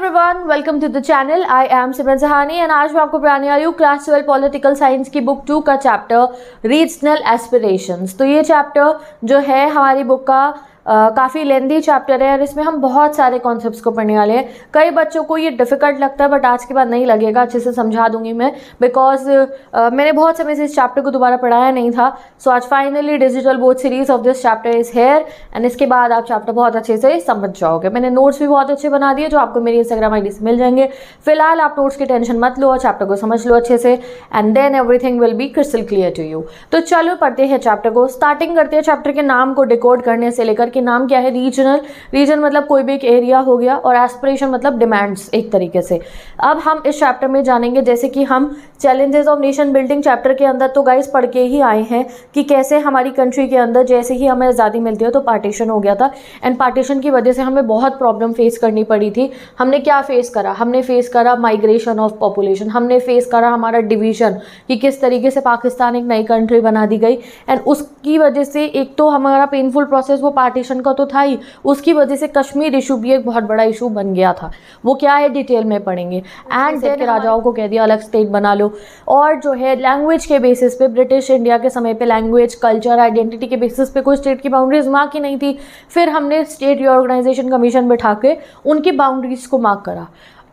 Everyone, welcome to the channel. I am Simran Sahani and आज मैं आपको पढ़ाने वाली हूँ क्लास 12 पॉलिटिकल साइंस की बुक 2 का चैप्टर रीजनल एस्पिरेशंस। तो ये चैप्टर जो है हमारी बुक का काफ़ी लेंदी चैप्टर है और इसमें हम बहुत सारे कॉन्सेप्ट्स को पढ़ने वाले हैं। कई बच्चों को ये डिफ़िकल्ट लगता है बट आज के बाद नहीं लगेगा, अच्छे से समझा दूंगी मैं, बिकॉज मैंने बहुत समय से इस चैप्टर को दोबारा पढ़ाया नहीं था। सो आज finally digital board series of this chapter is here and इसके बाद आप चैप्टर बहुत अच्छे से समझ जाओगे। मैंने नोट्स भी बहुत अच्छे बना दिए जो आपको मेरी इंस्टाग्राम आई डी से मिल जाएंगे। फिलहाल आप नोट्स की टेंशन मत लो और चैप्टर को समझ लो अच्छे से and then everything will be crystal clear to you. तो चलो पढ़ते हैं चैप्टर को। स्टार्टिंग करते हैं चैप्टर के नाम को डिकोड करने से लेकर के नाम क्या है रीजनल। रीजन मतलब कोई भी एक एरिया हो गया और एस्पिरेशन मतलब डिमांड्स एक तरीके से। अब हम इस चैप्टर में जानेंगे जैसे कि हम challenges of nation building chapter के अंदर तो गाइस पढ़ के ही आए हैं कि कैसे हमारी कंट्री के अंदर जैसे ही हमें आज़ादी मिलती है तो पार्टीशन हो गया था एंड पार्टीशन की वजह से हमें बहुत प्रॉब्लम फेस करनी पड़ी थी। हमने क्या फेस करा? हमने फेस करा माइग्रेशन ऑफ पॉपुलेशन, हमने फेस करा हमारा डिवीजन कि किस तरीके से पाकिस्तान एक नई कंट्री बना दी गई एंड उसकी वजह से एक तो हमारा पेनफुल प्रोसेस वो पार्टीशन का तो था ही, उसकी वजह से कश्मीर इशू भी एक बहुत बड़ा इशू बन गया था। वो क्या है डिटेल में पढ़ेंगे। एंड देन राजाओं को कह दिया अलग स्टेट बना लो और जो है लैंग्वेज के बेसिस पे ब्रिटिश इंडिया के समय पे लैंग्वेज कल्चर आइडेंटिटी के बेसिस पे कोई स्टेट की बाउंड्रीज मार्क ही नहीं थी। फिर हमने स्टेट रीऑर्गेनाइजेशन कमीशन बिठा के उनकी बाउंड्रीज को मार्क करा।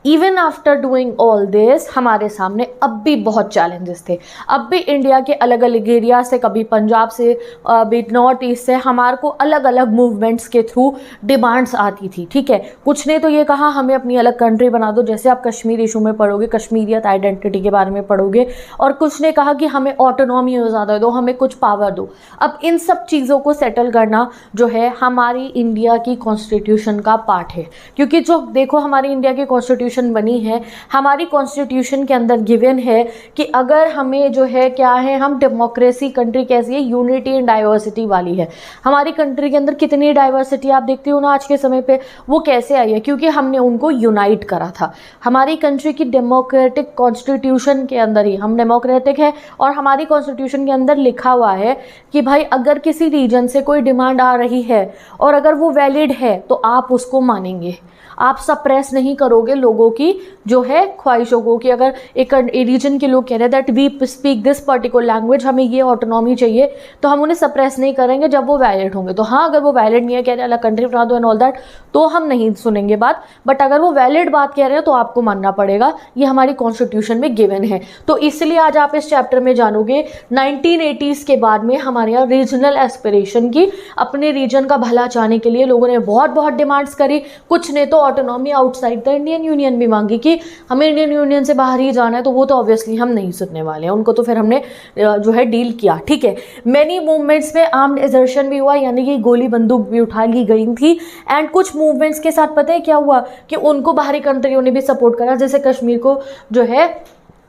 Even after doing all this हमारे सामने अब भी बहुत चैलेंजेस थे। अब भी इंडिया के अलग अलग एरिया से, कभी पंजाब से, अभी नॉर्थ ईस्ट से हमारे को अलग अलग मूवमेंट्स के थ्रू डिमांड्स आती थी। ठीक है, कुछ ने तो ये कहा हमें अपनी अलग कंट्री बना दो, जैसे आप कश्मीर इशू में पढ़ोगे, कश्मीरियत आइडेंटिटी के बारे में पढ़ोगे, और कुछ ने कहा कि हमें ऑटोनॉमी ज़्यादा दो, हमें कुछ पावर दो। अब इन सब चीज़ों को सेटल करना जो है हमारी इंडिया की कॉन्स्टिट्यूशन का पार्ट है, क्योंकि जो देखो हमारी इंडिया की कॉन्स्टिट्यूशन बनी है, हमारी कॉन्स्टिट्यूशन के अंदर गिवन है कि अगर हमें जो है क्या है, हम डेमोक्रेसी कंट्री कैसी है, यूनिटी एंड डाइवर्सिटी वाली है। हमारी कंट्री के अंदर कितनी डाइवर्सिटी आप देखते हो ना आज के समय पे, वो कैसे आई है? क्योंकि हमने उनको यूनाइट करा था। हमारी कंट्री की डेमोक्रेटिक कॉन्स्टिट्यूशन के अंदर ही हम डेमोक्रेटिक है और हमारी कॉन्स्टिट्यूशन के अंदर लिखा हुआ है कि भाई अगर किसी रीजन से कोई डिमांड आ रही है और अगर वो वैलिड है तो आप उसको मानेंगे, आप सप्रेस नहीं करोगे लोगों की जो है ख्वाहिशों को कि अगर एक रीजन के लोग कह रहे हैं that we speak this particular language, हमें ये ऑटोनॉमी चाहिए, तो हम उन्हें सप्रेस नहीं करेंगे जब वो वैलिड होंगे। तो हाँ, अगर वो वैलिड नहीं है, कह रहे हैं अलग कंट्री बना दो एंड ऑल दैट, तो हम नहीं सुनेंगे बात, बट अगर वो वैलिड बात कह रहे हैं तो आपको मानना पड़ेगा। ये हमारी कॉन्स्टिट्यूशन में गिवन है। तो इसलिए आज आप इस चैप्टर में जानोगे 1980s के बाद में हमारे यहाँ रीजनल एस्पिरेशन की, अपने रीजन का भला चाहने के लिए लोगों ने बहुत बहुत डिमांड्स करी। कुछ ने तो autonomy outside the Indian union भी मांगी कि हमें इंडियन यूनियन से बाहर ही जाना है, तो वो तो ऑब्वियसली हम नहीं सुनने वाले हैं, उनको तो फिर हमने जो है डील किया। ठीक है, मेनी मूवमेंट्स में आर्म्ड एजर्शन भी हुआ, यानी कि गोली बंदूक भी उठा ली गई थी एंड कुछ मूवमेंट्स के साथ पता है क्या हुआ कि उनको बाहरी कंट्रियों ने भी सपोर्ट करा। जैसे कश्मीर को जो है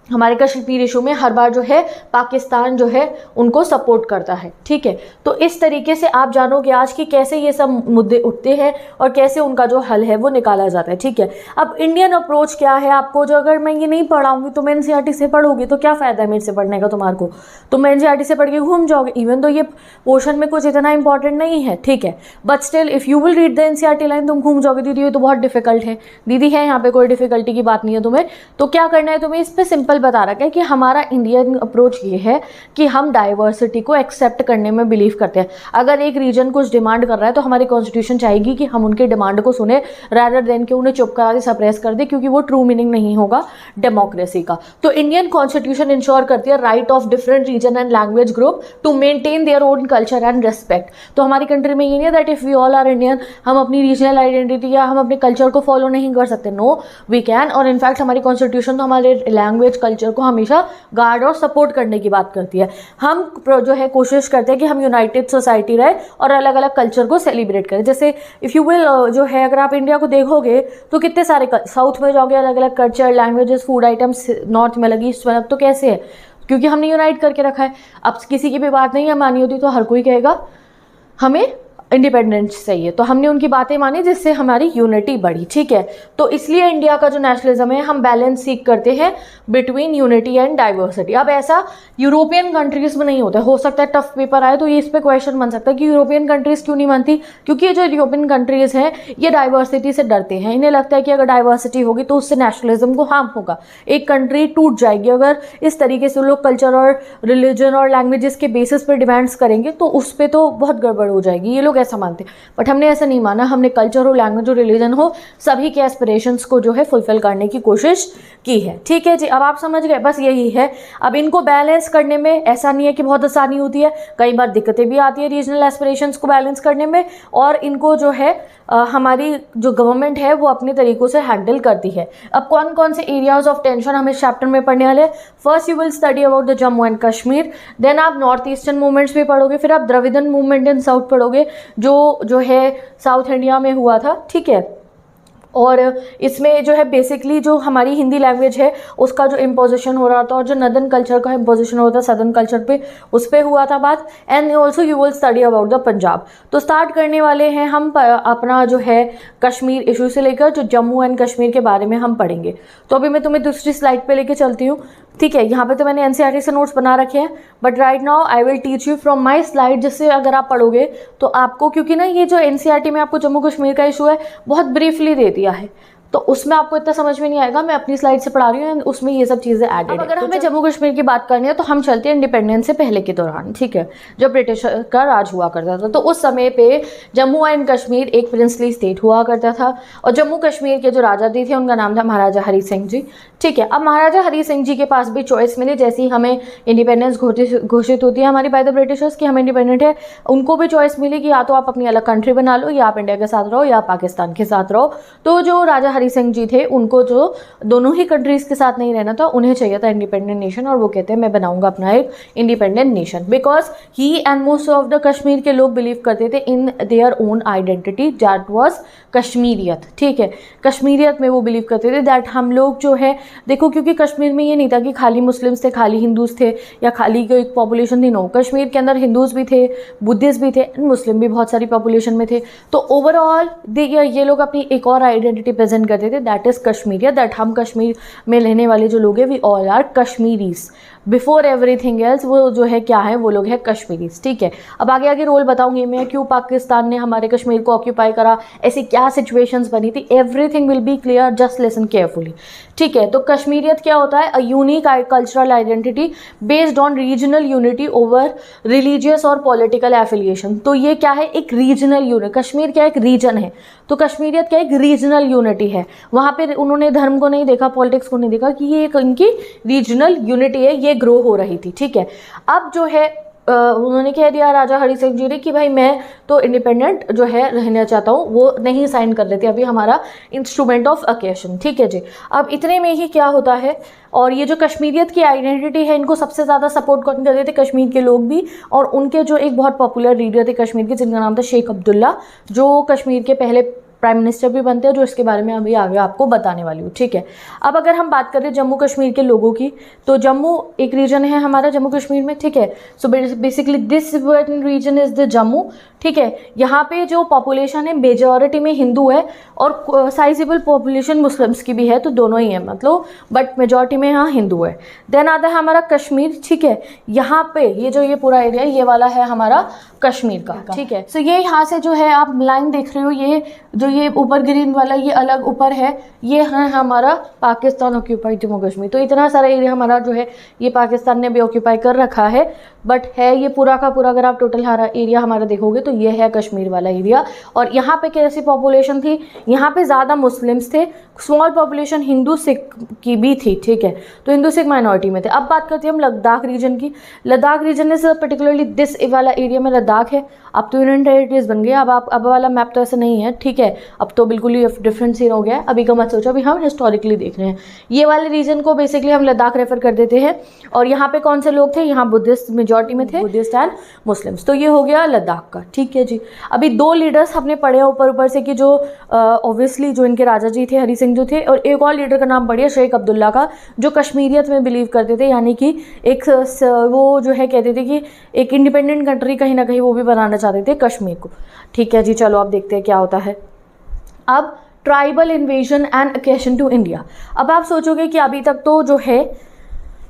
हमारे कश्मीर इशू में हर बार जो है पाकिस्तान जो है उनको सपोर्ट करता है। ठीक है, तो इस तरीके से आप जानोगे आज कि कैसे ये सब मुद्दे उठते हैं और कैसे उनका जो हल है वो निकाला जाता है। ठीक है, अब इंडियन अप्रोच क्या है आपको, जो अगर मैं ये नहीं पढ़ाऊंगी तो मैं एनसीईआरटी से पढ़ोगी तो क्या फ़ायदा है मेरे से पढ़ने का तुम्हारे को, तो मैं एनसीईआरटी से पढ़ के घूम जाओगे। इवन तो ये पोर्शन में कुछ इतना इंपॉर्टेंट नहीं है, ठीक है, but still if you will read the NCERT line तुम घूम जाओगे, दीदी ये तो बहुत डिफिकल्ट है। दीदी है यहाँ पे कोई डिफिकल्टी की बात नहीं है तुम्हें, तो क्या करना है तुम्हें, इस पर सिंपल बता रखा है कि हमारा इंडियन अप्रोच ये है कि हम डाइवर्सिटी को एक्सेप्ट करने में बिलीव करते हैं। अगर एक रीजन कुछ डिमांड कर रहा है तो हमारी कॉन्स्टिट्यूशन चाहेगी कि हम उनके डिमांड को सुने रादर देन कि उन्हें चुप करा दे, सप्रेस कर दे, क्योंकि वो ट्रू मीनिंग नहीं होगा डेमोक्रेसी का। तो इंडियन कॉन्स्टिट्यूशन इंश्योर करती है right of different region and language group to maintain their own culture and respect. तो हमारी कंट्री में ये नहीं है that if we all are Indian हम अपनी रीजनल आइडेंटिटी या हम अपने कल्चर को फॉलो नहीं कर सकते। No, we can. और इनफैक्ट हमारी कॉन्स्टिट्यूशन तो हमारे लैंग्वेज कल्चर को हमेशा गार्ड और सपोर्ट करने की बात करती है। हम जो है कोशिश करते हैं कि हम यूनाइटेड सोसाइटी रहे और अलग अलग कल्चर को सेलिब्रेट करें। जैसे इफ़ यू विल जो है अगर आप इंडिया को देखोगे तो कितने सारे साउथ में जाओगे अलग अलग culture, languages, food items, north में अलग, ईस्ट में अलग, तो कैसे है? क्योंकि हमने यूनाइट करके रखा है। अब किसी की भी बात नहीं है मानी होती तो हर कोई कहेगा हमें इंडिपेंडेंस चाहिए, तो हमने उनकी बातें मानी जिससे हमारी यूनिटी बढ़ी, ठीक है। तो इसलिए इंडिया का जो नेशनलिज्म है, हम बैलेंस सीख करते हैं बिटवीन यूनिटी एंड डाइवर्सिटी। अब ऐसा यूरोपियन कंट्रीज में नहीं होता, हो सकता है टफ पेपर आए तो ये इस पे क्वेश्चन बन सकता है कि यूरोपियन कंट्रीज क्यों नहीं मानती, क्योंकि ये जो यूरोपियन कंट्रीज हैं ये डाइवर्सिटी से डरते हैं। इन्हें लगता है कि अगर डाइवर्सिटी होगी तो उससे नेशनलिज्म को हार्म होगा, एक कंट्री टूट जाएगी। अगर इस तरीके से लोग कल्चर और रिलीजन और लैंग्वेजेस के बेसिस पर डिमांड्स करेंगे तो उस पर तो बहुत गड़बड़ हो जाएगी, ये लोग ऐसा मानते। बट हमने ऐसा नहीं माना, हमने कल्चर हो, लैंग्वेज हो, रिलीजन हो, सभी के एस्पिरेशंस को जो है फुलफिल करने की कोशिश की है, ठीक है जी। अब आप समझ गए, बस यही है। अब इनको बैलेंस करने में ऐसा नहीं है कि बहुत आसानी होती है, कई बार दिक्कतें भी आती है रीजनल एस्पिरेशंस को बैलेंस करने में, और इनको जो है हमारी जो गवर्नमेंट है वो अपने तरीकों से हैंडल करती है। अब कौन कौन से एरियाज ऑफ टेंशन हम इस चैप्टर में पढ़ने वाले हैं। First you will study about the Jammu and Kashmir, then आप नॉर्थ ईस्टर्न मूवमेंट्स भी पढ़ोगे, फिर आप द्रविड़न मूवमेंट इन साउथ पढ़ोगे जो है साउथ इंडिया में हुआ था, ठीक है। और इसमें जो है बेसिकली जो हमारी हिंदी लैंग्वेज है उसका जो इम्पोजिशन हो रहा था, और जो नदर्न कल्चर का इम्पोजिशन हो रहा था सदर्न कल्चर पे, उस पर हुआ था बात। And also you will study about the Punjab. तो स्टार्ट करने वाले हैं हम अपना जो है कश्मीर इशू से लेकर जो जम्मू एंड कश्मीर के बारे में हम पढ़ेंगे। तो अभी मैं तुम्हें दूसरी स्लाइड पे लेके चलती हूँ, ठीक है। यहाँ पे तो मैंने एनसीईआरटी से नोट्स बना रखे हैं, but right now I will teach you from my slide, जिससे अगर आप पढ़ोगे तो आपको, क्योंकि ना ये जो एनसीईआरटी में आपको जम्मू कश्मीर का इशू है बहुत ब्रीफली दे दिया है, तो उसमें आपको इतना समझ में नहीं आएगा। मैं अपनी स्लाइड से पढ़ा रही हूँ, उसमें ये सब चीज़ें ऐड है। अगर हमें जम्मू कश्मीर की बात करनी है तो हम चलते हैं इंडिपेंडेंस से पहले के दौरान, ठीक है, जब ब्रिटिश का राज हुआ करता था। तो उस समय पे जम्मू एंड कश्मीर एक प्रिंसली स्टेट हुआ करता था, और जम्मू कश्मीर के जो राजा थे उनका नाम था महाराजा हरी सिंह जी, ठीक है। अब महाराजा हरी सिंह जी के पास भी चॉइस मिली, जैसे ही हमें इंडिपेंडेंस घोषित होती है हमारी बाय द ब्रिटिशर्स कि हम इंडिपेंडेंट है, उनको भी चॉइस मिली कि या तो आप अपनी अलग कंट्री बना लो, या आप इंडिया के साथ रहो, या पाकिस्तान के साथ रहो। तो जो राजा हरी सिंह जी थे उनको जो दोनों ही कंट्रीज के साथ नहीं रहना था, उन्हें चाहिए था इंडिपेंडेंट नेशन, और वो कहते हैं मैं बनाऊंगा अपना एक independent nation, because he and most of the Kashmir के लोग बिलीव करते थे in their own identity that was Kashmiriyat, ठीक है। कश्मीरियत में वो बिलीव करते थे दैट हम लोग जो है, देखो क्योंकि कश्मीर में ये नहीं था कि खाली मुस्लिम्स थे, खाली हिंदूज थे, या खाली कोई पॉपुलेशन थी, नो, कश्मीर के अंदर हिंदूज भी थे, बुद्धिस्ट भी थे, मुस्लिम भी बहुत सारी पॉपुलेशन में थे। तो ओवरऑल ये लोग अपनी एक और आइडेंटिटी प्रेजेंट करते थे, दैट इज कश्मीरियत, दैट हम कश्मीर में रहने वाले जो लोग हैं we all are Kashmiris, before everything else वो जो है क्या है, वो लोग हैं कश्मीरीज, ठीक है। अब आगे आगे रोल बताऊंगी मैं, क्यों पाकिस्तान ने हमारे कश्मीर को ऑक्यूपाई करा, ऐसी क्या सिचुएशंस बनी थी, everything will B clear, just listen carefully, ठीक है। तो कश्मीरियत क्या होता है, a unique cultural identity based on regional unity over religious और पॉलिटिकल एफिलिएशन। तो ये क्या है, एक रीजनल यूनिट, कश्मीर क्या एक रीजन है, तो कश्मीरियत क्या एक रीजनल यूनिटी है। वहाँ पे उन्होंने धर्म को नहीं देखा, पॉलिटिक्स को नहीं देखा, कि ये एक इनकी रीजनल यूनिटी है, ये ग्रो हो रही थी, ठीक है। अब जो है उन्होंने कह दिया राजा हरी सिंह जी ने कि भाई मैं तो इंडिपेंडेंट जो है रहना चाहता हूँ, वो नहीं साइन कर देते अभी हमारा इंस्ट्रूमेंट ऑफ अकेशन, ठीक है जी। अब इतने में ही क्या होता है, और ये जो कश्मीरियत की आइडेंटिटी है इनको सबसे ज़्यादा सपोर्ट कौन करते थे, कश्मीर के लोग भी, और उनके जो एक बहुत पॉपुलर लीडर थे कश्मीर के जिनका नाम था शेख अब्दुल्ला, जो कश्मीर के पहले प्राइम मिनिस्टर भी बनते हैं, जो इसके बारे में अभी आगे आपको बताने वाली हूँ, ठीक है। अब अगर हम बात करें जम्मू कश्मीर के लोगों की, तो जम्मू एक रीजन है हमारा जम्मू कश्मीर में, ठीक है। So basically this region is the Jammu, ठीक है। यहाँ पे जो पॉपुलेशन है मेजॉरिटी में हिंदू है, और साइजेबल पॉपुलेशन मुस्लिम्स की भी है, तो दोनों ही है मतलब, बट मेजॉरिटी में यहाँ हिंदू है। देन आता है हमारा कश्मीर, ठीक है। यहाँ पे ये जो ये पूरा एरिया ये वाला है हमारा कश्मीर का, ठीक है। सो ये यहाँ से जो है आप लाइन देख रहे हो, ये जो ये ऊपर ग्रीन वाला ये अलग ऊपर है, ये है हमारा पाकिस्तान ऑक्यूपाइड जम्मू कश्मीर। तो इतना सारा एरिया हमारा जो है ये पाकिस्तान ने भी ऑक्यूपाई कर रखा है, बट है ये पूरा का पूरा, अगर आप टोटल एरिया हमारा देखोगे तो ये है कश्मीर वाला एरिया। और यहाँ पे कैसी पॉपुलेशन थी, यहाँ पे ज़्यादा मुस्लिम्स थे, स्मॉल पॉपुलेशन हिंदू सिख की भी थी, ठीक है। तो हिंदू सिख माइनॉरिटी में थे। अब बात करते हैं हम लद्दाख रीजन की। Ladakh region is particularly this वाला एरिया में लद्दाख है। अब तो यूनियन टेरिटरीज बन गई, अब वाला मैप तो ऐसा नहीं है, ठीक है। अब तो बिल्कुल ही डिफरेंट सीन हो गया है, अभी का मत सोचो, अभी हम हिस्टोरिकली देख रहे हैं। ये वाले रीजन को बेसिकली हम लद्दाख रेफर कर देते हैं। और यहाँ पे कौन से लोग थे, यहाँ बुद्धिस्ट मेजॉरिटी में थे, बुद्धिस्ट एंड मुस्लिम्स। तो ये हो गया लद्दाख का, ठीक है जी। अभी 2 लीडर्स हमने पढ़े ऊपर ऊपर से कि जो ऑब्वियसली जो इनके राजा जी थे हरि सिंह जो थे, और एक और लीडर का नाम पढ़िए शेख अब्दुल्ला का, जो कश्मीरियत में बिलीव करते थे, यानी कि एक वो जो है कहते थे कि एक इंडिपेंडेंट कंट्री कहीं ना कहीं वो भी बनाना चाहते थे कश्मीर को। ठीक है जी, चलो अब देखते हैं क्या होता है। अब tribal invasion and accession to India. अब आप सोचोगे कि अभी तक तो जो है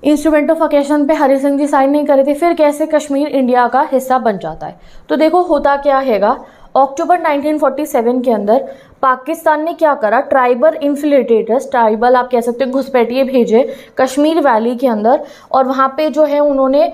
इंस्ट्रूमेंट ऑफ अकेशन पे हरि सिंह जी साइन नहीं करे थे, फिर कैसे कश्मीर इंडिया का हिस्सा बन जाता है। तो देखो होता क्या हैगा, अक्टूबर 1947 के अंदर पाकिस्तान ने क्या करा, ट्राइबल इन्फिल्ट्रेटर्स, ट्राइबल आप कह सकते हो घुसपैठिए भेजे कश्मीर वैली के अंदर, और वहाँ पे जो है उन्होंने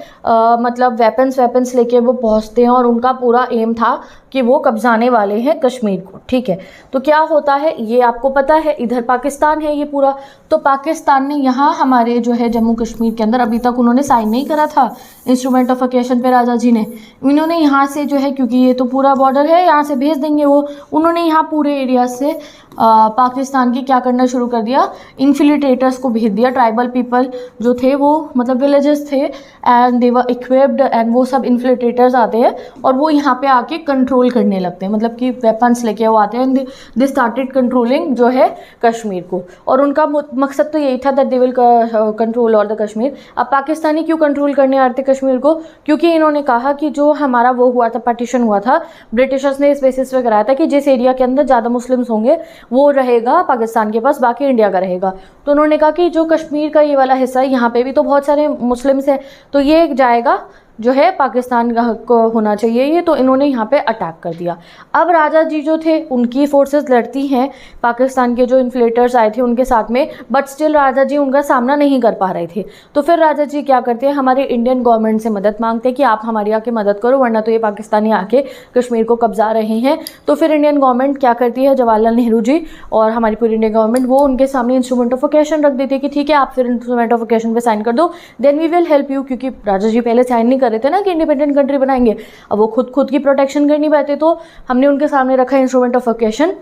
मतलब वेपन्स लेके वो पहुँचते हैं, और उनका पूरा एम था कि वो कब्जाने वाले हैं कश्मीर को। ठीक है, तो क्या होता है ये आपको पता है, इधर पाकिस्तान है ये पूरा, तो पाकिस्तान ने यहाँ हमारे जो है जम्मू कश्मीर के अंदर अभी तक उन्होंने साइन नहीं करा था इंस्ट्रूमेंट ऑफ अकेशन पे राजा जी ने, इन्होंने यहाँ से जो है, क्योंकि ये तो पूरा बॉर्डर है, यहाँ से भेज देंगे वो, उन्होंने यहाँ पूरे एरिया से पाकिस्तान की क्या करना शुरू कर दिया, इन्फिल्ट्रेटर्स को भेज दिया। ट्राइबल पीपल जो थे वो मतलब विलेजेस थे and they were equipped, and वो सब इन्फिल्ट्रेटर्स आते हैं और वो यहाँ पे आके कंट्रोल करने लगते हैं, मतलब कि वेपन्स लेके वो आते हैं, दे स्टार्टेड कंट्रोलिंग जो है कश्मीर को, और उनका मकसद तो यही था that they will control all the Kashmir. अब पाकिस्तानी क्यों कंट्रोल करने आ रहे थे कश्मीर को, क्योंकि इन्होंने कहा कि जो हमारा वो हुआ था, पार्टीशन हुआ था, ब्रिटिशर्स ने इस बेसिस पे कराया था कि जिस एरिया के अंदर ज़्यादा मुस्लिम्स होंगे वो रहेगा पाकिस्तान के पास, बाकी इंडिया का रहेगा। तो उन्होंने कहा कि जो कश्मीर का ये वाला हिस्सा है, यहाँ पे भी तो बहुत सारे मुस्लिम्स हैं, तो ये जाएगा जो है पाकिस्तान को होना चाहिए ये, तो इन्होंने यहाँ पे अटैक कर दिया। अब राजा जी जो थे उनकी फोर्सेस लड़ती हैं पाकिस्तान के जो इन्फ्लेटर्स आए थे उनके साथ में, बट स्टिल राजा जी उनका सामना नहीं कर पा रहे थे। तो फिर राजा जी क्या करते हैं, हमारे इंडियन गवर्नमेंट से मदद मांगते हैं कि आप हमारी आके मदद करो, वरना तो ये पाकिस्तानी आके कश्मीर को कब्जा रहे हैं। तो फिर इंडियन गवर्नमेंट क्या करती है, जवाहरलाल नेहरू जी और हमारी पूरी इंडियन गवर्नमेंट, वो उनके सामने इंस्ट्रूमेंट ऑफ अकेशन रख देती है कि ठीक है आप फिर इंस्ट्रूमेंट ऑफ अकेशन पे साइन कर दो, then we will help you. क्योंकि राजा जी पहले साइन नहीं कर रहे थे ना कि इंडिपेंडेंट कंट्री बनाएंगे, अब वो खुद की प्रोटेक्शन कर नहीं पाते, तो हमने उनके सामने रखा इंस्ट्रूमेंट ऑफ अकेशन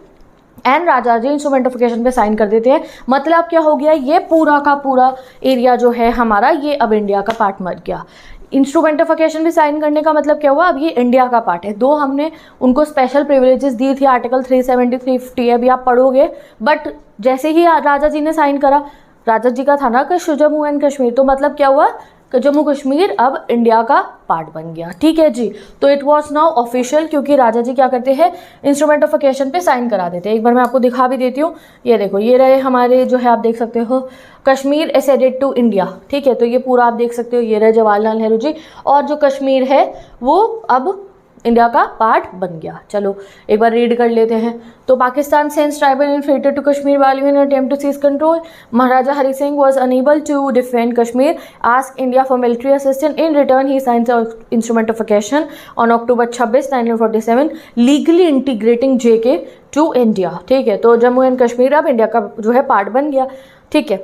एंड राजा जी इंस्ट्रूमेंट ऑफ अकेशन पे साइन कर देते हैं। मतलब क्या हो गया, ये पूरा का पूरा एरिया जो है हमारा, ये अब इंडिया का पार्ट बन गया। इंस्ट्रूमेंट ऑफ अकेशन भी साइन करने का मतलब क्या हुआ, अब ये इंडिया का पार्ट है। दो हमने उनको स्पेशल प्रिविलेजेस दी थी, आर्टिकल 373 अभी आप पढ़ोगे, बट जैसे ही राजा जी ने साइन करा, राजा जी का था ना कि जम्मू एंड कश्मीर, तो मतलब क्या हुआ कि जम्मू कश्मीर अब इंडिया का पार्ट बन गया। ठीक है जी, तो इट वॉज नाउ ऑफिशियल, क्योंकि राजा जी क्या करते हैं, इंस्ट्रूमेंट ऑफ अकेशन पे साइन करा देते हैं। एक बार मैं आपको दिखा भी देती हूँ, ये देखो, ये रहे हमारे जो है, आप देख सकते हो कश्मीर एसेडेड टू इंडिया। ठीक है, तो ये पूरा आप देख सकते हो, ये रहे जवाहरलाल नेहरू जी, और जो कश्मीर है वो अब इंडिया का पार्ट बन गया। चलो एक बार रीड कर लेते हैं। तो Pakistan sends tribal inflated to Kashmir while in an attempt to seize control. Maharaja Hari Singh was unable to defend Kashmir, asked India for military assistance. In return, he signs an instrument of acation on October 26, 1947, legally integrating JK to India. ठीक है, तो Jammu and Kashmir अब India का जो है part बन गया। ठीक है,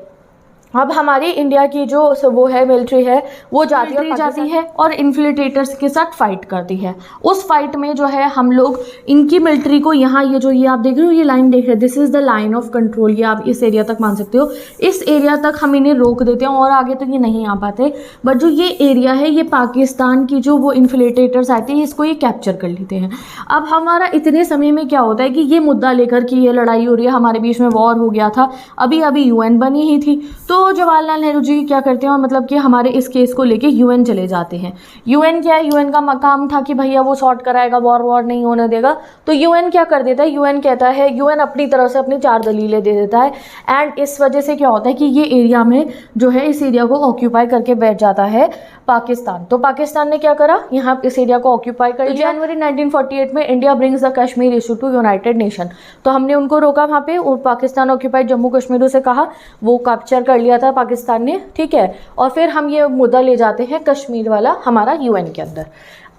अब हमारी इंडिया की जो वो है मिलिट्री है, वो जाती है और इन्फिल्ट्रेटर्स के साथ फाइट करती है। उस फाइट में जो है हम लोग इनकी मिलिट्री को, यहाँ ये जो ये आप देख रहे हो, ये लाइन देख रहे हैं, this is the line of control, ये आप इस एरिया तक मान सकते हो, इस एरिया तक हम इन्हें रोक देते हैं और आगे तक ये नहीं आ पाते। बट जो ये एरिया है, ये पाकिस्तान की जो वो इन्फिल्ट्रेटर्स आते हैं, इसको ये कैप्चर कर लेते हैं। अब हमारा इतने समय में क्या होता है कि ये मुद्दा लेकर कि ये लड़ाई हो रही है, हमारे बीच में वॉर हो गया था, अभी UN बनी ही थी, तो जवाहरलाल नेहरू जी क्या करते हैं, मतलब कि हमारे इस केस को लेके UN चले जाते हैं। UN क्या है, UN का मकाम था कि भैया वो सॉर्ट कराएगा, वॉर नहीं होने देगा। तो UN क्या कर देता है, UN कहता है, UN अपनी तरफ से अपनी 4 दलीलें दे देता है, एंड इस वजह से क्या होता है कि ये एरिया में जो है, इस एरिया को ऑक्यूपाई करके बैठ जाता है पाकिस्तान। तो पाकिस्तान ने क्या करा, यहाँ इस एरिया को ऑक्यूपाई कर लिया। जनवरी 1948 में India brings the Kashmir issue to United Nation, तो हमने उनको रोका वहाँ पे, और पाकिस्तान ऑक्यूपाइड जम्मू कश्मीर से कहा, वो कैप्चर कर लिया था पाकिस्तान ने। ठीक है, और फिर हम ये मुद्दा ले जाते हैं कश्मीर वाला हमारा UN के अंदर।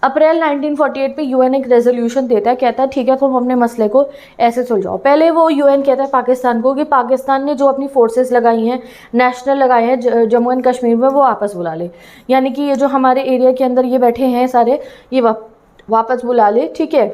अप्रैल 1948 पे UN एक रेजोल्यूशन देता है, कहता है ठीक है तुम अपने मसले को ऐसे सुलझाओ। पहले वो UN कहता है पाकिस्तान को कि पाकिस्तान ने जो अपनी फोर्सेस लगाई हैं, नेशनल लगाए हैं जम्मू एंड कश्मीर में, वो वापस बुला ले, यानी कि ये जो हमारे एरिया के अंदर ये बैठे हैं सारे, ये वापस बुला ले। ठीक है,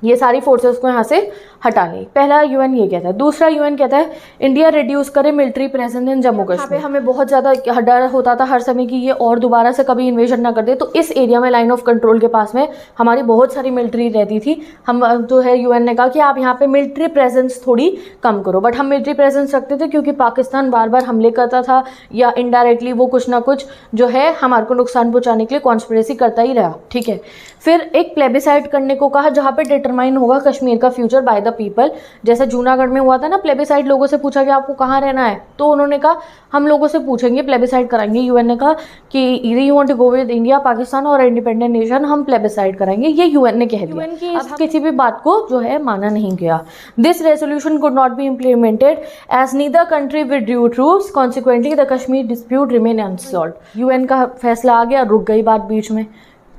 ये सारी फोर्सेस को यहाँ से हटा लें। पहला यूएन ये कहता है। दूसरा यूएन कहता है इंडिया रिड्यूस करे military presence in Jammu Kashmir. पे हमें बहुत ज़्यादा डर होता था हर समय कि ये और दोबारा से कभी इन्वेजन ना कर दे, तो इस एरिया में लाइन ऑफ कंट्रोल के पास में हमारी बहुत सारी मिलिट्री रहती थी। हम जो है यूएन ने कहा कि आप यहाँ पे मिलिट्री प्रेजेंस थोड़ी कम करो, बट हम मिलिट्री प्रेजेंस रखते थे क्योंकि पाकिस्तान बार बार हमले करता था या इनडायरेक्टली वो कुछ ना कुछ जो है हमारे को नुकसान पहुँचाने के लिए कॉन्स्पिरेसी करता ही रहा। ठीक है, फिर एक प्लेबिसाइड करने को कहा जहाँ पे डिटरमाइन होगा कश्मीर का फ्यूचर बाय द पीपल। जैसे जूनागढ़ में हुआ था ना, प्लेबिसाइड लोगों से पूछा कि आपको कहाँ रहना है, तो उन्होंने कहा हम लोगों से पूछेंगे, प्लेबिसाइड कराएंगे। यूएन ने कहा कि either you want to go with India, Pakistan और इंडिपेंडेंट नेशन, हम प्लेबिसाइड कराएंगे, ये यूएन ने कह दिया। यूएन की किसी भी बात को जो है माना नहीं गया। This resolution could not be implemented as neither country withdrew troops, consequently the Kashmir dispute remain unsolved. UN का फैसला आ गया, रुक गई बात बीच में।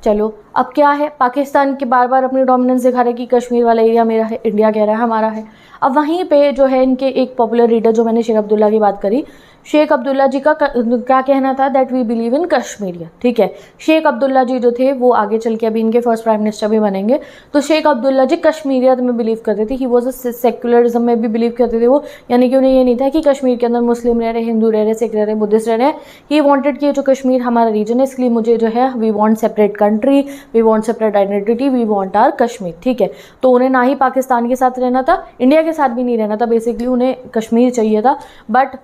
चलो अब क्या है, पाकिस्तान के बार बार अपनी डोमिनेंस दिखा रहे कि कश्मीर वाला एरिया मेरा है, इंडिया कह रहा है हमारा है। अब वहीं पे जो है इनके एक पॉपुलर लीडर, जो मैंने शेख अब्दुल्ला की बात करी, शेख अब्दुल्ला जी का क्या कहना था, दैट वी बिलीव इन कश्मीरिया। ठीक है, शेख अब्दुल्ला जी जो थे वो आगे चल के अभी इनके फर्स्ट प्राइम मिनिस्टर भी बनेंगे। तो शेख अब्दुल्ला जी कश्मीरियत में बिलीव करते थे, ही वॉज अ सेक्युलरिज्म में भी बिलीव करते थे वो, यानी कि उन्हें ये नहीं था कि कश्मीर के अंदर मुस्लिम रह रहे, हिंदू रह रहे, सिख रह रहे, बुद्धिस्ट रह रहे। ही वॉन्टेड कि जो कश्मीर हमारा रीजन है, इसलिए मुझे जो है we want separate country, we want separate identity, we want our Kashmir. ठीक है, तो उन्हें ना ही पाकिस्तान के साथ रहना था, इंडिया के साथ भी नहीं रहना था, बेसिकली उन्हें कश्मीर चाहिए था, बट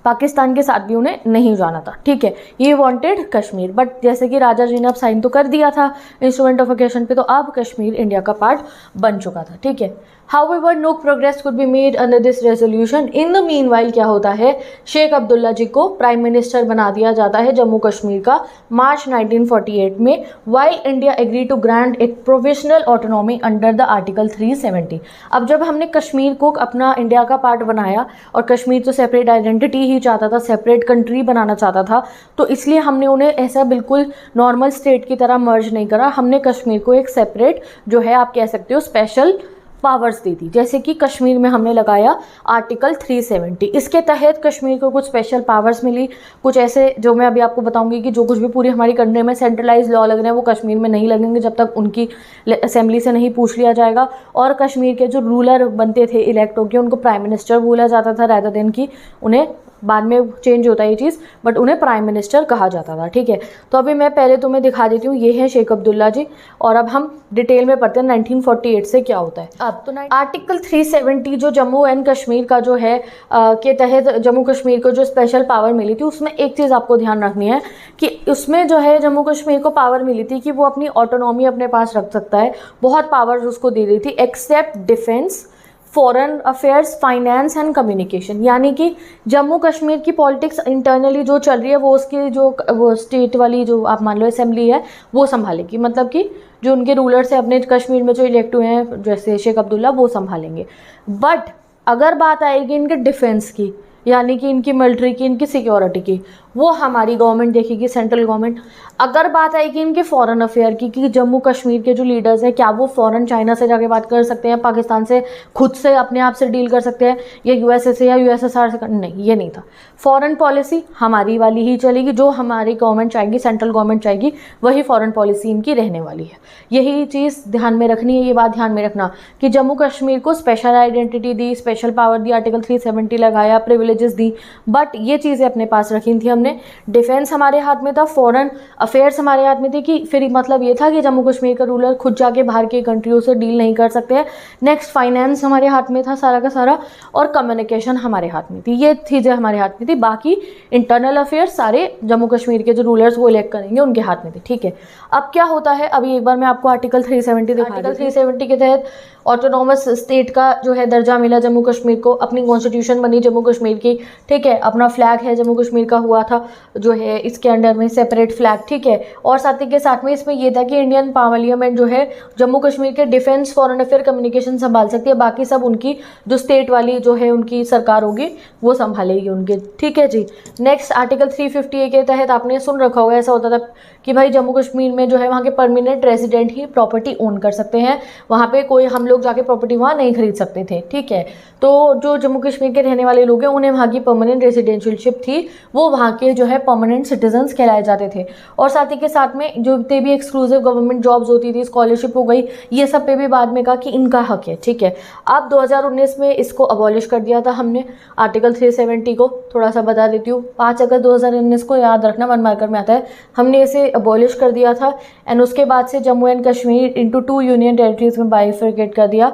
पाकिस्तान के साथ भी उन्हें नहीं जाना था। ठीक है, ये वांटेड कश्मीर, बट जैसे कि राजा जी ने अब साइन तो कर दिया था इंस्ट्रूमेंट ऑफ अकेशन पे, तो अब कश्मीर इंडिया का पार्ट बन चुका था। ठीक है, However, no progress could be made under this resolution. In the meanwhile क्या होता है, शेख अब्दुल्ला जी को प्राइम मिनिस्टर बना दिया जाता है जम्मू कश्मीर का मार्च 1948 में, while India agreed to grant it provisional autonomy under the Article 370. अब जब हमने कश्मीर को अपना इंडिया का पार्ट बनाया और कश्मीर तो सेपरेट आइडेंटिटी ही चाहता था, सेपरेट कंट्री बनाना चाहता था, तो इसलिए हमने उन्हें ऐसा बिल्कुल नॉर्मल स्टेट की तरह मर्ज नहीं करा, हमने कश्मीर को एक सेपरेट जो है आप कह सकते हो स्पेशल पावर्स दी थी। जैसे कि कश्मीर में हमने लगाया आर्टिकल 370, इसके तहत कश्मीर को कुछ स्पेशल पावर्स मिली, कुछ ऐसे जो मैं अभी आपको बताऊंगी कि जो कुछ भी पूरी हमारी कंट्री में सेंट्रलाइज लॉ लग रहे हैं वो कश्मीर में नहीं लगेंगे जब तक उनकी असेंबली से नहीं पूछ लिया जाएगा। और कश्मीर के जो रूलर बनते थे इलेक्ट होकर, उनको प्राइम मिनिस्टर बोला जाता था, रादर देन कि उन्हें बाद में चेंज होता है ये चीज़, बट उन्हें प्राइम मिनिस्टर कहा जाता था। ठीक है, तो अभी मैं पहले तुम्हें दिखा देती हूँ, ये है शेख अब्दुल्ला जी, और अब हम डिटेल में पढ़ते हैं 1948 से क्या होता है। अब तो आर्टिकल 370 जो जम्मू एंड कश्मीर का जो है के तहत जम्मू कश्मीर को जो स्पेशल पावर मिली थी, उसमें एक चीज़ आपको ध्यान रखनी है कि उसमें जो है जम्मू कश्मीर को पावर मिली थी कि वो अपनी ऑटोनॉमी अपने पास रख सकता है, बहुत पावर्स उसको दी गई थी, except defence, foreign affairs, finance and communication. यानी कि जम्मू कश्मीर की पॉलिटिक्स इंटरनली जो चल रही है वो उसकी जो वो स्टेट वाली जो आप मान लो असेंबली है वो संभालेगी, मतलब कि जो उनके रूलर्स हैं अपने कश्मीर में जो इलेक्ट हुए हैं जैसे शेख अब्दुल्ला, वो संभालेंगे। बट अगर बात आएगी इनके डिफेंस की, यानी कि इनकी मिलिट्री की, इनकी सिक्योरिटी की, वो हमारी गवर्नमेंट देखेगी, सेंट्रल गवर्नमेंट। अगर बात आएगी इनके फॉरेन अफेयर की कि जम्मू कश्मीर के जो लीडर्स हैं क्या वो फॉरेन चाइना से जाके बात कर सकते हैं, पाकिस्तान से खुद से अपने आप से डील कर सकते हैं, या यूएसए से या यूएसएसआर से, नहीं, ये नहीं था। फॉरेन पॉलिसी हमारी वाली ही चलेगी, जो हमारी गवर्नमेंट चाहेगी, सेंट्रल गवर्नमेंट चाहेगी, वही फॉरेन पॉलिसी इनकी रहने वाली है। यही चीज़ ध्यान में रखनी है, ये बात ध्यान में रखना कि जम्मू कश्मीर को स्पेशल आइडेंटिटी दी, स्पेशल पावर दी, आर्टिकल 370 लगाया, प्रिविलेजेस दी, बट ये चीज़ें अपने पास रखी थी हमने। डिफेंस हमारे हाथ में था, फॉरेन अफेयर्स हमारे हाथ में थी, कि फिर मतलब ये था कि जम्मू कश्मीर का रूलर खुद जाके बाहर के कंट्रियों से डील नहीं कर सकते हैं। नेक्स्ट फाइनेंस हमारे हाथ में था सारा का सारा, और कम्युनिकेशन हमारे हाथ में थी, ये चीज़ें हमारे हाथ में थी। बाकी इंटरनल अफेयर्स सारे जम्मू कश्मीर के जो रूलर्स वो इलेक्ट करेंगे उनके हाथ में थे। ठीक है, अब क्या होता है, अभी एक बार मैं आपको आर्टिकल 370 दिखा। आर्टिकल 370 के तहत ऑटोनॉमस स्टेट का जो है दर्जा मिला जम्मू कश्मीर को, अपनी कॉन्स्टिट्यूशन बनी जम्मू कश्मीर की। ठीक है, अपना फ्लैग है जम्मू कश्मीर का हुआ था जो है इसके अंडर में सेपरेट फ्लैग। ठीक है, और साथ ही के साथ में इसमें यह था कि इंडियन पार्लियामेंट जो है जम्मू कश्मीर के डिफेंस, फॉरेन अफेयर, कम्युनिकेशन संभाल सकती है, बाकी सब उनकी जो स्टेट वाली जो है उनकी सरकार होगी वो संभालेगी उनके। ठीक है जी। नेक्स्ट आर्टिकल 350 के तहत आपने सुन रखा होगा, ऐसा होता था कि भाई जम्मू कश्मीर में जो है वहाँ के परमानेंट रेजिडेंट ही प्रॉपर्टी ओन कर सकते हैं, वहाँ पे कोई हम लोग जाके प्रॉपर्टी वहाँ नहीं खरीद सकते थे, ठीक है। तो जो जम्मू कश्मीर के रहने वाले लोग हैं उन्हें वहाँ की परमानेंट रेजिडेंशियलशिप थी, वो वहाँ के जो है परमानेंट सिटीजन्स कहलाए जाते थे। और साथ ही के साथ में जो ते भी एक्सक्लूसिव गवर्नमेंट जॉब्स होती थी, स्कॉलरशिप हो गई, ये सब पे भी बाद में कहा कि इनका हक है, ठीक है। अब 2019 में इसको अबॉलिश कर दिया था हमने, आर्टिकल 370 को थोड़ा सा बता देती हूँ। 5 अगस्त 2019 को याद रखना, 1 मार्कर में आता है, हमने इसे अबॉलिश कर दिया था। एंड उसके बाद से Jammu and Kashmir into 2 union territories में बाइफरकेट कर दिया,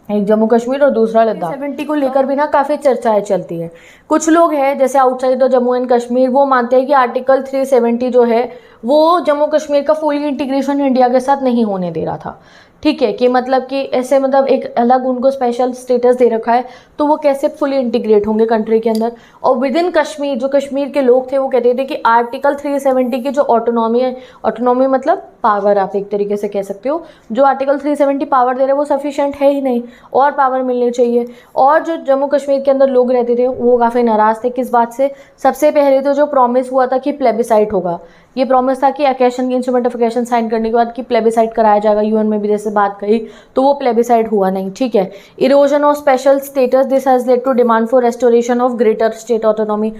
एक जम्मू कश्मीर और दूसरा लद्दाख। 70 को लेकर भी ना काफ़ी चर्चाएं चलती हैं। कुछ लोग हैं जैसे आउटसाइड जम्मू एंड कश्मीर, वो मानते हैं कि आर्टिकल 370 जो है वो जम्मू कश्मीर का फुल इंटीग्रेशन इंडिया के साथ नहीं होने दे रहा था, ठीक है। कि मतलब कि ऐसे मतलब एक अलग उनको स्पेशल स्टेटस दे रखा है, तो वो कैसे फुली इंटीग्रेट होंगे कंट्री के अंदर। और विद इन कश्मीर जो कश्मीर के लोग थे वो कहते थे कि आर्टिकल 370 की जो ऑटोनॉमी है, ऑटोनॉमी मतलब पावर, आप एक तरीके से कह सकते हो, जो आर्टिकल 370 पावर दे रहे हैं वो सफिशिएंट है ही नहीं, और पावर मिलनी चाहिए। और जो जम्मू कश्मीर के अंदर लोग रहते थे वो काफ़ी नाराज़ थे किस बात से। सबसे पहले तो जो प्रॉमिस हुआ था कि प्लेबिसाइट होगा, ये प्रॉमिस था कि accession instrument of accession sign करने के बाद कि प्लेबिसाइट कराया जाएगा, यूएन में भी जैसे बात कही, तो वो प्लेबिसाइट हुआ नहीं, ठीक है। Erosion of special status, this has led to demand for restoration of greater state autonomy.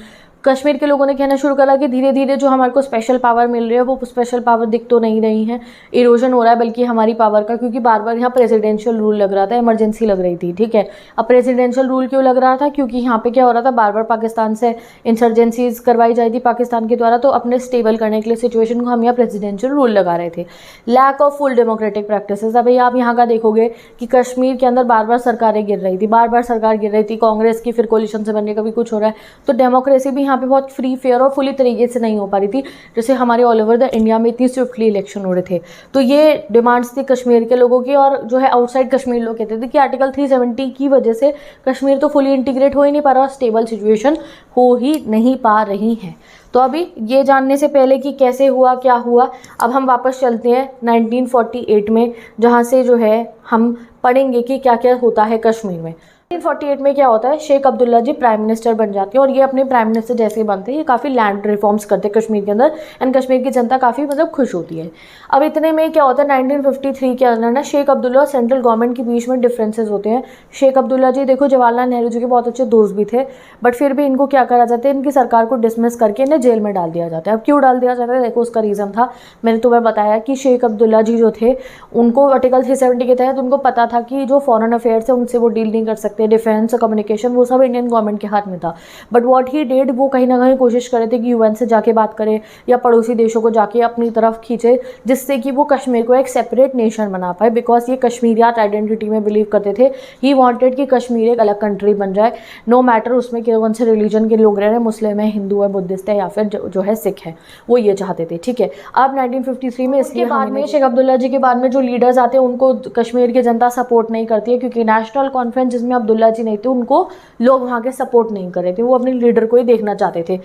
Kashmir के लोगों ने कहना शुरू करा कि धीरे धीरे जो हमारे को स्पेशल पावर मिल रही है वो स्पेशल पावर दिख तो नहीं रही है, इरोजन हो रहा है बल्कि हमारी पावर का, क्योंकि बार बार यहाँ प्रेसिडेंशियल रूल लग रहा था, इमरजेंसी लग रही थी, ठीक है। अब प्रेसिडेंशियल रूल क्यों लग रहा था, क्योंकि यहाँ पे क्या हो रहा था, बार बार पाकिस्तान से इंसर्जेंसीज करवाई जाती थी पाकिस्तान के द्वारा, तो अपने स्टेबल करने के लिए सिचुएशन को हम यहाँ प्रेसिडेंशियल रूल लगा रहे थे। Lack of full democratic practices, अभी आप यहाँ का देखोगे कि कश्मीर के अंदर बार बार सरकारें गिर रही थी, बार बार सरकार गिर रही थी, कांग्रेस की फिर कोलिशन से बनने का भी कुछ हो रहा है, तो डेमोक्रेसी भी यहाँ पे बहुत फ्री फेयर और फुली तरीके से नहीं हो पा रही थी, जैसे हमारे ऑल ओवर द इंडिया में इतनी स्विफ्टली इलेक्शन हो रहे थे। तो ये डिमांड्स थी कश्मीर के लोगों की, और जो है आउटसाइड कश्मीर लोग कहते थे कि आर्टिकल 370 की वजह से कश्मीर तो फुली इंटीग्रेट हो ही नहीं पा रहा, स्टेबल सिचुएशन हो ही नहीं पा रही है। तो अभी ये जानने से पहले कि कैसे हुआ क्या हुआ, अब हम वापस चलते हैं 1948 में, जहाँ से जो है हम पढ़ेंगे कि क्या क्या होता है कश्मीर में। 1948 में क्या होता है, शेख अब्दुल्ला जी प्राइम मिनिस्टर बन जाते हैं, और ये अपने प्राइम मिनिस्टर जैसे ही बनते हैं ये काफ़ी लैंड रिफॉर्म्स करते हैं कश्मीर के अंदर, एंड कश्मीर की जनता काफ़ी मतलब खुश होती है। अब इतने में क्या होता है, 1953 के अंदर ना शेख अब्दुल्ला और सेंट्रल गवर्नमेंट के बीच में डिफरेंसेस होते हैं। शेख अब्दुल्ला जी देखो जवाहरलाल नेहरू जी के बहुत अच्छे दोस्त भी थे, बट फिर भी इनको क्या करा जाता है, इनकी सरकार को डिसमिस करके इन्हें जेल में डाल दिया जाता है। अब क्यों डाल दिया जाता है, देखो उसका रीज़न था, मैंने तुम्हें बताया कि शेख अब्दुल्ला जी जो थे उनको आर्टिकल 370 के तहत उनको पता था कि जो फॉरेन अफेयर्स है उनसे वो डील नहीं कर सकते, डिफेंस कम्युनिकेशन वो सब इंडियन गवर्नमेंट के हाथ में था। बट व्हाट ही डिड, वो कहीं ना कहीं कोशिश कर रहे थे कि यूएन से जाके बात करे या पड़ोसी देशों को जाके अपनी तरफ खींचे, जिससे कि वो कश्मीर को एक सेपरेट नेशन बना पाए, बिकॉज ये कश्मीरियात आइडेंटिटी में बिलीव करते थे। ही वांटेड कि कश्मीर एक अलग कंट्री बन जाए, नो मैटर उसमें कौन से रिलीजन के लोग रह रहे हैं, मुस्लिम है, हिंदू है, बुद्धिस्ट है, या फिर जो है सिख है, वो ये चाहते थे, ठीक है। अब 1953 में इसके बाद में शेख अब्दुल्ला जी के बाद में जो लीडर्स आते हैं उनको कश्मीर की जनता सपोर्ट नहीं करती है, क्योंकि नेशनल कॉन्फ्रेंस जिसमें अब्दुल्ला जी नहीं थे उनको लोग वहाँ के सपोर्ट नहीं कर रहे थे, वो अपने लीडर को ही देखना चाहते थे।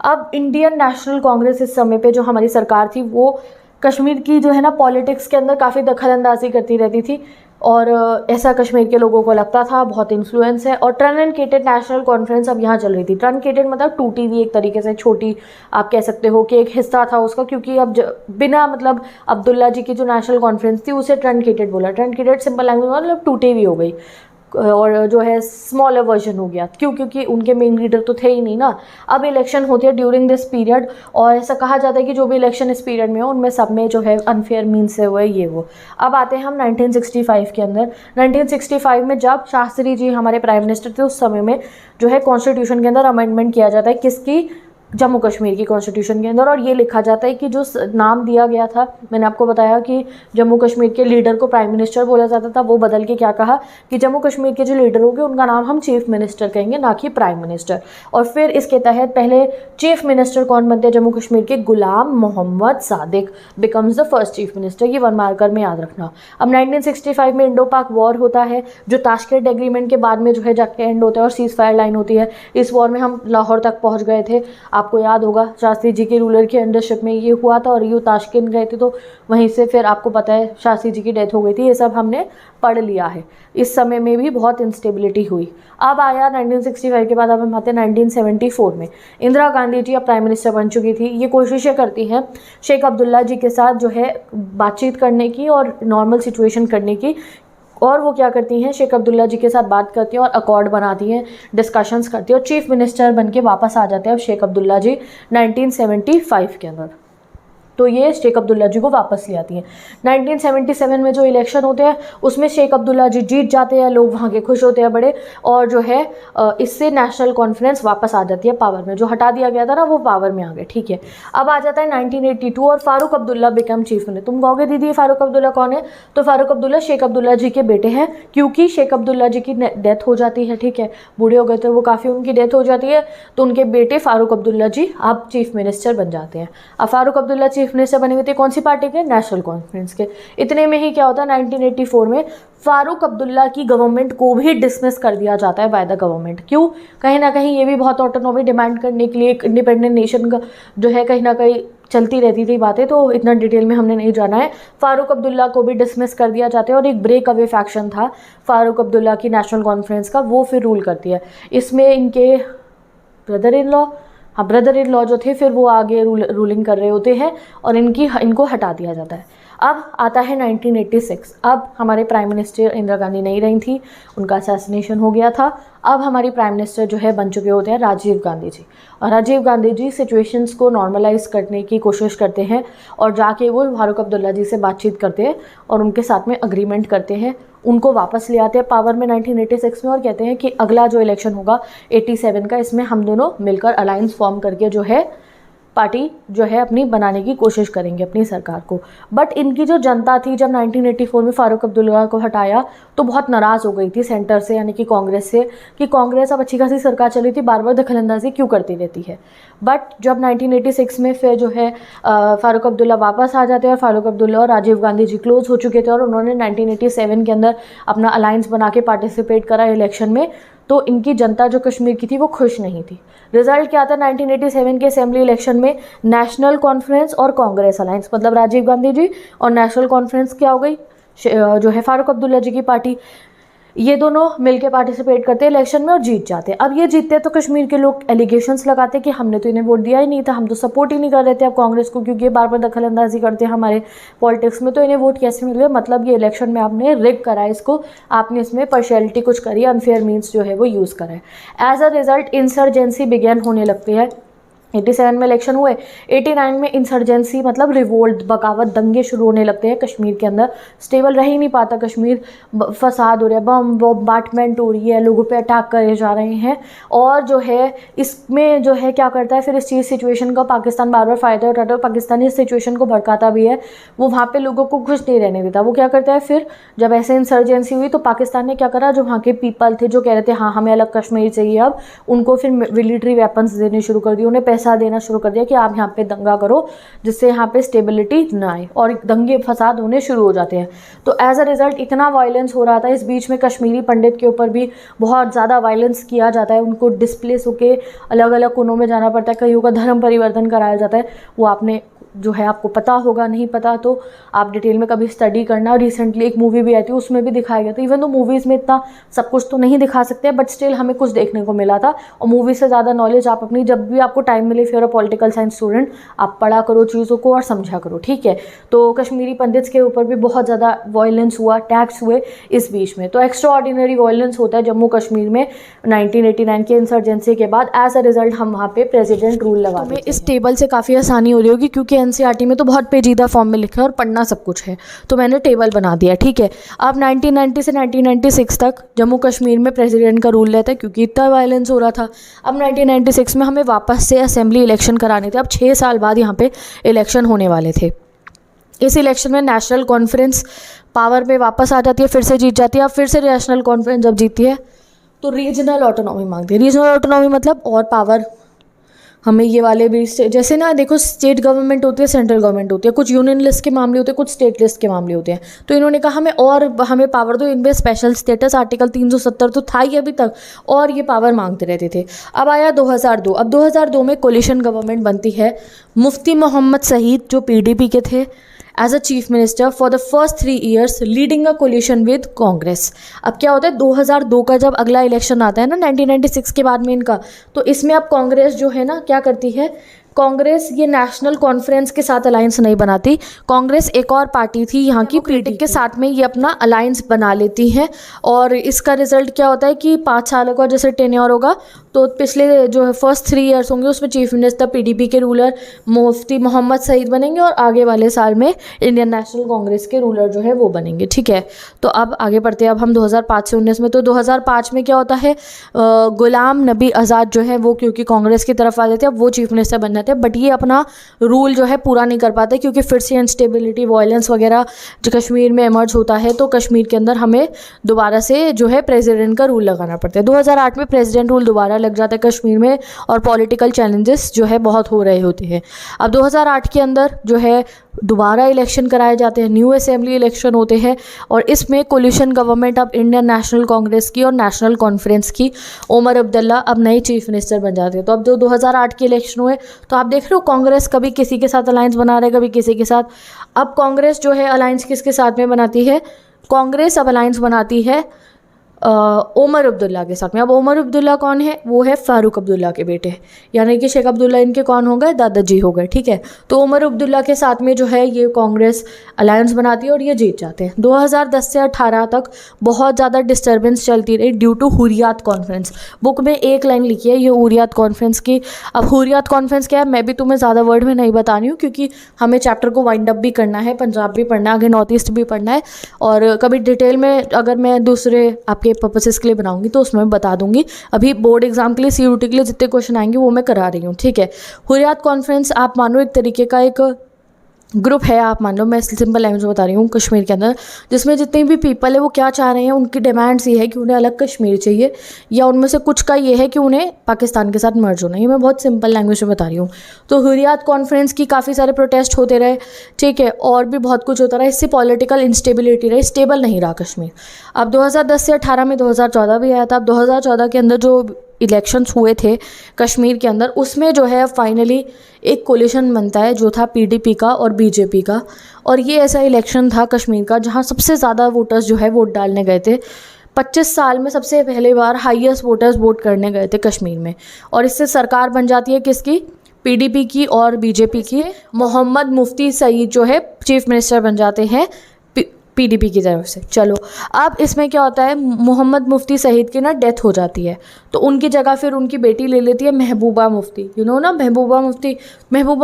अब इंडियन नेशनल कांग्रेस इस समय पे जो हमारी सरकार थी वो कश्मीर की जो है ना पॉलिटिक्स के अंदर काफ़ी दखल अंदाजी करती रहती थी, और ऐसा कश्मीर के लोगों को लगता था, बहुत इन्फ्लुएंस है। और ट्रनकेटेड नेशनल कॉन्फ्रेंस अब यहाँ चल रही थी। ट्रनकेटेड मतलब टूटी हुई, एक तरीके से छोटी आप कह सकते हो कि एक हिस्सा था उसका, क्योंकि अब बिना मतलब अब्दुल्ला जी की जो नेशनल कॉन्फ्रेंस थी उसे ट्रनकेटेड बोला। ट्रनकेटेड सिंपल लैंग्वेज मतलब टूटी हुई हो गई, और जो है स्मॉलर वर्जन हो गया, क्यों, क्योंकि उनके मेन लीडर तो थे ही नहीं ना। अब इलेक्शन होती है ड्यूरिंग दिस पीरियड, और ऐसा कहा जाता है कि जो भी इलेक्शन इस पीरियड में हो उनमें सब में जो है अनफेयर मीन्स से हुआ है ये वो। अब आते हैं हम 1965 के अंदर। 1965 में जब शास्त्री जी हमारे प्राइम मिनिस्टर थे उस समय में जो है कॉन्स्टिट्यूशन के अंदर अमेंडमेंट किया जाता है, किसकी, जम्मू कश्मीर की कॉन्स्टिट्यूशन के अंदर। और ये लिखा जाता है कि जो नाम दिया गया था, मैंने आपको बताया कि जम्मू कश्मीर के लीडर को प्राइम मिनिस्टर बोला जाता था, वो बदल के क्या कहा कि जम्मू कश्मीर के जो लीडर होंगे उनका नाम हम चीफ मिनिस्टर कहेंगे, ना कि प्राइम मिनिस्टर। और फिर इसके तहत पहले चीफ मिनिस्टर कौन बनते हैं जम्मू कश्मीर के, Ghulam Mohammad Sadiq becomes the first chief minister. ये 1 मार्कर में याद रखना। अब 1965 में इंडो पाक वॉर होता है, जो ताशकंद एग्रीमेंट के बाद में जो है जाके एंड होता है और सीज फायर लाइन होती है। इस वॉर में हम लाहौर तक पहुँच गए थे। आपको याद होगा शास्त्री जी के रूलर के अंडरशिप में ये हुआ था और ये ताशकंद गए थे, तो वहीं से फिर आपको पता है शास्त्री जी की डेथ हो गई थी। ये सब हमने पढ़ लिया है। इस समय में भी बहुत इंस्टेबिलिटी हुई। अब आया 1965 के बाद, अब हम आते हैं 1974 में। इंदिरा गांधी जी अब प्राइम मिनिस्टर बन चुकी थी। ये कोशिशें करती हैं शेख अब्दुल्ला जी के साथ जो है बातचीत करने की और नॉर्मल सिचुएशन करने की, और वो क्या करती हैं, शेख अब्दुल्ला जी के साथ बात करती हैं और अकॉर्ड बनाती हैं, डिस्कशंस करती हैं और चीफ मिनिस्टर बन के वापस आ जाते हैं अब शेख अब्दुल्ला जी 1975 के अंदर। तो ये शेख अब्दुल्ला जी को वापस ले आती हैं। 1977 में जो इलेक्शन होते हैं उसमें शेख अब्दुल्ला जी जीत जाते हैं, लोग वहाँ के खुश होते हैं बड़े, और जो है इससे नेशनल कॉन्फ्रेंस वापस आ जाती है पावर में। जो हटा दिया गया था ना वो पावर में आ गए, ठीक है। अब आ जाता है 1982 और Farooq Abdullah become chief minister. तुम कहोगे दीदी फारूक अब्दुल्ला कौन है? तो फारूक अब्दुल्ला शेख अब्दुल्ला जी के बेटे हैं, क्योंकि शेख अब्दुल्ला जी की डेथ हो जाती है, ठीक है, बूढ़े हो गए थे वो काफ़ी, उनकी डेथ हो जाती है, तो उनके बेटे फारूक अब्दुल्ला जी अब चीफ मिनिस्टर बन जाते हैं। अब फारूक अब्दुल्ला चीफ मिनिस्टर बने हुए थे कौन सी पार्टी के? नेशनल कॉन्फ्रेंस के। इतने में ही क्या होता है 1984 में फारूक अब्दुल्ला की गवर्नमेंट को भी डिसमिस कर दिया जाता है बाय द गवर्नमेंट। क्यों? कहीं ना कहीं ये भी बहुत ऑटोनॉमी डिमांड करने के लिए एक इंडिपेंडेंट नेशन का जो है कहीं ना कहीं चलती रहती थी बातें, तो इतना डिटेल में हमने नहीं जाना है। फारूक अब्दुल्ला को भी डिसमिस कर दिया जाता है और एक ब्रेक अवे फैक्शन था फारूक अब्दुल्ला की नेशनल कॉन्फ्रेंस का, वो फिर रूल करती है। इसमें इनके ब्रदर इन लॉ जो थे फिर वो आगे रूलिंग कर रहे होते हैं और इनको हटा दिया जाता है। अब आता है 1986। अब हमारे प्राइम मिनिस्टर इंदिरा गांधी नहीं रही थी, उनका असैसिनेशन हो गया था। अब हमारी प्राइम मिनिस्टर जो है बन चुके होते हैं राजीव गांधी जी, और राजीव गांधी जी सिचुएशंस को नॉर्मलाइज करने की कोशिश करते हैं और जाके वो फारूक अब्दुल्ला जी से बातचीत करते हैं और उनके साथ में अग्रीमेंट करते हैं, उनको वापस ले आते हैं पावर में 1986 में, और कहते हैं कि अगला जो इलेक्शन होगा 87 का, इसमें हम दोनों मिलकर अलायंस फॉर्म करके जो है पार्टी जो है अपनी बनाने की कोशिश करेंगे अपनी सरकार को। बट इनकी जो जनता थी जब 1984 में फारूक अब्दुल्ला को हटाया तो बहुत नाराज़ हो गई थी सेंटर से, यानी कि कांग्रेस से, कि कांग्रेस अब अच्छी खासी सरकार चली थी, बार बार दखलंदाजी क्यों करती रहती है। बट जब 1986 में फिर जो है फारूक अब्दुल्ला वापस आ जाते हैं और फारूक अब्दुल्ला और राजीव गांधी जी क्लोज हो चुके थे और उन्होंने 1987 के अंदर अपना अलायंस बना के पार्टिसिपेट करा इलेक्शन में, तो इनकी जनता जो कश्मीर की थी वो खुश नहीं थी। रिजल्ट क्या था 1987 के असेंबली इलेक्शन में? नेशनल कॉन्फ्रेंस और कांग्रेस अलायंस, मतलब राजीव गांधी जी और नेशनल कॉन्फ्रेंस क्या हो गई, जो है फारूक अब्दुल्ला जी की पार्टी, ये दोनों मिलके पार्टिसिपेट करते हैं इलेक्शन में और जीत जाते हैं। अब ये जीतते हैं तो कश्मीर के लोग एलिगेशंस लगाते हैं कि हमने तो इन्हें वोट दिया ही नहीं था, हम तो सपोर्ट ही नहीं कर रहे थे अब कांग्रेस को, क्योंकि ये बार बार दखल अंदाजी करते हैं हमारे पॉलिटिक्स में, तो इन्हें वोट कैसे मिल गए? मतलब ये इलेक्शन में आपने रिग करा है इसको, आपने इसमें पार्शियलिटी कुछ करी, अनफेयर मीन्स जो है वो यूज़ करा है। As a result insurgency begin होने लगती है। 87 में इलेक्शन हुए, 89 में इंसर्जेंसी मतलब रिवोल्ट, बगावत, दंगे शुरू होने लगते हैं कश्मीर के अंदर। स्टेबल रह ही नहीं पाता कश्मीर, फसाद हो रहा है, बॉम्बार्टमेंट हो रही है, लोगों पे अटैक करे जा रहे हैं, और जो है इसमें जो है क्या करता है फिर इस चीज़ सिचुएशन का पाकिस्तान बार बार फ़ायदा उठाता है। पाकिस्तान इस सिचुएशन को भड़काता भी है, वो वहाँ पर लोगों को खुश नहीं रहने देता। वो क्या करता है फिर जब ऐसे इंसर्जेंसी हुई तो पाकिस्तान ने क्या करा, जो वहाँ के पीपल थे जो कह रहे थे हाँ हमें अलग कश्मीर चाहिए, अब उनको फिर मिलिट्री वेपन्स देने शुरू कर दिए, उन्हें पैसा देना शुरू कर दिया कि आप यहाँ पे दंगा करो जिससे यहाँ पे स्टेबिलिटी ना आए, और दंगे फसाद होने शुरू हो जाते हैं। तो एज अ रिजल्ट इतना वायलेंस हो रहा था। इस बीच में कश्मीरी पंडित के ऊपर भी बहुत ज़्यादा वायलेंस किया जाता है, उनको डिस्प्लेस होके अलग अलग कोनों में जाना पड़ता है, कईयों का धर्म परिवर्तन कराया जाता है। वो आपने जो है आपको पता होगा, नहीं पता तो आप डिटेल में कभी स्टडी करना। रिसेंटली एक मूवी भी आई थी उसमें भी दिखाया गया था। इवन तो मूवीज़ में इतना सब कुछ तो नहीं दिखा सकते बट स्टिल हमें कुछ देखने को मिला था। और मूवी से ज़्यादा नॉलेज आप अपनी जब भी आपको टाइम मिले, फिर पॉलिटिकल साइंस स्टूडेंट, आप पढ़ा करो चीज़ों को और समझा करो, ठीक है। तो कश्मीरी पंडित्स के ऊपर भी बहुत ज़्यादा वायलेंस हुआ, अटैक्स हुए इस बीच में। तो एक्स्ट्रा ऑर्डिनरी वायलेंस होता है जम्मू कश्मीर में 1989 के इंसर्जेंसी के बाद। एज अ रिजल्ट हम वहाँ पे प्रेसिडेंट रूल लगा देते हैं। इस टेबल से काफ़ी आसानी हो रही होगी क्योंकि एनसीईआरटी में तो बहुत पेचीदा फॉर्म में लिखा है और पढ़ना सब कुछ है, तो मैंने टेबल बना दिया, ठीक है। अब 1990 से 1996 तक जम्मू कश्मीर में प्रेसिडेंट का रूल रहता है क्योंकि इतना वायलेंस हो रहा था। अब 1996 में हमें वापस से असेंबली इलेक्शन कराने थे। अब 6 साल बाद यहाँ पे इलेक्शन होने वाले थे। इस इलेक्शन में नेशनल कॉन्फ्रेंस पावर पे वापस आ जाती है, फिर से जीत जाती है। अब फिर से नेशनल कॉन्फ्रेंस जब जीतती है तो रीजनल ऑटोनॉमी मांगती है। रीजनल ऑटोनॉमी मतलब और पावर हमें ये वाले भी जैसे ना देखो, स्टेट गवर्नमेंट होती है, सेंट्रल गवर्नमेंट होती है, कुछ यूनियन लिस्ट के मामले होते हैं, कुछ स्टेट लिस्ट के मामले होते हैं। तो इन्होंने कहा हमें पावर दो, इनमें स्पेशल स्टेटस आर्टिकल 370 तो था ही अभी तक, और ये पावर मांगते रहते थे। अब आया 2002। अब 2002 में कोलिशन गवर्नमेंट बनती है। मुफ्ती मोहम्मद सईद जो PDP के थे, as a chief minister for the first 3 years leading a coalition with Congress. अब क्या होता है, 2002 का जब अगला इलेक्शन आता है ना 1996 के बाद में इनका, तो इसमें अब कांग्रेस जो है ना क्या करती है, कांग्रेस ये नेशनल कॉन्फ्रेंस के साथ अलायंस नहीं बनाती। कांग्रेस एक और पार्टी थी यहाँ की, PDP के साथ में ये अपना अलायंस बना लेती हैं। और इसका रिजल्ट क्या होता है कि 5 सालों का जैसे टेन्योर होगा, तो पिछले जो है फर्स्ट 3 years होंगे उसमें चीफ मिनिस्टर PDP के रूलर मुफ्ती मोहम्मद सईद बनेंगे, और आगे वाले साल में इंडियन नेशनल कांग्रेस के रूलर जो है वो बनेंगे। ठीक है, तो अब आगे बढ़ते हैं। अब हम 2005 से 19 में, तो 2005 में क्या होता है, गुलाम नबी आज़ाद जो है वो क्योंकि कांग्रेस की तरफ वाले थे, अब वो चीफ मिनिस्टर बन जाते हैं। बट ये अपना रूल जो है पूरा नहीं कर पाते, क्योंकि फिर से इंस्टेबिलिटी, वायलेंस वगैरह जो कश्मीर में इमर्ज होता है, तो कश्मीर के अंदर हमें दोबारा से जो है प्रेसिडेंट का रूल लगाना पड़ता है। 2008 में प्रेसिडेंट रूल दोबारा लग जाता है कश्मीर में, और पॉलिटिकल चैलेंजेस जो है बहुत हो रहे होते हैं। अब 2008 के अंदर जो है दोबारा इलेक्शन कराए जाते हैं, न्यू असेंबली इलेक्शन होते हैं, और इसमें कोलिशन गवर्नमेंट अब इंडियन नेशनल कांग्रेस की और नेशनल कॉन्फ्रेंस की, उमर अब्दुल्ला अब नए चीफ मिनिस्टर बन जाते हैं। तो अब जो 2008 के इलेक्शन हुए, तो आप देख रहे हो कांग्रेस कभी किसी के साथ अलायंस बना रहे, कभी किसी के साथ। अब कांग्रेस जो है अलायंस किसके साथ में बनाती है, कांग्रेस अब अलायंस बनाती है उमर अब्दुल्ला के साथ में। अब उमर अब्दुल्ला कौन है, वो है फारूक अब्दुल्ला के बेटे, यानी कि शेख अब्दुल्ला इनके कौन हो गए, दादाजी हो गए। ठीक है, तो उमर अब्दुल्ला के साथ में जो है ये कांग्रेस अलायंस बनाती है और ये जीत जाते हैं। 2010 से 18 तक बहुत ज़्यादा डिस्टर्बेंस चलती रही due to Hurriyat conference. Book में एक लाइन लिखी है ये हुर्रियत कॉन्फ्रेंस की। अब हुर्रियत कॉन्फ्रेंस क्या है, मैं भी तुम्हें ज़्यादा वर्ड में नहीं बता रही हूँ, क्योंकि हमें चैप्टर को वाइंड अप भी करना है, पंजाब भी पढ़ना है, आगे नॉर्थ ईस्ट भी पढ़ना है, और कभी डिटेल में अगर मैं दूसरे आपके पर्पसेस के लिए बनाऊंगी तो उसमें बता दूंगी। अभी बोर्ड एग्जाम के लिए, CUT के लिए जितने क्वेश्चन आएंगे वो मैं करा रही हूँ। ठीक है, हुर्रियत कॉन्फ्रेंस आप मानो एक तरीके का एक ग्रुप है, आप मान लो, मैं सिंपल लैंग्वेज में बता रही हूँ, कश्मीर के अंदर जिसमें जितने भी पीपल है वो क्या चाह रहे हैं, उनकी डिमांड्स ये है कि उन्हें अलग कश्मीर चाहिए, या उनमें से कुछ का ये है कि उन्हें पाकिस्तान के साथ मर्ज होना है। ये मैं बहुत सिंपल लैंग्वेज में बता रही हूँ। तो हुर्रियत कॉन्फ्रेंस की काफ़ी सारे प्रोटेस्ट होते रहे, ठीक है, और भी बहुत कुछ होता रहा, इससे पॉलिटिकल इंस्टेबिलिटी रही, स्टेबल नहीं रहा कश्मीर। अब 2010 से 18 में 2014 भी आया था। अब 2014 के अंदर जो इलेक्शंस हुए थे कश्मीर के अंदर, उसमें जो है फाइनली एक कोलिशन बनता है जो था PDP का और BJP का, और ये ऐसा इलेक्शन था कश्मीर का जहां सबसे ज़्यादा वोटर्स जो है वोट डालने गए थे। 25 साल में सबसे पहली बार हाईएस्ट वोटर्स वोट करने गए थे कश्मीर में, और इससे सरकार बन जाती है किसकी, PDP की और BJP की। मोहम्मद मुफ्ती सईद जो है चीफ मिनिस्टर बन जाते हैं PDP की तरफ से। चलो, अब इसमें क्या होता है, मोहम्मद मुफ्ती सईद की ना डेथ हो जाती है, तो उनकी जगह फिर उनकी बेटी ले लेती है महबूबा मुफ्ती। यू नो ना, महबूबा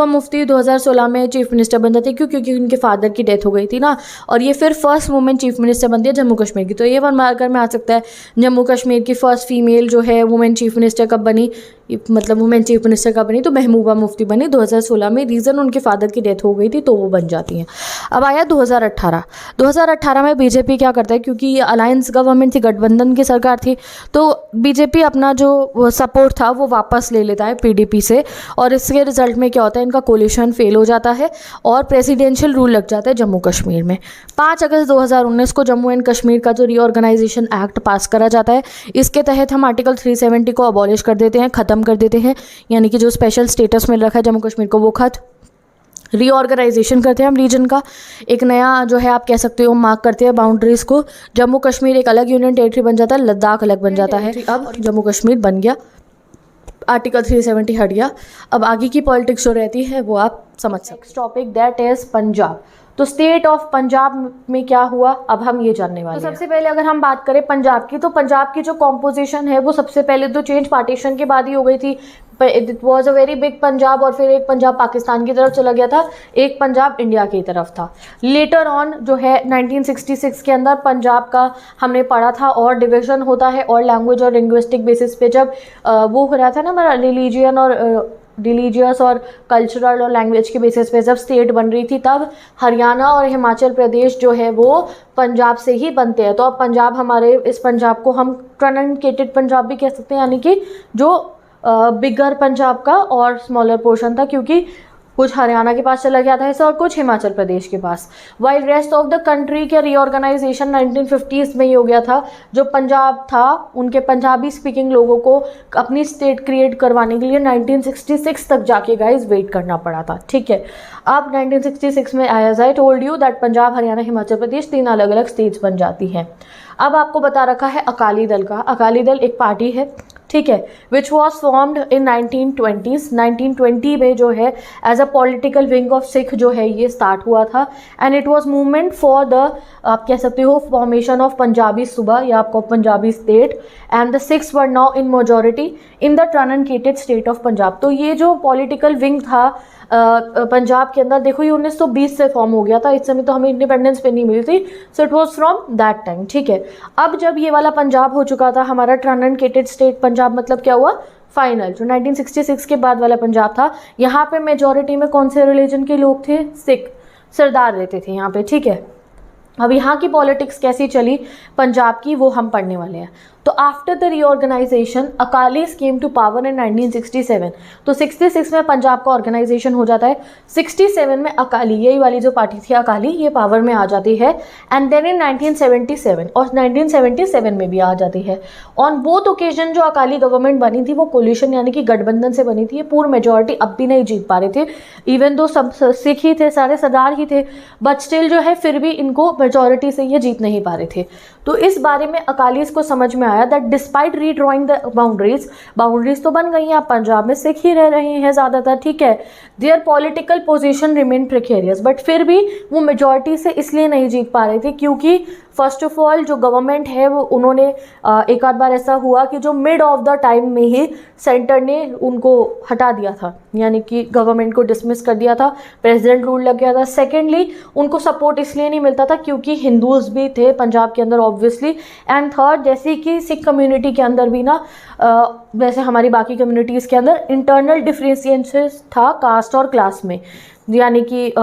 मुफ्ती 2016 में चीफ मिनिस्टर बन जाती है। क्यों, क्योंकि उनके फादर की डेथ हो गई थी ना, और ये फिर फर्स्ट वुमेन चीफ मिनिस्टर बनती है जम्मू कश्मीर की। तो ये वन मार्कर में आ सकता है, जम्मू कश्मीर की फर्स्ट फीमेल जो है वुमेन चीफ मिनिस्टर कब बनी, मतलब वुमेन चीफ मिनिस्टर कब बनी, तो महबूबा मुफ्ती बनी 2016 में। रीज़न उनके फादर की डेथ हो गई थी, तो वो बन जाती हैं। अब आया 2018 में BJP क्या करता है, क्योंकि ये अलायंस गवर्नमेंट थी, गठबंधन की सरकार थी, तो BJP अपना जो सपोर्ट था वो वापस ले लेता है PDP से, और इसके रिजल्ट में क्या होता है, इनका कोलिशन फेल हो जाता है और प्रेसिडेंशियल रूल लग जाता है जम्मू कश्मीर में। 5 अगस्त 2019 को जम्मू एंड कश्मीर का जो रीऑर्गेनाइजेशन एक्ट पास करा जाता है, इसके तहत हम आर्टिकल 370 को अबॉलिश कर देते हैं, ख़त्म कर देते हैं, यानी कि जो स्पेशल स्टेटस मिल रखा है जम्मू कश्मीर को वो रीऑर्गेनाइजेशन करते हैं हम रीजन का। एक नया जो है आप कह सकते हो मार्क करते हैं बाउंड्रीज को। जम्मू कश्मीर एक अलग यूनियन टेरिटरी बन जाता है, लद्दाख अलग बन जाता है। अब जम्मू कश्मीर बन गया, आर्टिकल 370 हट गया। अब आगे की पॉलिटिक्स जो रहती है वो आप समझ सकते। Next topic that is Punjab. तो स्टेट ऑफ पंजाब में क्या हुआ, अब हम ये जानने वाले हैं। तो सबसे पहले अगर हम बात करें पंजाब की, तो पंजाब की जो कॉम्पोजिशन है वो सबसे पहले तो चेंज पार्टीशन के बाद ही हो गई थी। It was a very big Punjab, और फिर एक पंजाब पाकिस्तान की तरफ चला गया था, एक पंजाब इंडिया की तरफ था। लेटर ऑन जो है 1966 के अंदर पंजाब का हमने पढ़ा था, और डिवीजन होता है और लैंग्वेज और लिंग्विस्टिक बेसिस पे, जब वो हो रहा था ना हमारा रिलीजियस और कल्चरल और लैंग्वेज के बेसिस पे जब स्टेट बन रही थी, तब हरियाणा और हिमाचल प्रदेश जो है वो पंजाब से ही बनते हैं। तो अब पंजाब हमारे, इस पंजाब को हम ट्रनकेटेड पंजाब भी कह सकते हैं, यानी कि जो बिगर पंजाब का और स्मॉलर पोर्शन था, क्योंकि कुछ हरियाणा के पास चला गया था ऐसा और कुछ हिमाचल प्रदेश के पास। While rest of the country के रीऑर्गेनाइजेशन 1950s में ही हो गया था। जो पंजाब था उनके पंजाबी स्पीकिंग लोगों को अपनी स्टेट क्रिएट करवाने के लिए 1966 तक जाके गाइस वेट करना पड़ा था, ठीक है। अब 1966 में as I told you that Punjab, Haryana, Himachal Pradesh 3 अलग अलग स्टेट्स बन जाती हैं। अब आपको बता रखा है अकाली दल का। अकाली दल एक पार्टी है, ठीक है, which was formed in 1920s। 1920 में जो है as a political wing of Sikh जो है ये स्टार्ट हुआ था, and it was movement for the, आप कह सकते हो, फॉर्मेशन ऑफ पंजाबी सूबा या आपको Punjabi state, and the Sikhs were now in majority in the truncated state of Punjab. तो ये जो पॉलिटिकल विंग था पंजाब के अंदर, देखो ये 1920 से फॉर्म हो गया था, इस समय तो हमें इंडिपेंडेंस पे नहीं मिली थी, so it was from that time, ठीक है। अब जब ये वाला पंजाब हो चुका था हमारा ट्रांकेटेड स्टेट पंजाब, मतलब क्या हुआ, फाइनल जो 1966 के बाद वाला पंजाब था, यहाँ पे मेजॉरिटी में कौन से रिलीजन के लोग थे, सिख सरदार रहते थे यहाँ पे, ठीक है। अब यहाँ की पॉलिटिक्स कैसी चली पंजाब की वो हम पढ़ने वाले हैं। तो after the reorganisation Akalis came to power in 1967। तो 66 में पंजाब का ऑर्गेनाइजेशन हो जाता है, 67 में अकाली, यही वाली जो पार्टी थी अकाली, ये पावर में आ जाती है, एंड देन इन 1977 और 1977 में भी आ जाती है। ऑन बोथ ओकेजन जो अकाली गवर्नमेंट बनी थी वो कोलिशन यानी कि गठबंधन से बनी थी, ये पूर्ण मेजॉरिटी अब भी नहीं जीत पा रहे थे, इवन दो सब सिख ही थे, सारे सरदार ही थे, बट स्टिल जो है फिर भी इनको मेजॉरिटी से ये जीत नहीं पा रहे थे। तो इस बारे में अकालीज को समझ में आया that despite redrawing the boundaries तो बन गई हैं, आप पंजाब में सिख ही रह रहे हैं ज़्यादातर, ठीक है, there political position remain precarious, but फिर भी वो मेजॉरिटी से इसलिए नहीं जीत पा रहे थे क्योंकि फर्स्ट ऑफ ऑल जो गवर्नमेंट है वो उन्होंने एक आध बार ऐसा हुआ कि जो मिड ऑफ द टाइम में ही सेंटर ने उनको हटा दिया था, यानी कि गवर्नमेंट को डिसमिस कर दिया था, प्रेसिडेंट रूल लग गया था। सेकेंडली उनको सपोर्ट इसलिए नहीं मिलता था क्योंकि हिंदूज भी थे पंजाब के अंदर ऑब्वियसली, एंड थर्ड जैसे कि सिख कम्युनिटी के अंदर भी ना वैसे हमारी बाकी कम्युनिटीज़ के अंदर इंटरनल डिफरेंशिएशंस था कास्ट और क्लास में, यानी कि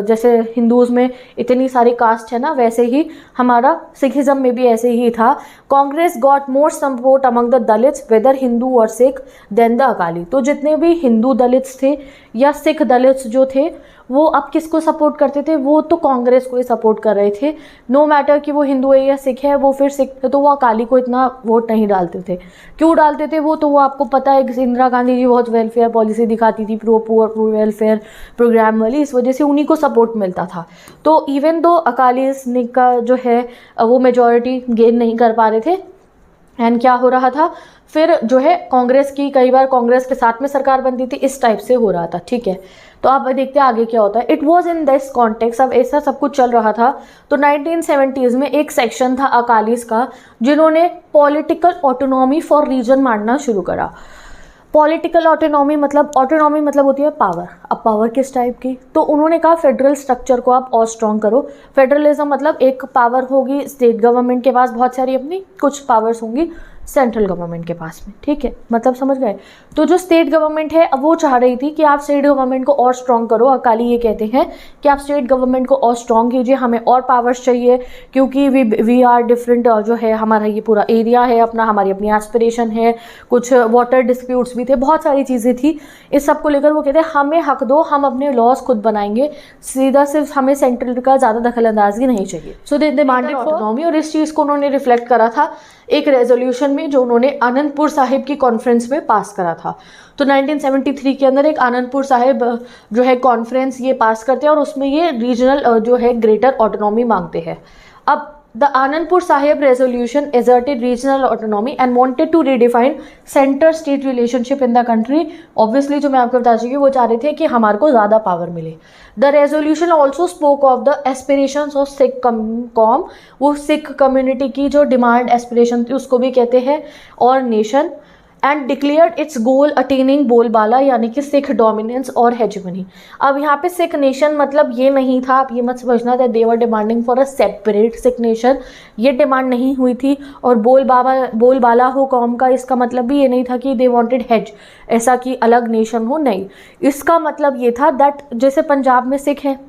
जैसे हिंदूज़ में इतनी सारी कास्ट है ना, वैसे ही हमारा सिखिज़म में भी ऐसे ही था। Congress got more support among the Dalits whether Hindu और सिख देन द अकाली। तो जितने भी हिंदू दलित्स थे या सिख दलित्स जो थे वो अब किसको सपोर्ट करते थे, वो तो कांग्रेस को ही सपोर्ट कर रहे थे, नो मैटर कि वो हिंदू है या सिख है, वो फिर सिख थे तो वो अकाली को इतना वोट नहीं डालते थे। क्यों डालते थे वो, तो वो आपको पता है, इंदिरा गांधी जी बहुत वेलफेयर पॉलिसी दिखाती थी, प्रो पुअर वेलफेयर प्रोग्राम वाली, इस वजह से उन्हीं को सपोर्ट मिलता था। तो इवन दो अकाली का जो है वो मेजॉरिटी गेन नहीं कर पा रहे थे, एंड क्या हो रहा था फिर जो है कांग्रेस की, कई बार कांग्रेस के साथ में सरकार बनती थी, इस टाइप से हो रहा था, ठीक है। तो आप देखते हैं आगे क्या होता है। It was in this context, अब ऐसा सब कुछ चल रहा था। तो 1970s में एक सेक्शन था अकालीस का जिन्होंने पॉलिटिकल ऑटोनॉमी फॉर रीजन मांगना शुरू करा। पॉलिटिकल ऑटोनॉमी मतलब होती है पावर। अब पावर किस टाइप की, तो उन्होंने कहा फेडरल स्ट्रक्चर को आप और स्ट्रॉन्ग करो। फेडरलिज्म मतलब एक पावर होगी स्टेट गवर्नमेंट के पास बहुत सारी अपनी, कुछ पावर्स होंगी सेंट्रल गवर्नमेंट के पास में, ठीक है, मतलब समझ गए। तो जो स्टेट गवर्नमेंट है अब वो चाह रही थी कि आप स्टेट गवर्नमेंट को और स्ट्रॉन्ग करो। अकाली ये कहते हैं कि आप स्टेट गवर्नमेंट को और स्ट्रॉन्ग कीजिए, हमें और पावर्स चाहिए क्योंकि वी आर डिफरेंट, जो है हमारा ये पूरा एरिया है अपना, हमारी अपनी एस्पिरेशन है, कुछ वाटर डिस्प्यूट्स भी थे, बहुत सारी चीज़ें थी। इस सब को लेकर वो कहते हैं हमें हक दो, हम अपने लॉज खुद बनाएंगे, सीधा सिर्फ हमें सेंट्रल का ज़्यादा दखल अंदाजी नहीं चाहिए। सो दे डिमांडेड ऑटोनॉमी, और इस चीज़ को उन्होंने रिफ्लेक्ट करा था एक रेजोल्यूशन में जो उन्होंने आनंदपुर साहिब की कॉन्फ्रेंस में पास करा था। तो 1973 के अंदर एक आनंदपुर साहिब जो है कॉन्फ्रेंस ये पास करते हैं और उसमें ये रीजनल जो है ग्रेटर ऑटोनॉमी मांगते हैं। अब the Anandpur Sahib resolution asserted regional autonomy and wanted to redefine centre state relationship in the country. Obviously जो मैं आपको बता चुकी हूँ वो चाह रहे थे कि हमारे को ज़्यादा पावर मिले। The resolution also spoke of the aspirations of Sikh com, वो सिख कम्युनिटी की जो डिमांड एस्पिरेशन थी उसको भी कहते हैं, और nation, and declared it's goal attaining बोलबाला यानी कि सिख डोमिनेंस और हेजेमनी। अब यहाँ पे सिख नेशन मतलब ये नहीं था, आप ये मत समझना था they were demanding for a separate Sikh nation, ये डिमांड नहीं हुई थी। और बोलबाला हो कौम का, इसका मतलब भी ये नहीं था कि दे वांटेड हेज, ऐसा कि अलग नेशन हो, नहीं। इसका मतलब ये था दैट जैसे पंजाब में सिख है,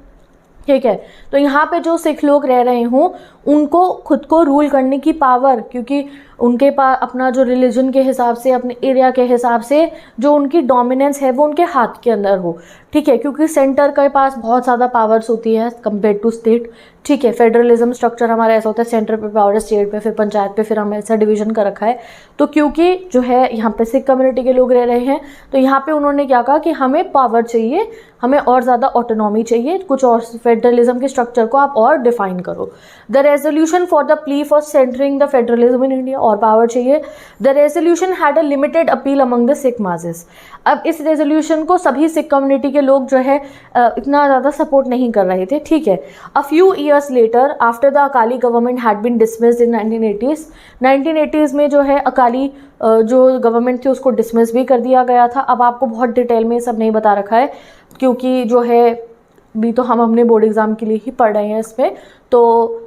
ठीक है, तो यहाँ पे जो सिख लोग रह रहे हों उनको खुद को रूल करने की पावर, क्योंकि उनके पास अपना जो रिलीजन के हिसाब से, अपने एरिया के हिसाब से जो उनकी डोमिनेंस है वो उनके हाथ के अंदर हो, ठीक है, क्योंकि सेंटर के पास बहुत ज़्यादा पावर्स होती है कंपेयर टू स्टेट, ठीक है। फेडरलिज्म स्ट्रक्चर हमारा ऐसा होता है, सेंटर पे पावर है, स्टेट पे, फिर पंचायत पे, फिर हमें ऐसा डिवीजन कर रखा है। तो क्योंकि जो है यहाँ पे सिख कम्युनिटी के लोग रह रहे हैं, तो यहाँ पे उन्होंने क्या कहा कि हमें पावर चाहिए, हमें और ज़्यादा ऑटोनॉमी चाहिए, कुछ और फेडरलिज्म के स्ट्रक्चर को आप और डिफाइन करो। The resolution for the plea for centering the federalism in India, और पावर चाहिए। The resolution had a limited appeal among the Sikh masses. अब इस रेजोल्यूशन को सभी सिख कम्युनिटी के लोग जो है इतना ज़्यादा सपोर्ट नहीं कर रहे थे, ठीक है। A few years later after the Akali government had been dismissed in 1980s में जो है अकाली जो गवर्नमेंट थी उसको डिसमिस भी कर दिया गया था। अब आपको बहुत डिटेल में सब नहीं बता रखा है, क्योंकि जो है भी तो हम अपने बोर्ड एग्ज़ाम के लिए ही पढ़ रहे हैं इसमें। तो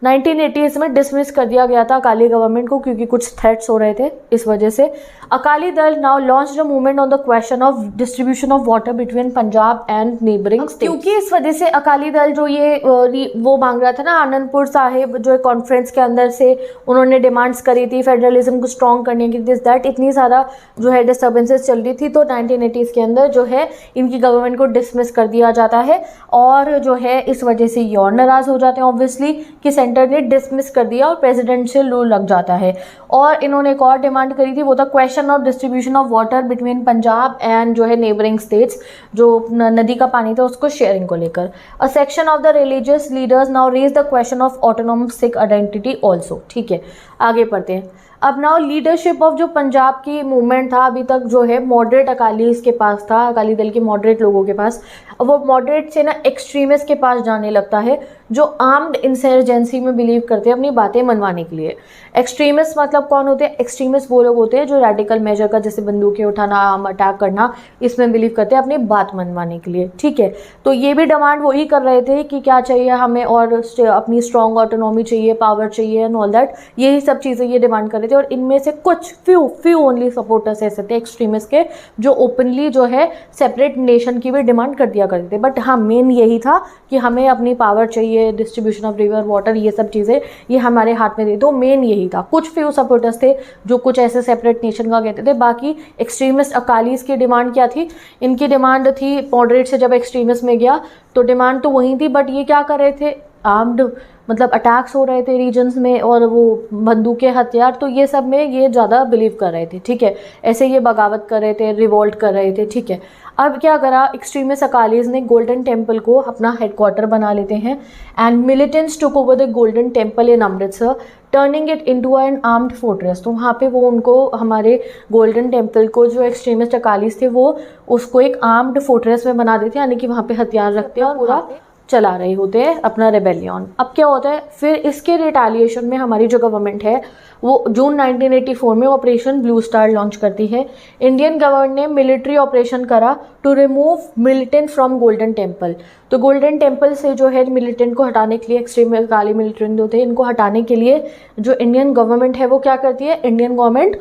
1980s में डिसमिस कर दिया गया था अकाली गवर्नमेंट को, क्योंकि कुछ थ्रेट्स हो रहे थे, इस वजह से। Akali Dal now launched a movement on the question of distribution of water between Punjab and neighbouring states. क्योंकि इस वजह से अकाली दल जो ये वो मांग रहा था ना, आनंदपुर साहिब जो कॉन्फ्रेंस के अंदर से उन्होंने डिमांड्स करी थी फेडरलिज्म को स्ट्रॉन्ग करने की, दिस दैट, इतनी सारा जो है डिस्टर्बेंसेस चल रही थी। तो 1980s के अंदर जो है इनकी गवर्नमेंट को डिसमिस कर दिया जाता है, और जो है इस वजह से ये और नाराज़ हो जाते हैं ऑब्वियसली कि सेंटर ने डिसमिस कर दिया और प्रेसिडेंशियल रूल लग जाता है। और इन्होंने एक और डिमांड करी थी, वो था question of distribution of water between Punjab and जो है नेबरिंग स्टेट्स, जो नदी का पानी था उसको शेयरिंग को लेकर। A section of the religious leaders now raise the question of autonomous Sikh identity also, ठीक है। आगे पढ़ते हैं। अब नाउ लीडरशिप ऑफ जो पंजाब की मूवमेंट था, अभी तक जो है मॉडरेट अकालीज के पास था, अकाली दल के मॉडरेट लोगों के पास। अब वो मॉडरेट से ना एक्सट्रीमिस्ट के पास जाने लगता है, जो आर्म्ड इंसर्जेंसी में बिलीव करते हैं अपनी बातें मनवाने के लिए। एक्सट्रीमिस्ट मतलब कौन होते हैं? एक्सट्रीमिस्ट वो लोग होते हैं जो रेडिकल मेजर का, जैसे बंदूकें उठाना, अटैक करना, इसमें बिलीव करते हैं अपनी बात मनवाने के लिए, ठीक है। तो ये भी डिमांड वही कर रहे थे कि क्या चाहिए हमें, और अपनी स्ट्रॉन्ग ऑटोनॉमी चाहिए, पावर चाहिए एंड ऑल दैट, यही सब चीज़ें ये डिमांड कर रहे थे। और इनमें से कुछ फ्यू ओनली सपोर्टर्स ऐसे थे एक्सट्रीमिस्ट के, जो ओपनली जो है सेपरेट नेशन की भी डिमांड कर दिया करते थे। बट हाँ, मेन यही था कि हमें अपनी पावर चाहिए, डिस्ट्रीब्यूशन ऑफ रिवर वाटर, ये सब चीज़ें ये हमारे हाथ में दे दो, मेन यही था। कुछ फ्यू सपोर्टर्स थे जो कुछ ऐसे सेपरेट नेशन का कहते थे। बाकी एक्सट्रीमिस्ट अकालीस की डिमांड क्या थी? इनकी डिमांड थी, मॉडरेट से जब एक्सट्रीमिस्ट में गया तो डिमांड तो वही थी, बट ये क्या कर रहे थे, आर्म्ड मतलब अटैक्स हो रहे थे रीजन्स में, और वो बंदूकें, हथियार, तो ये सब में ये ज़्यादा बिलीव कर रहे थे, ठीक है। ऐसे ये बगावत कर रहे थे, रिवोल्ट कर रहे थे, ठीक है। अब क्या करा एक्सट्रीमिस्ट अकालीज ने, गोल्डन टेम्पल को अपना हेडक्वार्टर बना लेते हैं, and militants took over the golden temple in Amritsar, turning it into an armed fortress. तो वहाँ पे वो उनको, हमारे गोल्डन टेम्पल को जो एक्सट्रीमिस्ट अकालीज थे वो उसको एक आर्म्ड फोर्ट्रेस में बना देते हैं, यानी कि वहाँ पे हथियार रखते हैं और पूरा चला रहे होते हैं अपना रेबेलियन। अब क्या होता है फिर इसके रिटेलिएशन में हमारी जो गवर्नमेंट है वो जून 1984 में ऑपरेशन ब्लू स्टार लॉन्च करती है। इंडियन गवर्नमेंट ने मिलिट्री ऑपरेशन करा to remove militant from Golden Temple. तो गोल्डन टेम्पल से जो है मिलिटेंट को हटाने के लिए, एक्सट्रीम काली मिलिटेंट जो थे इनको हटाने के लिए जो इंडियन गवर्नमेंट है वो क्या करती है, Indian government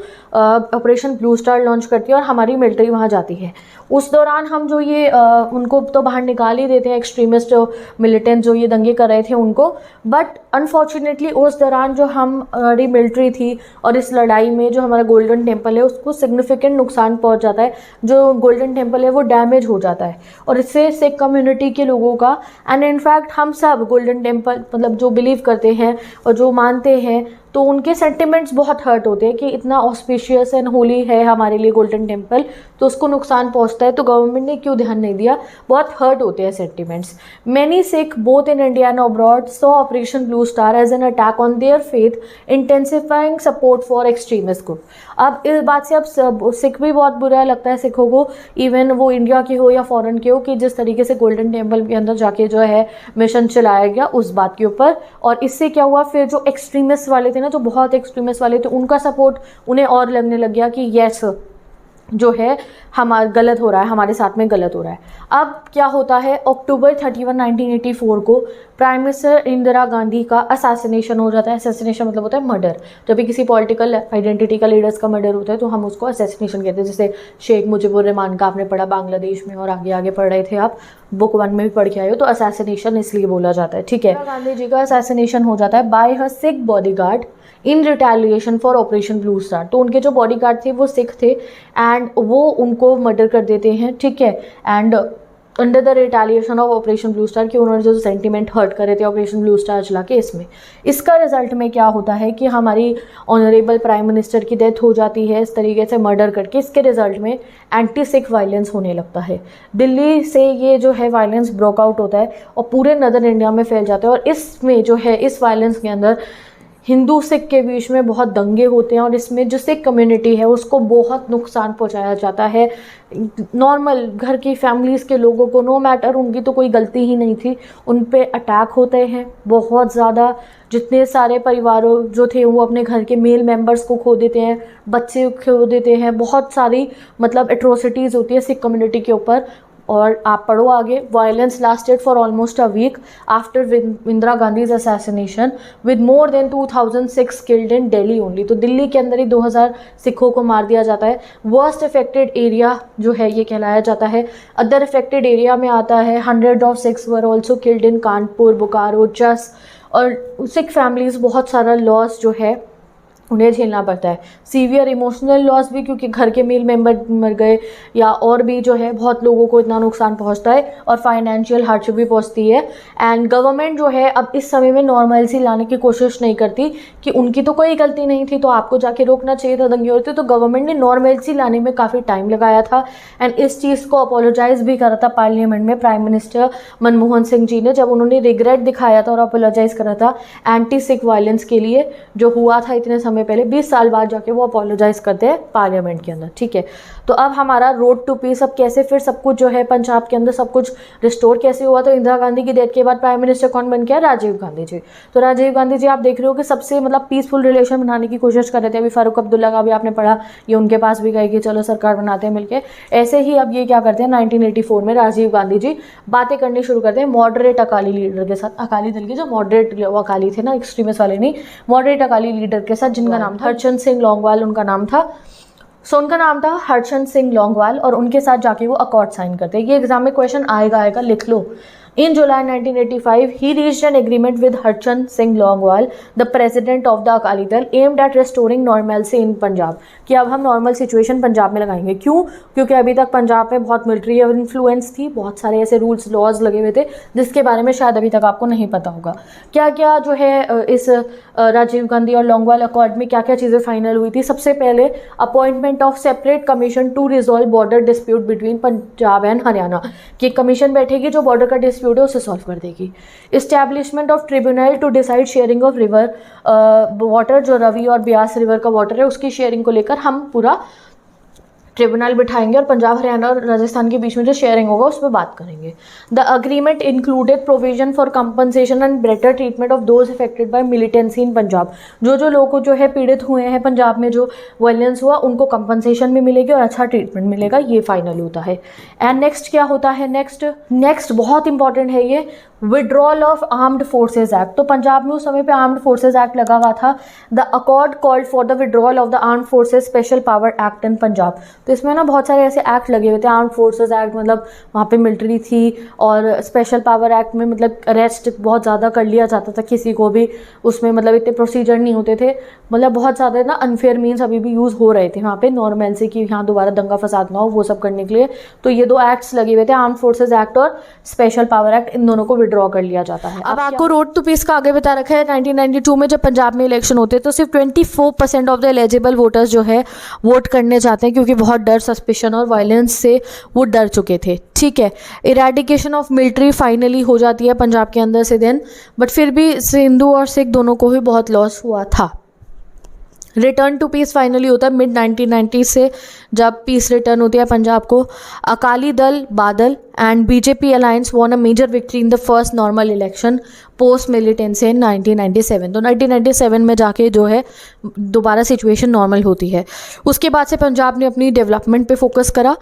operation Blue star launch करती है और हमारी मिलिट्री वहाँ जाती है। उस दौरान हम जो ये उनको तो बाहर निकाल ही देते हैं, एक्सट्रीमिस्ट मिलिटेंट जो ये दंगे कर रहे थे उनको, बट अनफॉर्चुनेटली उस दौरान जो हमारी मिलिट्री थी और इस लड़ाई में जो हमारा गोल्डन टेम्पल है उसको सिग्निफिकेंट नुकसान पहुंच जाता है। जो गोल्डन टेम्पल है वो डैमेज हो जाता है और इससे सिख कम्युनिटी के लोगों का, एंड इनफैक्ट हम सब गोल्डन टेम्पल मतलब जो बिलीव करते हैं और जो मानते हैं तो उनके सेंटिमेंट्स बहुत हर्ट होते हैं कि इतना ऑस्पिशियस एंड होली है हमारे लिए गोल्डन टेम्पल, तो उसको नुकसान पहुंचता है तो गवर्नमेंट ने क्यों ध्यान नहीं दिया, बहुत हर्ट होते हैं sentiments. Many Sikh both in India and abroad saw Operation Blue Star as an attack on their faith, intensifying support for extremist group. अब इस बात से अब सिख भी बहुत बुरा लगता है सिखों को, इवन वो इंडिया के हो या फॉरेन के हो, कि जिस तरीके से गोल्डन टेम्पल के अंदर जाके जो है मिशन चलाया गया उस बात के ऊपर। और इससे क्या हुआ फिर जो एक्सट्रीमिस्ट वाले थे ना, जो बहुत एक्सट्रीमिस्ट वाले थे, उनका सपोर्ट उन्हें और लगने लग गया कि यस जो है हमारा गलत हो रहा है, हमारे साथ में गलत हो रहा है। अब क्या होता है, अक्टूबर 31, 1984 को प्राइम मिनिस्टर इंदिरा गांधी का असैसिनेशन हो जाता है। असैसिनेशन मतलब होता है मर्डर। जब भी किसी पॉलिटिकल आइडेंटिटी का लीडर्स का मर्डर होता है तो हम उसको असैसिनेशन कहते हैं। जैसे शेख मुजीबुर रहमान का आपने पढ़ा बांग्लादेश में, और आगे आगे पढ़ रहे थे आप, बुक 1 में भी पढ़ के आए हो, तो असैसिनेशन इसलिए बोला जाता है, ठीक है। इंदिरा गांधी जी का असैसिनेशन हो जाता है bye her Sikh bodyguard in retaliation for operation Blue star. तो उनके जो बॉडीगार्ड थे वो सिख थे एंड वो उनको मर्डर कर देते हैं, ठीक है। And under the retaliation of operation Blue star, कि उन्होंने जो सेंटीमेंट हर्ट करे थे ऑपरेशन ब्लू स्टार चला के, इसमें इसका रिजल्ट में क्या होता है कि हमारी ऑनरेबल प्राइम मिनिस्टर की डेथ हो जाती है इस तरीके से मर्डर करके। इसके रिजल्ट में एंटी सिख वायलेंस होने लगता है। दिल्ली से ये जो है वायलेंस ब्रोक आउट होता है और पूरे नदर इंडिया में फैल जाता है। और इसमें जो है इस वायलेंस के अंदर हिंदू सिख के बीच में बहुत दंगे होते हैं और इसमें जो सिख कम्युनिटी है उसको बहुत नुकसान पहुंचाया जाता है। नॉर्मल घर की फैमिलीज़ के लोगों को, नो मैटर उनकी तो कोई गलती ही नहीं थी, उन पे अटैक होते हैं बहुत ज़्यादा। जितने सारे परिवारों जो थे वो अपने घर के मेल मेंबर्स को खो देते हैं, बच्चे खो देते हैं, बहुत सारी मतलब एट्रोसिटीज़ होती है सिख कम्युनिटी के ऊपर। और आप पढ़ो आगे, violence lasted for almost a week after Indira Gandhi's assassination with more than 2000 Sikhs killed in Delhi only. तो दिल्ली के अंदर ही 2000 सिखों को मार दिया जाता है। वर्स्ट अफेक्टेड एरिया जो है ये कहलाया जाता है। अदर अफेक्टेड एरिया में आता है 100 of Sikhs were also killed in Kanpur, Bokaro, जस। और सिख फैमिलीज़ बहुत सारा लॉस जो है उन्हें झेलना पड़ता है। सीवियर इमोशनल लॉस भी, क्योंकि घर के मेल मेंबर मर गए या और भी जो है बहुत लोगों को इतना नुकसान पहुंचता है और फाइनेंशियल हार्डशिप भी पहुंचती है। एंड गवर्नमेंट जो है अब इस समय में नॉर्मलसी लाने की कोशिश नहीं करती कि उनकी तो कोई गलती नहीं थी तो आपको जाके रोकना चाहिए था दंगे होते। तो गवर्नमेंट ने नॉर्मलसी लाने में काफ़ी टाइम लगाया था एंड इस चीज़ को अपोलोजाइज़ भी करा था पार्लियामेंट में प्राइम मिनिस्टर मनमोहन सिंह जी ने, जब उन्होंने रिग्रेट दिखाया था और अपोलोजाइज़ करा था एंटी सिख वायलेंस के लिए जो हुआ था इतने समय पहले। 20 साल बाद जाके वो अपोलोजाइज करते हैं पार्लियामेंट के अंदर, ठीक है। तो अब हमारा रोड टू पीस, अब कैसे फिर सब कुछ जो है पंजाब के अंदर सब कुछ रिस्टोर कैसे हुआ। तो इंदिरा गांधी की डेथ के बाद प्राइम मिनिस्टर कौन बन गया? राजीव गांधी जी। तो राजीव गांधी जी आप देख रहे हो कि सबसे मतलब पीसफुल रिलेशन बनाने की कोशिश कर रहे थे। अभी फारूक अब्दुल्ला का भी आपने पढ़ा, ये उनके पास भी गए कि चलो सरकार बनाते हैं मिलके। ऐसे ही अब ये क्या करते हैं 1984 में राजीव गांधी जी बातें करनी शुरू करते हैं मॉडरेट अकाली लीडर के साथ। अकाली दल के जो मॉडरेट अकाली थे ना, एक्सट्रीमिस्ट वाले नहीं, मॉडरेट अकाली लीडर के साथ, जिनका नाम था हरचंद सिंह लॉन्गवाल उनका नाम था। सो उनका नाम था हरचंद सिंह लॉन्गवाल और उनके साथ जाके वो अकॉर्ड साइन करते हैं। ये एग्जाम में क्वेश्चन आएगा, लिख लो। In July 1985, he reached an agreement with Harchand Singh Longwal, the president of the Akali Dal, aimed at restoring normalcy in Punjab. कि अब हम नॉर्मल सिचुएशन पंजाब में लगाएंगे। क्यों? क्योंकि अभी तक पंजाब में बहुत मिलिट्री इन्फ्लुएंस थी, बहुत सारे ऐसे रूल्स लॉज लगे हुए थे जिसके बारे में शायद अभी तक आपको नहीं पता होगा। क्या क्या जो है इस राजीव गांधी और लॉन्गवाल अकॉर्ड में क्या क्या चीज़ें फाइनल हुई थी। सबसे पहले appointment of separate commission to resolve border dispute between Punjab and Haryana, कि कमीशन बैठेगी जो बॉर्डर का डिस्प्यूट है उसे सॉल्व कर देगी। Establishment of tribunal to decide sharing of river water, जो रवि और ब्यास रिवर का वाटर है उसकी शेयरिंग को लेकर हम पूरा ट्रिब्यूनल बिठाएंगे और पंजाब हरियाणा और राजस्थान के बीच में जो शेयरिंग होगा उस पर बात करेंगे। The agreement included provision for compensation and better treatment of those affected by militancy in Punjab. जो लोग जो है पीड़ित हुए हैं पंजाब में जो वायलेंस हुआ उनको कंपनसेशन भी मिलेगी और अच्छा ट्रीटमेंट मिलेगा, ये फाइनल होता है। एंड नेक्स्ट क्या होता है? नेक्स्ट बहुत इंपॉर्टेंट है ये, withdrawal of armed forces act. तो पंजाब में उस समय पे आर्म्ड फोर्सेज एक्ट लगा हुआ था। The accord called for the withdrawal of the armed forces special power act in Punjab. तो इसमें ना बहुत सारे ऐसे एक्ट लगे हुए थे। आर्म्ड फोर्सेज एक्ट मतलब वहाँ पे मिलिट्री थी, और स्पेशल पावर एक्ट में मतलब अरेस्ट बहुत ज़्यादा कर लिया जाता था किसी को भी, उसमें मतलब इतने प्रोसीजर नहीं होते थे, मतलब बहुत ज़्यादा ना अनफेयर मीन्स अभी भी यूज़ हो रहे थे वहाँ पे नॉर्मल की यहाँ दोबारा दंगा फसाद ना हो वो सब करने के लिए। तो ये दो एक्ट्स लगे हुए थे, आर्म्ड फोर्सेज एक्ट और स्पेशल पावर एक्ट, इन दोनों को विड्रॉ कर लिया जाता है। अब आपको रोड टू पीस का आगे बता रखा है। 1992 में जब पंजाब में इलेक्शन होते हैं तो सिर्फ 24% ऑफ द एलिजिबल वोटर्स जो है वोट करने जाते हैं, क्योंकि बहुत डर, सस्पिशन और वायलेंस से वो डर चुके थे, ठीक है। इरेडिकेशन ऑफ मिलिट्री फाइनली हो जाती है पंजाब के अंदर से देन, बट फिर भी हिंदू और सिख दोनों को ही बहुत लॉस हुआ था। रिटर्न टू पीस फाइनली होता है मिड 1990 से, जब पीस रिटर्न होती है पंजाब को। Akali Dal, Badal and BJP alliance won a major victory in the first normal election post militancy in 1997। तो 1997 में जाके जो है दोबारा सिचुएशन नॉर्मल होती है। उसके बाद से पंजाब ने अपनी डेवलपमेंट पे फोकस करा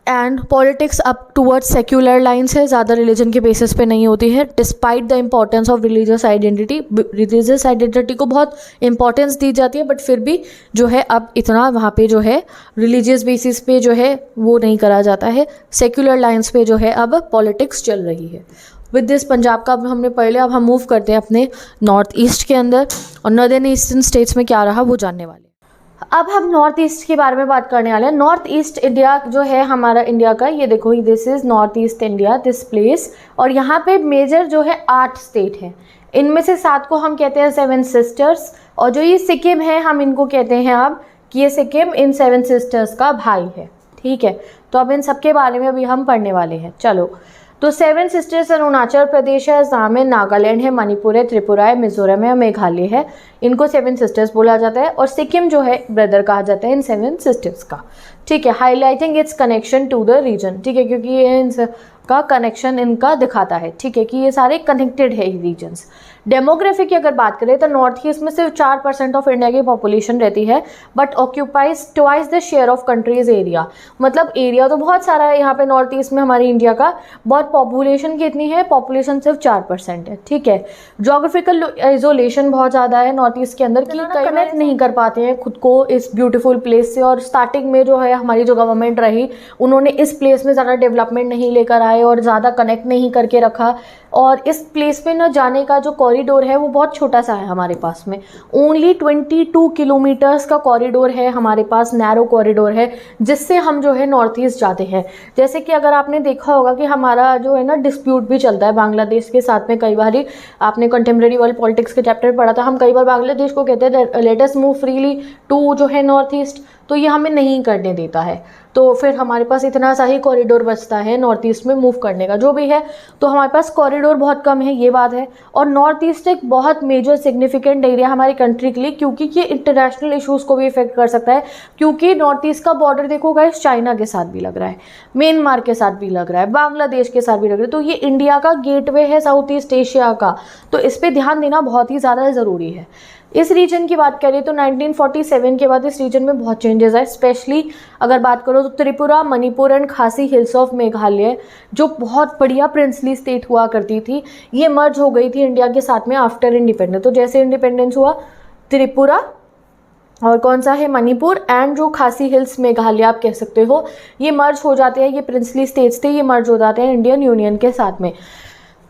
and politics up towards secular lines है, ज़्यादा रिलीजन के बेसिस पे नहीं होती है। Despite the importance of religious identity, religious identity को बहुत इंपॉर्टेंस दी जाती है, बट फिर भी जो है अब इतना वहाँ पे जो है रिलीजियस बेसिस पे जो है वो नहीं करा जाता है। सेक्युलर लाइन्स पे जो है अब पॉलिटिक्स चल रही है। विद दिस पंजाब का अब हमने पढ़ लिया। अब हम मूव करते हैं अपने नॉर्थ ईस्ट के अंदर, और नॉर्दर्न ईस्टर्न स्टेट्स में क्या रहा वो जानने वाले। अब हम नॉर्थ ईस्ट के बारे में बात करने वाले हैं। नॉर्थ ईस्ट इंडिया जो है हमारा इंडिया का, ये देखो this is north east India, this place, और यहाँ पे मेजर जो है 8 स्टेट हैं। इनमें से 7 को हम कहते हैं 7 सिस्टर्स, और जो ये सिक्किम है हम इनको कहते हैं अब कि ये सिक्किम इन 7 सिस्टर्स का भाई है। ठीक है, तो अब इन सब के बारे में अभी हम पढ़ने वाले हैं। चलो, तो 7 सिस्टर्स अरुणाचल प्रदेश है, असम है, नागालैंड है, मणिपुर है, त्रिपुरा है, मिजोरम है, मेघालय है। इनको 7 सिस्टर्स बोला जाता है, और सिक्किम जो है ब्रदर कहा जाता है इन 7 सिस्टर्स का। ठीक है, highlighting its connection to the region. ठीक है, क्योंकि ये इनका कनेक्शन इनका दिखाता है। ठीक है, कि ये सारे कनेक्टेड है रीजन्स। डेमोग्राफी की अगर बात करें तो नॉर्थ ईस्ट में सिर्फ 4% ऑफ इंडिया की पॉपुलेशन रहती है, but occupies twice the share of countries area. मतलब एरिया तो बहुत सारा है यहाँ पे नॉर्थ ईस्ट में हमारी इंडिया का, बहुत पॉपुलेशन कितनी है, पॉपुलेशन सिर्फ 4% है। ठीक है, जोग्राफिकल आइसोलेशन बहुत ज़्यादा है नॉर्थ ईस्ट के अंदर, कि कनेक्ट नहीं कर पाते हैं खुद को इस ब्यूटीफुल प्लेस से। और स्टार्टिंग में जो है हमारी जो गवर्नमेंट रही, उन्होंने इस प्लेस में ज़्यादा डेवलपमेंट नहीं लेकर आए और ज़्यादा कनेक्ट नहीं करके रखा, और इस प्लेस पे न जाने का जो कॉरिडोर है वो बहुत छोटा सा है हमारे पास में। ओनली 22 किलोमीटर्स का कॉरिडोर है हमारे पास, नैरो कॉरिडोर है, जिससे हम जो है नॉर्थ ईस्ट जाते हैं। जैसे कि अगर आपने देखा होगा कि हमारा जो है ना डिस्प्यूट भी चलता है बांग्लादेश के साथ में। कई बार ही आपने कंटेम्प्रेरी वर्ल्ड पॉलिटिक्स के चैप्टर पढ़ा था, हम कई बार बांग्लादेश को कहते हैं let us move freely to जो है नॉर्थ ईस्ट, तो ये हमें नहीं करने देता है। तो फिर हमारे पास इतना सा ही कॉरिडोर बचता है नॉर्थ ईस्ट में मूव करने का, जो भी है। तो हमारे पास कॉरिडोर बहुत कम है, ये बात है। और नॉर्थ ईस्ट एक बहुत मेजर सिग्निफिकेंट एरिया हमारी कंट्री के लिए, क्योंकि ये इंटरनेशनल इश्यूज़ को भी इफेक्ट कर सकता है। क्योंकि नॉर्थ ईस्ट का बॉर्डर देखो गाइस, चाइना के साथ भी लग रहा है, म्यांमार के साथ भी लग रहा है, बांग्लादेश के साथ भी लग रहा है। तो ये इंडिया का गेटवे है साउथ ईस्ट एशिया का, तो इस पर ध्यान देना बहुत ही ज़्यादा ज़रूरी है। इस रीजन की बात करें तो 1947 के बाद इस रीजन में बहुत चेंजेस आए। स्पेशली अगर बात करो तो त्रिपुरा, मणिपुर एंड खासी हिल्स ऑफ मेघालय, जो बहुत बढ़िया प्रिंसली स्टेट हुआ करती थी, ये मर्ज हो गई थी इंडिया के साथ में आफ्टर इंडिपेंडेंस। तो जैसे इंडिपेंडेंस हुआ, त्रिपुरा और कौन सा है, मणिपुर एंड जो खासी हिल्स मेघालय आप कह सकते हो, ये मर्ज हो जाते हैं। ये प्रिंसली स्टेट्स थे, ये मर्ज हो जाते हैं इंडियन यूनियन के साथ में।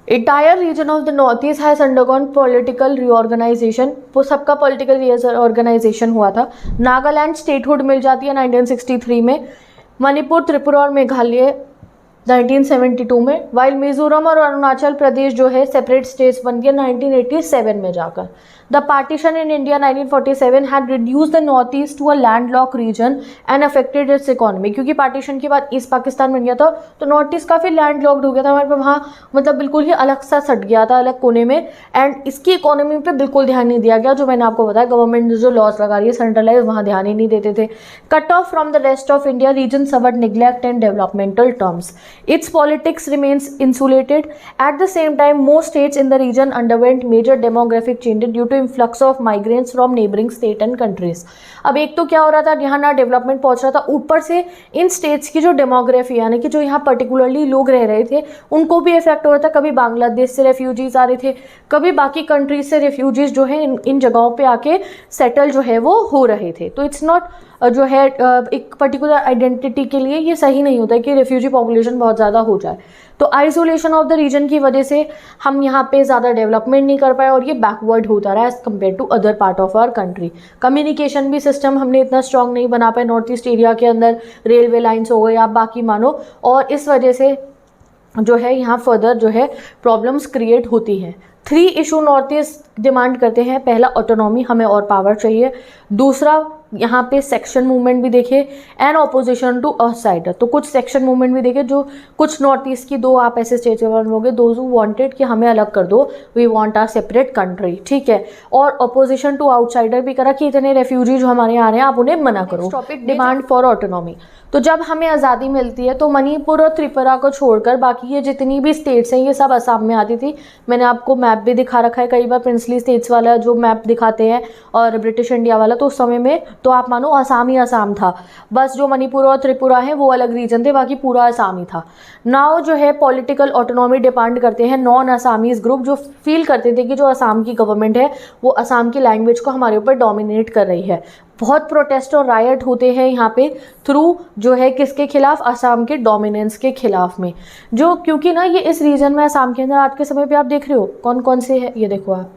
Entire region of the North East has undergone political reorganization, वो सबका political reorganization हुआ था। नागालैंड स्टेटहुड मिल जाती है 1963 में, मणिपुर, त्रिपुरा और मेघालय 1972 में, वाइल मिजोरम और अरुणाचल प्रदेश जो है सेपरेट स्टेट्स बन गए 1987 में जाकर। The partition in India 1947 had reduce the north east to a landlocked region and affected its economy. क्योंकि पार्टीशन के बाद ईस्ट पाकिस्तान बन गया था, तो नॉर्थ ईस्ट काफ़ी लैंडलॉक्ड हो गया था हमारे पे, वहाँ मतलब बिल्कुल ही अलग सा सट गया था, अलग कोने में। एंड इसकी इकोनॉमी पे बिल्कुल ध्यान नहीं दिया गया, जो मैंने आपको बताया गवर्नमेंट जो लॉस लगा रही है सेंट्रलाइज, वहाँ ध्यान ही नहीं देते थे। Cut off from the rest of India, region suffered neglect and developmental terms. Its politics remains insulated. At the same time, most states in the region underwent major demographic changes due to influx of migrants from neighboring state and countries. अब एक तो क्या हो रहा था, यहाँ ना development पहुँच रहा था, ऊपर से इन स्टेट्स की जो डेमोग्राफी यानी कि जो यहाँ पर्टिकुलरली लोग रह रहे थे उनको भी इफेक्ट हो रहा था। कभी बांग्लादेश से रेफ्यूजीज आ रहे थे, कभी बाकी कंट्रीज से रेफ्यूजीज जो है इन जगहों पे आके सेटल जो है वो हो रहे थे। तो इट्स नॉट जो है एक पर्टिकुलर आइडेंटिटी के लिए ये सही नहीं होता है कि रेफ्यूजी पॉपुलेशन बहुत ज़्यादा हो जाए। तो आइसोलेशन ऑफ द रीजन की वजह से हम यहाँ पे ज़्यादा डेवलपमेंट नहीं कर पाए और ये बैकवर्ड होता रहा as compare to other part of our country. Communication भी सिस्टम हमने इतना स्ट्रॉन्ग नहीं बना पाए नॉर्थ ईस्ट एरिया के अंदर, रेलवे लाइन्स हो गए आप बाकी मानो, और इस वजह से जो है यहाँ फर्दर जो है प्रॉब्लम्स क्रिएट होती हैं। 3 इशू नॉर्थ ईस्ट डिमांड करते हैं। पहला ऑटोनॉमी, हमें और पावर चाहिए। दूसरा यहाँ पे सेक्शन मूवमेंट भी देखे एंड ऑपोजिशन टू आउटसाइडर। तो कुछ सेक्शन मूवमेंट भी देखे, जो कुछ नॉर्थ ईस्ट की 2 आप ऐसे स्टेट्स हो गए, दोज हु वांटेड कि हमें अलग कर दो, we want our separate country, ठीक है। और ऑपोजिशन टू आउटसाइडर भी करा कि इतने रेफ्यूजी जो हमारे यहाँ आ रहे हैं आप उन्हें मना करो। Topic demand for autonomy. तो जब हमें आज़ादी मिलती है तो मणिपुर और त्रिपुरा को छोड़कर बाकी ये जितनी भी स्टेट्स हैं ये सब असम में आती थी। मैंने आपको मैप भी दिखा रखा है कई बार, प्रिंसली स्टेट्स वाला जो मैप दिखाते हैं और ब्रिटिश इंडिया वाला, तो उस समय में तो आप मानो असम ही असम था, बस जो मणिपुर और त्रिपुरा है वो अलग रीजन थे, बाकी पूरा असम ही था। नाउ जो है पॉलिटिकल ऑटोनॉमी डिमांड करते हैं नॉन असामीज ग्रुप, जो फील करते थे कि जो असम की गवर्नमेंट है वो असम की लैंग्वेज को हमारे ऊपर डोमिनेट कर रही है। बहुत प्रोटेस्ट और रायट होते हैं यहाँ पे थ्रू जो है किसके खिलाफ, असम के डोमिनेंस के खिलाफ में, जो क्योंकि ना ये इस रीजन में असम के अंदर आज के समय पे आप देख रहे हो कौन कौन से है, ये देखो आप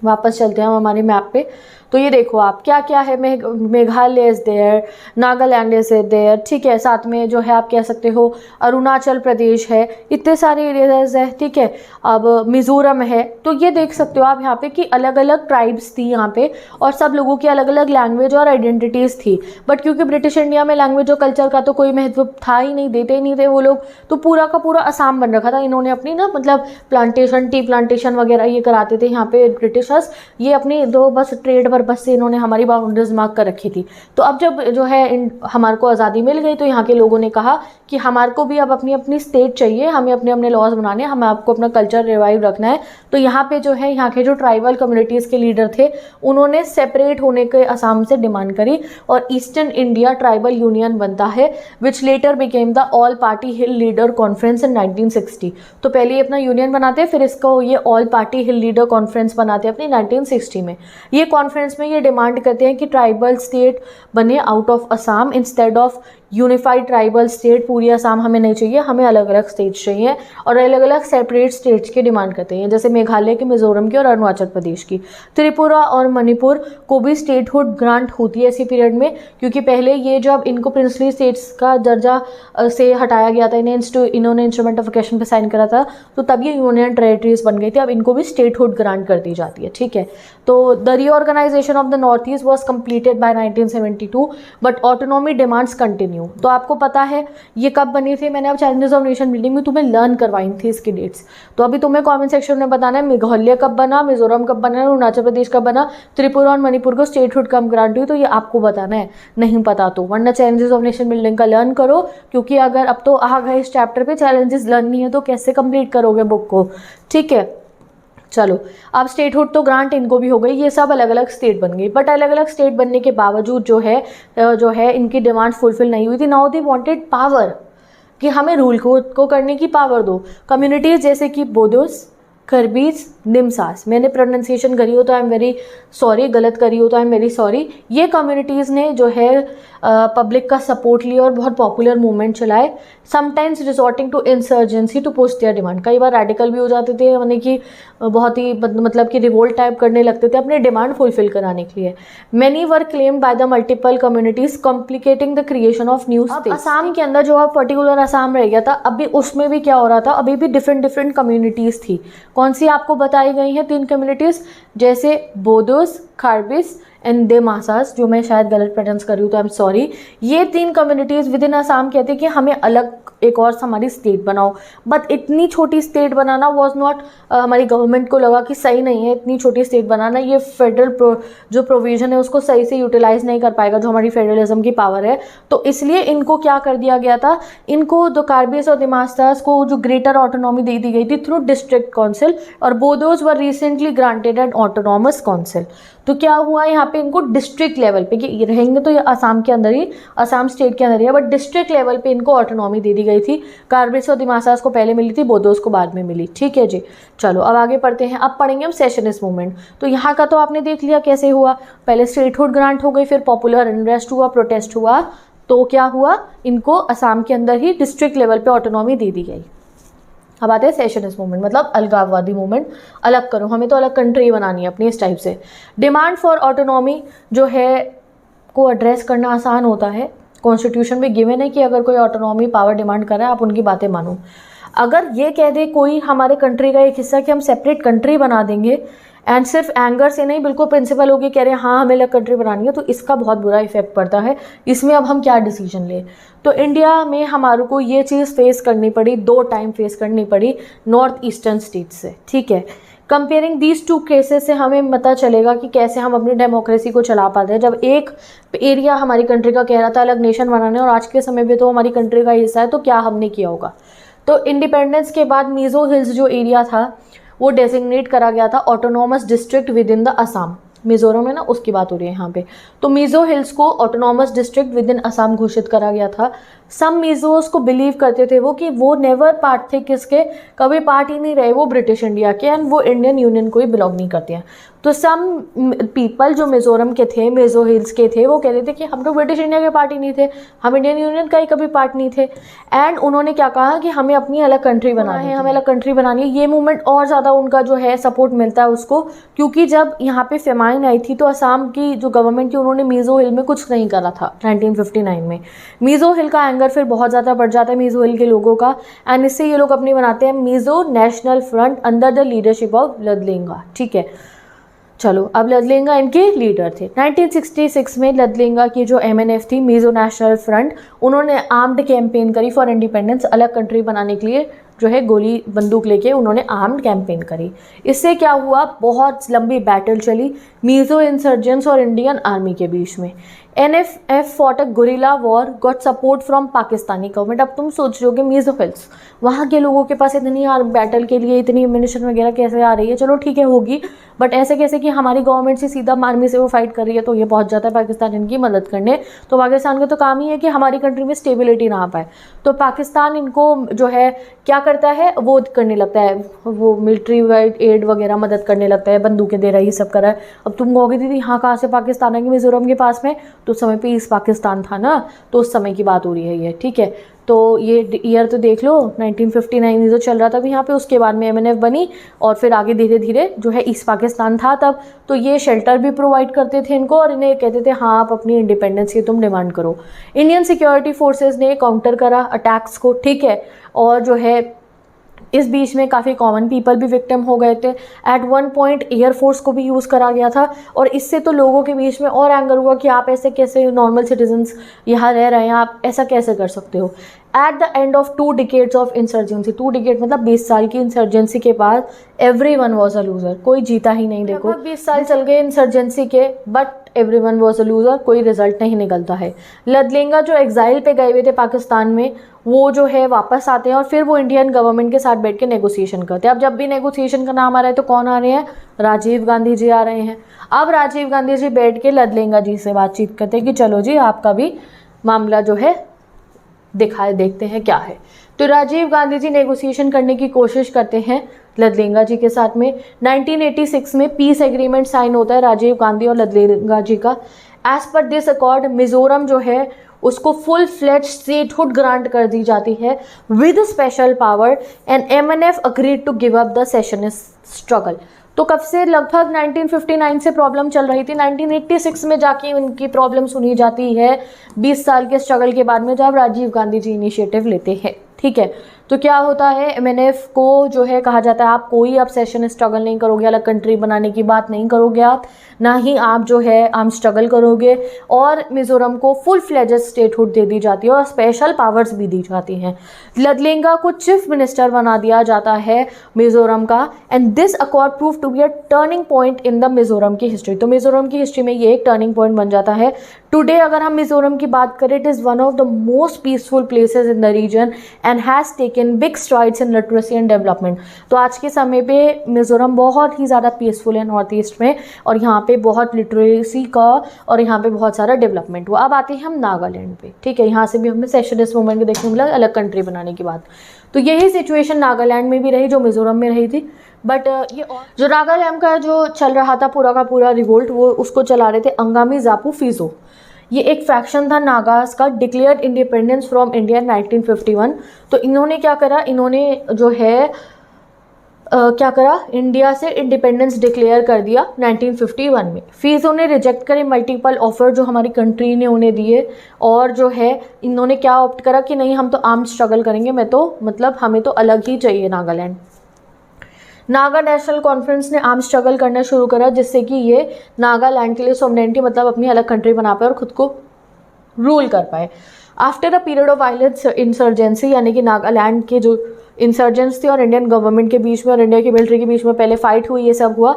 वापस चलते हैं हम हमारे मैप पे, तो ये देखो आप क्या क्या है, Meghalaya is there, Nagaland is there, ठीक है, साथ में जो है आप कह सकते हो अरुणाचल प्रदेश है, इतने सारे एरियाज है, ठीक है, अब मिज़ोरम है। तो ये देख सकते हो आप यहाँ पे कि अलग अलग ट्राइब्स थी यहाँ पे और सब लोगों की अलग अलग लैंग्वेज और आइडेंटिटीज़ थी। बट क्योंकि ब्रिटिश इंडिया में लैंग्वेज और कल्चर का तो कोई महत्व था ही नहीं, देते ही नहीं थे वो लोग, तो पूरा का पूरा असम बन रखा था। इन्होंने अपनी ना मतलब प्लांटेशन, टी प्लांटेशन वगैरह ये कराते थे यहाँ पे ब्रिटिशर्स, ये अपनी दो बस ट्रेड पर्पस से इन्होंने हमारी बाउंड्रीज मार्क कर रखी थी। तो अब जब जो है हमारे को आज़ादी मिल गई तो यहाँ के लोगों ने कहा कि हमारे को भी अब अपनी अपनी स्टेट चाहिए, हमें अपने अपने लॉज बनाने, हमें आपको अपना कल्चर रिवाइव रखना है। तो यहाँ पे जो है यहाँ के जो ट्राइबल कम्युनिटीज़ के लीडर थे उन्होंने सेपरेट होने के असम से डिमांड करी और ईस्टर्न इंडिया ट्राइबल यूनियन बनता है, which later became the all party hill leader conference in 1960। तो पहले ये अपना यूनियन बनाते हैं, फिर इसको ये all party hill leader conference बनाते हैं अपनी 1960 में। ये कॉन्फ्रेंस में ये डिमांड करते हैं कि ट्राइबल स्टेट बने out of Assam instead of unified tribal state. पूरी असम हमें नहीं चाहिए, हमें अलग अलग स्टेट्स चाहिए और अलग अलग सेपरेट स्टेट्स की डिमांड करते हैं, जैसे मेघालय की, मिजोरम की और अरुणाचल प्रदेश की। त्रिपुरा और मणिपुर को भी स्टेटहुड ग्रांट होती है इसी पीरियड में, क्योंकि पहले ये जब इनको प्रिंसली स्टेट्स का दर्जा से हटाया गया था, इन्होंने इंस्ट्रूमेंट ऑफ अकेशन पे साइन करा था, तो तब ये यूनियन टेरेटरीज बन गई थी। अब इनको भी स्टेटहुड ग्रांट कर दी जाती है, ठीक है। तो the reorganisation of the north east was completed by 1972 but autonomy demands continue. तो आपको पता है ये कब बनी थी, मैंने अब चैलेंजेस ऑफ नेशन बिल्डिंग में तुम्हें लर्न करवाई थी इसकी डेट्स। तो अभी तुम्हें कमेंट सेक्शन में बताना है मेघालय कब बना, मिजोरम कब बना, अरुणाचल प्रदेश कब बना, त्रिपुरा और मणिपुर को स्टेटहुड कब ग्रांट हुई, तो ये आपको बताना है, नहीं पता तो वरना चैलेंजेस ऑफ नेशन बिल्डिंग का लर्न करो, क्योंकि अगर अब तो आ गए इस चैप्टर पे चैलेंजेस लर्न नहीं है तो कैसे कंप्लीट करोगे बुक को, ठीक है। चलो अब स्टेटहुड तो ग्रांट इनको भी हो गई, ये सब अलग अलग स्टेट बन गई। बट अलग अलग स्टेट बनने के बावजूद जो है इनकी डिमांड फुलफिल नहीं हुई थी। नाउ दे वांटेड पावर, कि हमें रूल को करने की पावर दो। कम्युनिटीज़ जैसे कि बोडोस, कर्बीज, निमसास, मैंने प्रोनाउंसिएशन करी हो तो आई एम वेरी सॉरी, गलत करी हो तो आई एम वेरी सॉरी। ये कम्युनिटीज़ ने जो है पब्लिक का सपोर्ट लिया और बहुत पॉपुलर मूवमेंट चलाए, sometimes resorting to insurgency to push their demand. कई बार रेडिकल भी हो जाते थे, यानी कि बहुत ही मतलब कि रिवोल्ट टाइप करने लगते थे अपने डिमांड फुलफिल कराने के लिए। Many were claimed by the multiple communities complicating the creation of new state. Assam के अंदर जो अब पर्टिकुलर असम रह गया था, अभी उसमें भी क्या हो रहा था, अभी भी डिफरेंट डिफरेंट कम्युनिटीज़ थी। कौन सी आपको बताई गई हैं 3 कम्युनिटीज़, जैसे बोडोस, कार्बिस एंड देमासास, जो मैं शायद गलत प्रोनाउंस कर रही हूँ तो आई एम सॉरी। ये 3 कम्युनिटीज़ विद इन असम कहते हैं कि हमें अलग एक और हमारी स्टेट बनाओ। बट इतनी छोटी स्टेट बनाना वॉज नॉट, हमारी गवर्नमेंट को लगा कि सही नहीं है इतनी छोटी स्टेट बनाना, ये फेडरल जो प्रोविज़न है उसको सही से यूटिलाइज नहीं कर पाएगा जो हमारी फेडरलिज्म की पावर है। तो इसलिए इनको क्या कर दिया गया था, इनको दो कार्बिस और दिमासास को जो ग्रेटर ऑटोनॉमी दे दी गई थी थ्रू डिस्ट्रिक्ट काउंसिल, और Bodos were recently granted N autonomous council. तो क्या हुआ यहाँ पे इनको डिस्ट्रिक्ट लेवल पे, कि रहेंगे तो ये असम के अंदर ही, असम स्टेट के अंदर ही है, बट डिस्ट्रिक्ट लेवल पे इनको ऑटोनॉमी दे दी गई थी। कार्बिस और दिमासास को पहले मिली थी, बोडोस को बाद में मिली, ठीक है जी। चलो अब आगे पढ़ते हैं, अब पढ़ेंगे हम सेशनिस्ट मूवमेंट। तो यहाँ का तो आपने देख लिया कैसे हुआ, पहले स्टेटहुड ग्रांट हो गई, फिर पॉपुलर अनरेस्ट हुआ, प्रोटेस्ट हुआ, तो क्या हुआ, इनको असम के अंदर ही डिस्ट्रिक्ट लेवल पे ऑटोनॉमी दे दी गई। अब आते हैं सेशनिस्ट मूवमेंट, मतलब अलगाववादी मूवमेंट, अलग करो, हमें तो अलग कंट्री बनानी है अपनी इस टाइप से। डिमांड फॉर ऑटोनॉमी जो है को एड्रेस करना आसान होता है, कॉन्स्टिट्यूशन में गिवन है कि अगर कोई ऑटोनॉमी पावर डिमांड कर रहा है आप उनकी बातें मानो। अगर ये कह दे कोई हमारे कंट्री का एक हिस्सा कि हम सेपरेट कंट्री बना देंगे, एंड सिर्फ एंगर से नहीं, बिल्कुल प्रिंसिपल होकर कह रहे हैं हाँ हमें अलग कंट्री बनानी है, तो इसका बहुत बुरा इफेक्ट पड़ता है। इसमें अब हम क्या डिसीजन लें, तो इंडिया में हमारे को ये चीज़ फेस करनी पड़ी, 2 टाइम फेस करनी पड़ी नॉर्थ ईस्टर्न स्टेट से, ठीक है। कंपेयरिंग दीज 2 केसेस से हमें पता चलेगा कि कैसे हम अपनी डेमोक्रेसी को चला पाते हैं। जब एक एरिया हमारी कंट्री का कह रहा था अलग नेशन बनाने, और आज के समय में तो हमारी कंट्री का हिस्सा है, तो क्या हमने किया होगा। तो इंडिपेंडेंस के बाद मीज़ो हिल्स जो एरिया था वो डेजिग्नेट करा गया था autonomous district with in the Assam. Mizoram है ना, उसकी बात हो रही है यहाँ पे। तो मिजो हिल्स को autonomous district with in Assam घोषित करा गया था। सम मिजोस को बिलीव करते थे वो कि वो नेवर पार्ट थे, किसके, कभी पार्ट ही नहीं रहे वो ब्रिटिश इंडिया के, एंड वो इंडियन यूनियन को ही बिलोंग नहीं करते हैं। तो सम पीपल जो मिजोरम के थे, मिजो हिल्स के थे, वो कहते थे कि हम तो ब्रिटिश इंडिया के पार्ट ही नहीं थे, हम इंडियन यूनियन का ही कभी पार्ट नहीं थे। एंड उन्होंने क्या कहा कि हमें अपनी अलग कंट्री बनानी है, हमें अलग कंट्री बनानी है। ये मूवमेंट और ज़्यादा उनका जो है सपोर्ट मिलता है उसको, क्योंकि जब यहाँ पे फेमाइन आई थी तो असम की जो गवर्नमेंट थी उन्होंने मिजो हिल में कुछ नहीं करा था 1959 में। मिजो हिल का एंगर फिर बहुत ज़्यादा बढ़ जाता है मिजो हिल के लोगों का, एंड इससे ये लोग अपनी बनाते हैं Mizo National Front under the leadership of Laldenga. ठीक है, चलो अब लदलिंगा इनके लीडर थे। 1966 में लदलिंगा की जो MNF थी, मिजो नेशनल फ्रंट, उन्होंने आर्म्ड कैंपेन करी फॉर इंडिपेंडेंस, अलग कंट्री बनाने के लिए जो है गोली बंदूक लेके उन्होंने आर्म्ड कैंपेन करी। इससे क्या हुआ, बहुत लंबी बैटल चली मिजो इंसर्जेंट्स और इंडियन आर्मी के बीच में। NFF fought a guerrilla war, got support from Pakistani government. अब तुम सोच रहे हो कि मिजो हिल्स, वहाँ के लोगों के पास इतनी बैटल के लिए इतनी एम्यूनिशन वगैरह कैसे आ रही है, चलो ठीक है होगी, बट ऐसे कैसे कि हमारी गवर्नमेंट से सीधा आर्मी से वो फाइट कर रही है, तो ये पहुंच जाता है पाकिस्तान इनकी मदद करने। तो पाकिस्तान का तो काम ही है कि हमारी कंट्री में स्टेबिलिटी ना आ पाए, तो पाकिस्तान इनको जो है क्या करता है, वो करने लगता है, वो मिलिट्री एड वगैरह मदद करने लगता है, बंदूकें दे रहा है, ये सब कर रहा है। अब तुम कहोगे दीदी यहाँ कहाँ से पाकिस्तान है कि मिजोरम के पास में, तो उस समय पे ईस्ट पाकिस्तान था ना, तो उस समय की बात हो रही है ये। ठीक है, तो ये ईयर तो देख लो 1959 जो चल रहा था अभी यहाँ पे, उसके बाद में MNF बनी और फिर आगे धीरे धीरे जो है ईस्ट पाकिस्तान था तब। तो ये शेल्टर भी प्रोवाइड करते थे इनको और इन्हें कहते थे हाँ आप अपनी इंडिपेंडेंस की तुम डिमांड करो। इंडियन सिक्योरिटी फोर्सेस ने काउंटर करा अटैक्स को। ठीक है, और जो है इस बीच में काफ़ी कॉमन पीपल भी विक्टिम हो गए थे। एट वन पॉइंट एयरफोर्स को भी यूज़ करा गया था, और इससे तो लोगों के बीच में और एंगर हुआ कि आप ऐसे कैसे, नॉर्मल सिटीजन्स यहाँ रह रहे हैं, आप ऐसा कैसे कर सकते हो। At the end of 2 decades of insurgency, 2 decade मतलब 20 साल की इंसर्जेंसी के बाद एवरीवन वाज अ लूजर, कोई जीता ही नहीं। देखो 20 साल चल गए इंसर्जेंसी के, but everyone was a loser, कोई रिजल्ट नहीं निकलता है। लदलिंगा जो एग्जाइल पे गए हुए थे पाकिस्तान में, वो जो है वापस आते हैं और फिर वो इंडियन गवर्नमेंट के साथ बैठ के नेगोशिएशन करते हैं। अब जब भी नेगोशिएशन का नाम आ रहा है तो कौन आ रहे हैं, राजीव गांधी जी आ रहे हैं। अब राजीव गांधी जी बैठ के लदलिंगा जी से बातचीत करते हैं कि चलो जी आपका भी मामला जो है देखते हैं क्या है। तो राजीव गांधी जी नेगोशिएशन करने की कोशिश करते हैं लदलिंगा जी के साथ में। 1986 में पीस एग्रीमेंट साइन होता है राजीव गांधी और लदलिंगा जी का। As per this accord Mizoram जो है उसको फुल फ्लेज स्टेटहुड ग्रांट कर दी जाती है with special power, and MNF agreed to give up the secessionist struggle. तो कब से, लगभग 1959 से प्रॉब्लम चल रही थी, 1986 में जाके उनकी प्रॉब्लम सुनी जाती है 20 साल के स्ट्रगल के बाद में, जब राजीव गांधी जी इनिशिएटिव लेते हैं। ठीक है, तो क्या होता है, MNF को जो है कहा जाता है आप कोई अब सेशन स्ट्रगल नहीं करोगे, अलग कंट्री बनाने की बात नहीं करोगे आप, ना ही आप जो है आर्म स्ट्रगल करोगे, और मिजोरम को फुल फ्लेजेड स्टेटहुड दे दी जाती है और स्पेशल पावर्स भी दी जाती हैं। लदलिंगा को चीफ मिनिस्टर बना दिया जाता है मिजोरम का, and this accord prove to be a turning point in the Mizoram की हिस्ट्री। तो मिजोरम की हिस्ट्री में ये एक टर्निंग पॉइंट बन जाता है। टुडे अगर हम मिजोरम की बात करें, it is one of the most peaceful places in the region and has taken big strides in literacy and development. तो आज के समय पे मिजोरम बहुत ही ज़्यादा पीसफुल है नॉर्थ ईस्ट में, और यहाँ पे बहुत लिटरेसी का और यहाँ पे बहुत सारा डेवलपमेंट हुआ। अब आते हैं हम नागालैंड पे। ठीक है, यहाँ से भी हमें सेशनिस्ट मूवमेंट को देखने मिला, अलग कंट्री बनाने की बात। तो यही सिचुएशन नागालैंड में भी रही जो मिजोरम में रही थी। बट ये जो नागालैंड का जो चल रहा था पूरा का पूरा रिवोल्ट, वो उसको चला रहे थे अंगामी जापू फिजो। ये एक फैक्शन था नागास का, डिक्लेयर्ड इंडिपेंडेंस फ्रॉम इंडिया 1951। तो इन्होंने क्या करा, इन्होंने जो है क्या करा, इंडिया से इंडिपेंडेंस डिक्लेयर कर दिया 1951 में। फिजो ने रिजेक्ट करे मल्टीपल ऑफर जो हमारी कंट्री ने उन्हें दिए, और जो है इन्होंने क्या ऑप्ट करा कि नहीं हम तो आर्म स्ट्रगल करेंगे, मैं तो मतलब हमें तो अलग ही चाहिए नागालैंड। नागा नेशनल कॉन्फ्रेंस ने आर्म स्ट्रगल करना शुरू करा, जिससे कि ये नागालैंड के लिए सोवरेनिटी मतलब अपनी अलग कंट्री बना पाए और खुद को रूल कर पाए। After a period of violence insurgency, यानी कि नागालैंड के जो इंसर्जेंट्स थे और इंडियन गवर्नमेंट के बीच में और इंडिया की मिलिट्री के बीच में पहले फाइट हुई, ये सब हुआ।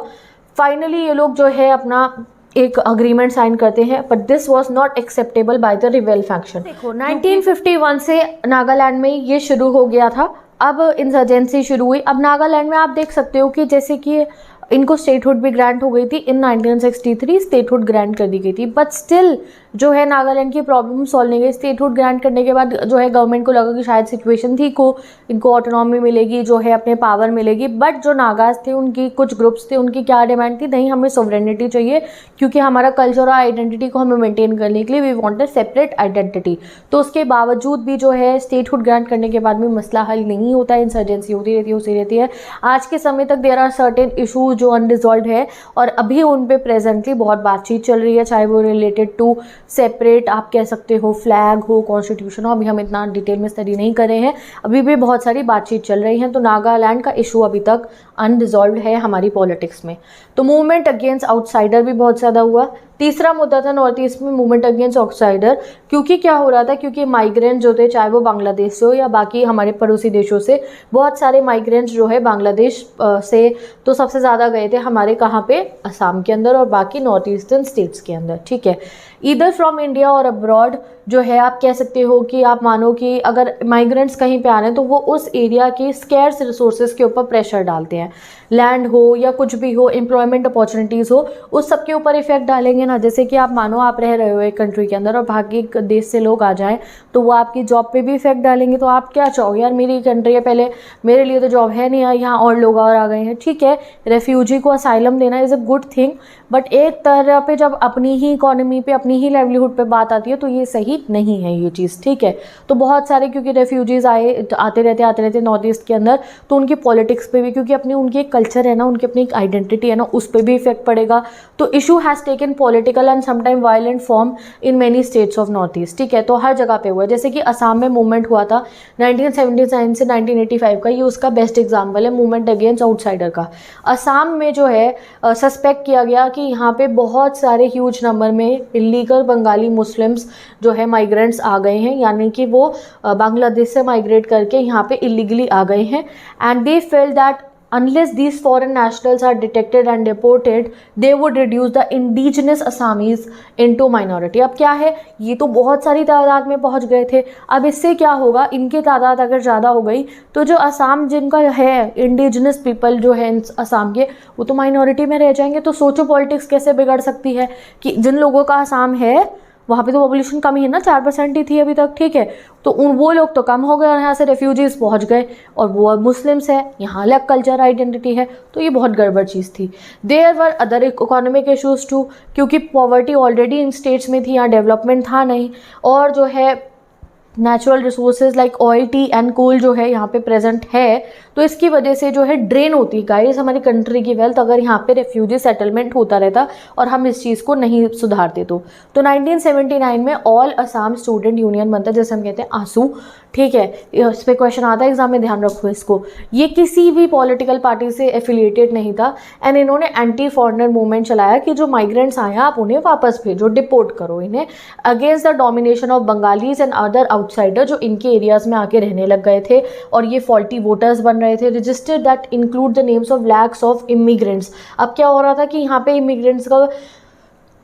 फाइनली ये लोग जो है अपना एक अग्रीमेंट साइन करते हैं, but this was not acceptable by the rebel faction. देखो 1951 से नागालैंड में ये शुरू हो गया था, अब इंसर्जेंसी शुरू हुई। अब नागालैंड में आप देख सकते हो कि जैसे कि इनको स्टेटहुड भी ग्रांट हो गई थी। इन 1963 स्टेटहुड ग्रांट कर दी गई थी, बट स्टिल जो है नागालैंड की प्रॉब्लम सॉल्व नहीं गई। स्टेटहुड ग्रांट करने के बाद जो है गवर्नमेंट को लगा कि शायद सिचुएशन ठीक हो, इनको ऑटोनॉमी मिलेगी, जो है अपने पावर मिलेगी। बट जो नागाज थे, उनकी कुछ ग्रुप्स थे, उनकी क्या डिमांड थी, नहीं हमें सोवरेनिटी चाहिए, क्योंकि हमारा कल्चर और आइडेंटिटी को हमें मेंटेन करने के लिए we want a separate identity. तो उसके बावजूद भी जो है स्टेटहुड ग्रांट करने के बाद भी मसला हल नहीं होता है, इंसर्जेंसी होती रहती है। आज के समय तक देयर आर सर्टेन इशूज जो अनरिजॉल्व है और अभी उन पे प्रेजेंटली बहुत बातचीत चल रही है, चाहे वो रिलेटेड टू सेपरेट आप कह सकते हो फ्लैग हो, कॉन्स्टिट्यूशन हो। अभी हम इतना डिटेल में स्टडी नहीं कर रहे हैं, अभी भी बहुत सारी बातचीत चल रही है। तो नागालैंड का इशू अभी तक अनरिजॉल्व है हमारी पॉलिटिक्स में। तो मूवमेंट अगेंस्ट आउटसाइडर भी बहुत ज़्यादा हुआ। तीसरा मुद्दा था नॉर्थ ईस्ट में मूवमेंट अगेंस्ट आउटसाइडर, क्योंकि क्या हो रहा था, क्योंकि माइग्रेंट जो थे, चाहे वो बांग्लादेश से हो या बाकी हमारे पड़ोसी देशों से, बहुत सारे माइग्रेंट्स जो है बांग्लादेश से तो सबसे ज़्यादा गए थे हमारे कहाँ पे, असम के अंदर और बाकी नॉर्थ ईस्टर्न स्टेट्स के अंदर। ठीक है, ईदर फ्रॉम इंडिया और अब्रॉड जो है आप कह सकते हो कि आप मानो कि अगर माइग्रेंट्स कहीं पे आ रहे हैं तो वो उस एरिया की स्कैर्स रिसोर्सेज के ऊपर प्रेशर डालते हैं, लैंड हो या कुछ भी हो, एम्प्लॉयमेंट अपॉर्चुनिटीज़ हो, उस सब के ऊपर इफेक्ट डालेंगे ना। जैसे कि आप मानो आप रह रहे हो एक कंट्री के अंदर और बाकी देश से लोग आ जाएं तो वो आपकी जॉब पे भी इफेक्ट डालेंगे। तो आप क्या चाहोगे, यार मेरी कंट्री है, पहले मेरे लिए तो जॉब है नहीं, यहाँ और लोग और आ गए हैं। ठीक है, रेफ्यूजी को असाइलम देना is a good thing, but एक तरह पे जब अपनी ही इकोनॉमी पे, अपनी ही लाइवलीहुड पे बात आती है तो ये सही नहीं है ये चीज़। ठीक है, तो बहुत सारे क्योंकि रेफ्यूजीज़ आते रहते नॉर्थ ईस्ट के अंदर, तो उनकी पॉलिटिक्स पे भी, क्योंकि अपनी उनकी एक कल्चर है ना, उनकी अपनी एक आइडेंटिटी है ना, उस पर भी इफेक्ट पड़ेगा। तो issue has taken political and sometime violent form in many states of north east. ठीक है, तो हर जगह पे हुआ है। जैसे कि असम में मूवमेंट हुआ था 1979 से 1985 का, ये उसका बेस्ट एग्जाम्पल है मूवमेंट अगेंस्ट आउटसाइडर का। असम में जो है सस्पेक्ट किया गया कि यहाँ पे बहुत सारे ह्यूज नंबर में इलीगल बंगाली मुस्लिम्स जो है माइग्रेंट्स आ गए हैं, यानी कि वो बांग्लादेश से माइग्रेट करके यहाँ पे इलीगली आ गए हैं। And they felt that unless these foreign nationals are detected and deported, they would reduce the indigenous Assamese into minority। अब क्या है, ये तो बहुत सारी तादाद में पहुंच गए थे, अब इससे क्या होगा, इनकी तादाद अगर ज़्यादा हो गई तो जो असम जिनका है इंडिजिनस पीपल जो है असम के, वो तो माइनॉरिटी में रह जाएंगे। तो सोचो पॉलिटिक्स कैसे बिगड़ सकती है कि जिन लोगों का असम है वहाँ पे तो पॉपुलेशन कम ही है ना, 4% ही थी अभी तक। ठीक है, तो वो लोग तो कम हो गए और यहाँ से रेफ्यूजीज़ पहुँच गए और वो मुस्लिम्स है, यहाँ अलग कल्चर आइडेंटिटी है, तो ये बहुत गड़बड़ चीज़ थी। There were other economic issues too, क्योंकि पॉवर्टी ऑलरेडी इन स्टेट्स में थी, यहाँ डेवलपमेंट था नहीं, और जो है natural resources like oil, tea and coal जो है यहाँ पे प्रेजेंट है, तो इसकी वजह से जो है ड्रेन होती है गाइस हमारी कंट्री की वेल्थ, अगर यहाँ पे रेफ्यूजी सेटलमेंट होता रहता और हम इस चीज़ को नहीं सुधारते। तो 1979 में ऑल असम स्टूडेंट यूनियन बनता है, जैसे हम कहते हैं आंसू। ठीक है, इस पर क्वेश्चन आता है एग्जाम में, ध्यान रखो इसको। ये किसी भी पॉलिटिकल पार्टी से एफिलिएटेड नहीं था एंड इन्होंने एंटी फॉरेनर मूवमेंट चलाया कि जो माइग्रेंट्स आए हैं आप उन्हें वापस भेजो, डिपोर्ट करो इन्हें, against the domination of Bengalis and other outsider जो इनके एरियाज में आके रहने लग गए थे और ये फॉल्टी वोटर्स बन रहे थे। Register that include the names of lakhs of immigrants. अब क्या हो रहा था कि यहाँ पे इमिग्रेंट्स का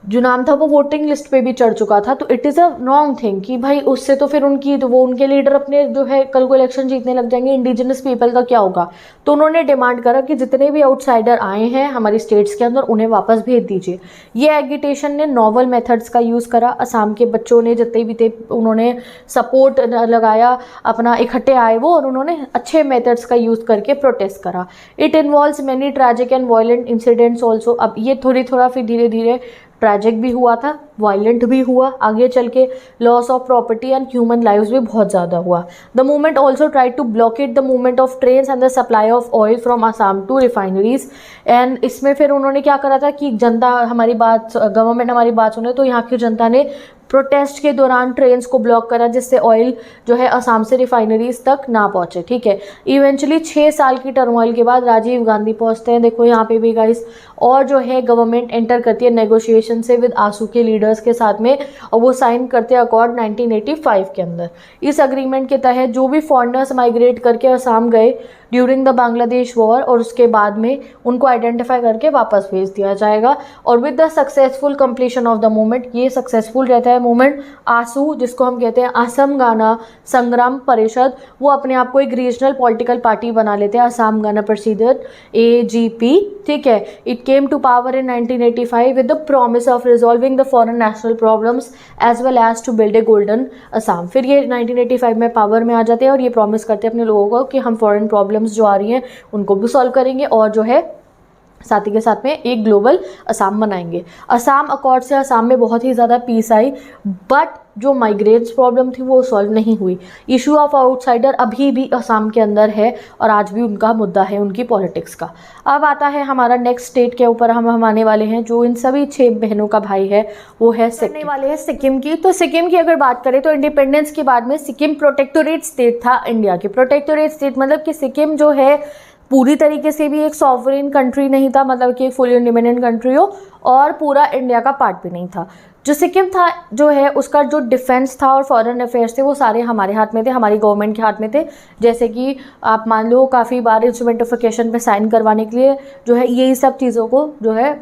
जो नाम था वो वोटिंग लिस्ट पे भी चढ़ चुका था। तो it is a wrong thing कि भाई उससे तो फिर वो उनके लीडर अपने जो है कल को इलेक्शन जीतने लग जाएंगे, इंडिजिनस पीपल का क्या होगा। तो उन्होंने डिमांड करा कि जितने भी आउटसाइडर आए हैं हमारी स्टेट्स के अंदर उन्हें वापस भेज दीजिए। ये एगिटेशन ने नॉवल मेथड्स का यूज़ करा, असम के बच्चों ने जितने भी थे उन्होंने सपोर्ट लगाया, अपना इकट्ठे आए वो और उन्होंने अच्छे मेथड्स का यूज़ करके प्रोटेस्ट करा। It involves many tragic and violent incidents also. अब ये थोड़ा फिर धीरे धीरे ट्रैजिक भी हुआ था, वायलेंट भी हुआ, आगे चल के loss of property and human lives भी बहुत ज़्यादा हुआ। The movement also try to blockade the movement of trains and the supply of oil from Assam to refineries. एंड इसमें फिर उन्होंने क्या करा था कि जनता हमारी बात, गवर्नमेंट हमारी बात सुने, तो यहाँ की जनता ने प्रोटेस्ट के दौरान ट्रेन्स को ब्लॉक करा जिससे ऑयल जो है असम से रिफाइनरीज तक ना पहुँचे। ठीक है, इवेंचुअली 6 साल की टर्मोइल के बाद राजीव गांधी पहुँचते हैं, देखो यहाँ पे भी गाइस, और जो है गवर्नमेंट एंटर करती है नेगोशिएशन से विद आंसू के लीडर्स के साथ में, और वो साइन करते हैं अकॉर्ड 1985 के अंदर। इस अग्रीमेंट के तहत जो भी फॉरेनर्स माइग्रेट करके असम गए ड्यूरिंग द बांग्लादेश वॉर, और उसके बाद में उनको आइडेंटिफाई करके वापस भेज दिया जाएगा। और with the successful completion of the movement, ये सक्सेसफुल रहता है मूवमेंट, आसू जिसको हम कहते हैं असम गाना संग्राम परिषद, वो अपने आप को एक रीजनल पॉलिटिकल पार्टी बना लेते हैं, असम गाना परिषद AGP, ठीक है। It came to power in 1985 with the promise of resolving the foreign national problems as well as to build a golden Assam. फिर ये 1985 में पावर में आ जाते हैं और ये प्रॉमिस करते हैं अपने लोगों को कि हम फॉरेन प्रॉब्लम्स जो आ रही हैं उनको भी सॉल्व करेंगे और जो है साथ ही के साथ में एक ग्लोबल असम बनाएंगे। असम अकॉर्ड से असम में बहुत ही ज़्यादा पीस आई, बट जो माइग्रेट्स प्रॉब्लम थी वो सॉल्व नहीं हुई। इशू ऑफ आउटसाइडर अभी भी असम के अंदर है और आज भी उनका मुद्दा है उनकी पॉलिटिक्स का। अब आता है हमारा नेक्स्ट स्टेट के ऊपर हम आने वाले हैं, जो इन सभी 6 बहनों का भाई है, वो है सिक्किम वाले हैं सिक्किम की। तो सिक्किम की अगर बात करें तो इंडिपेंडेंस के बाद में सिक्किम प्रोटेक्टोरेट स्टेट था इंडिया के। प्रोटेक्टोरेट स्टेट मतलब कि सिक्किम जो है पूरी तरीके से भी एक सॉवरेन कंट्री नहीं था, मतलब कि एक फुली इंडिपेंडेंट कंट्री हो, और पूरा इंडिया का पार्ट भी नहीं था। जो सिक्किम था जो है उसका जो डिफेंस था और फॉरेन अफेयर्स थे वो सारे हमारे हाथ में थे, हमारी गवर्नमेंट के हाथ में थे। जैसे कि आप मान लो काफ़ी बार इंस्ट्रूमेंटिफिकेशन पे साइन करवाने के लिए जो है यही सब चीज़ों को जो है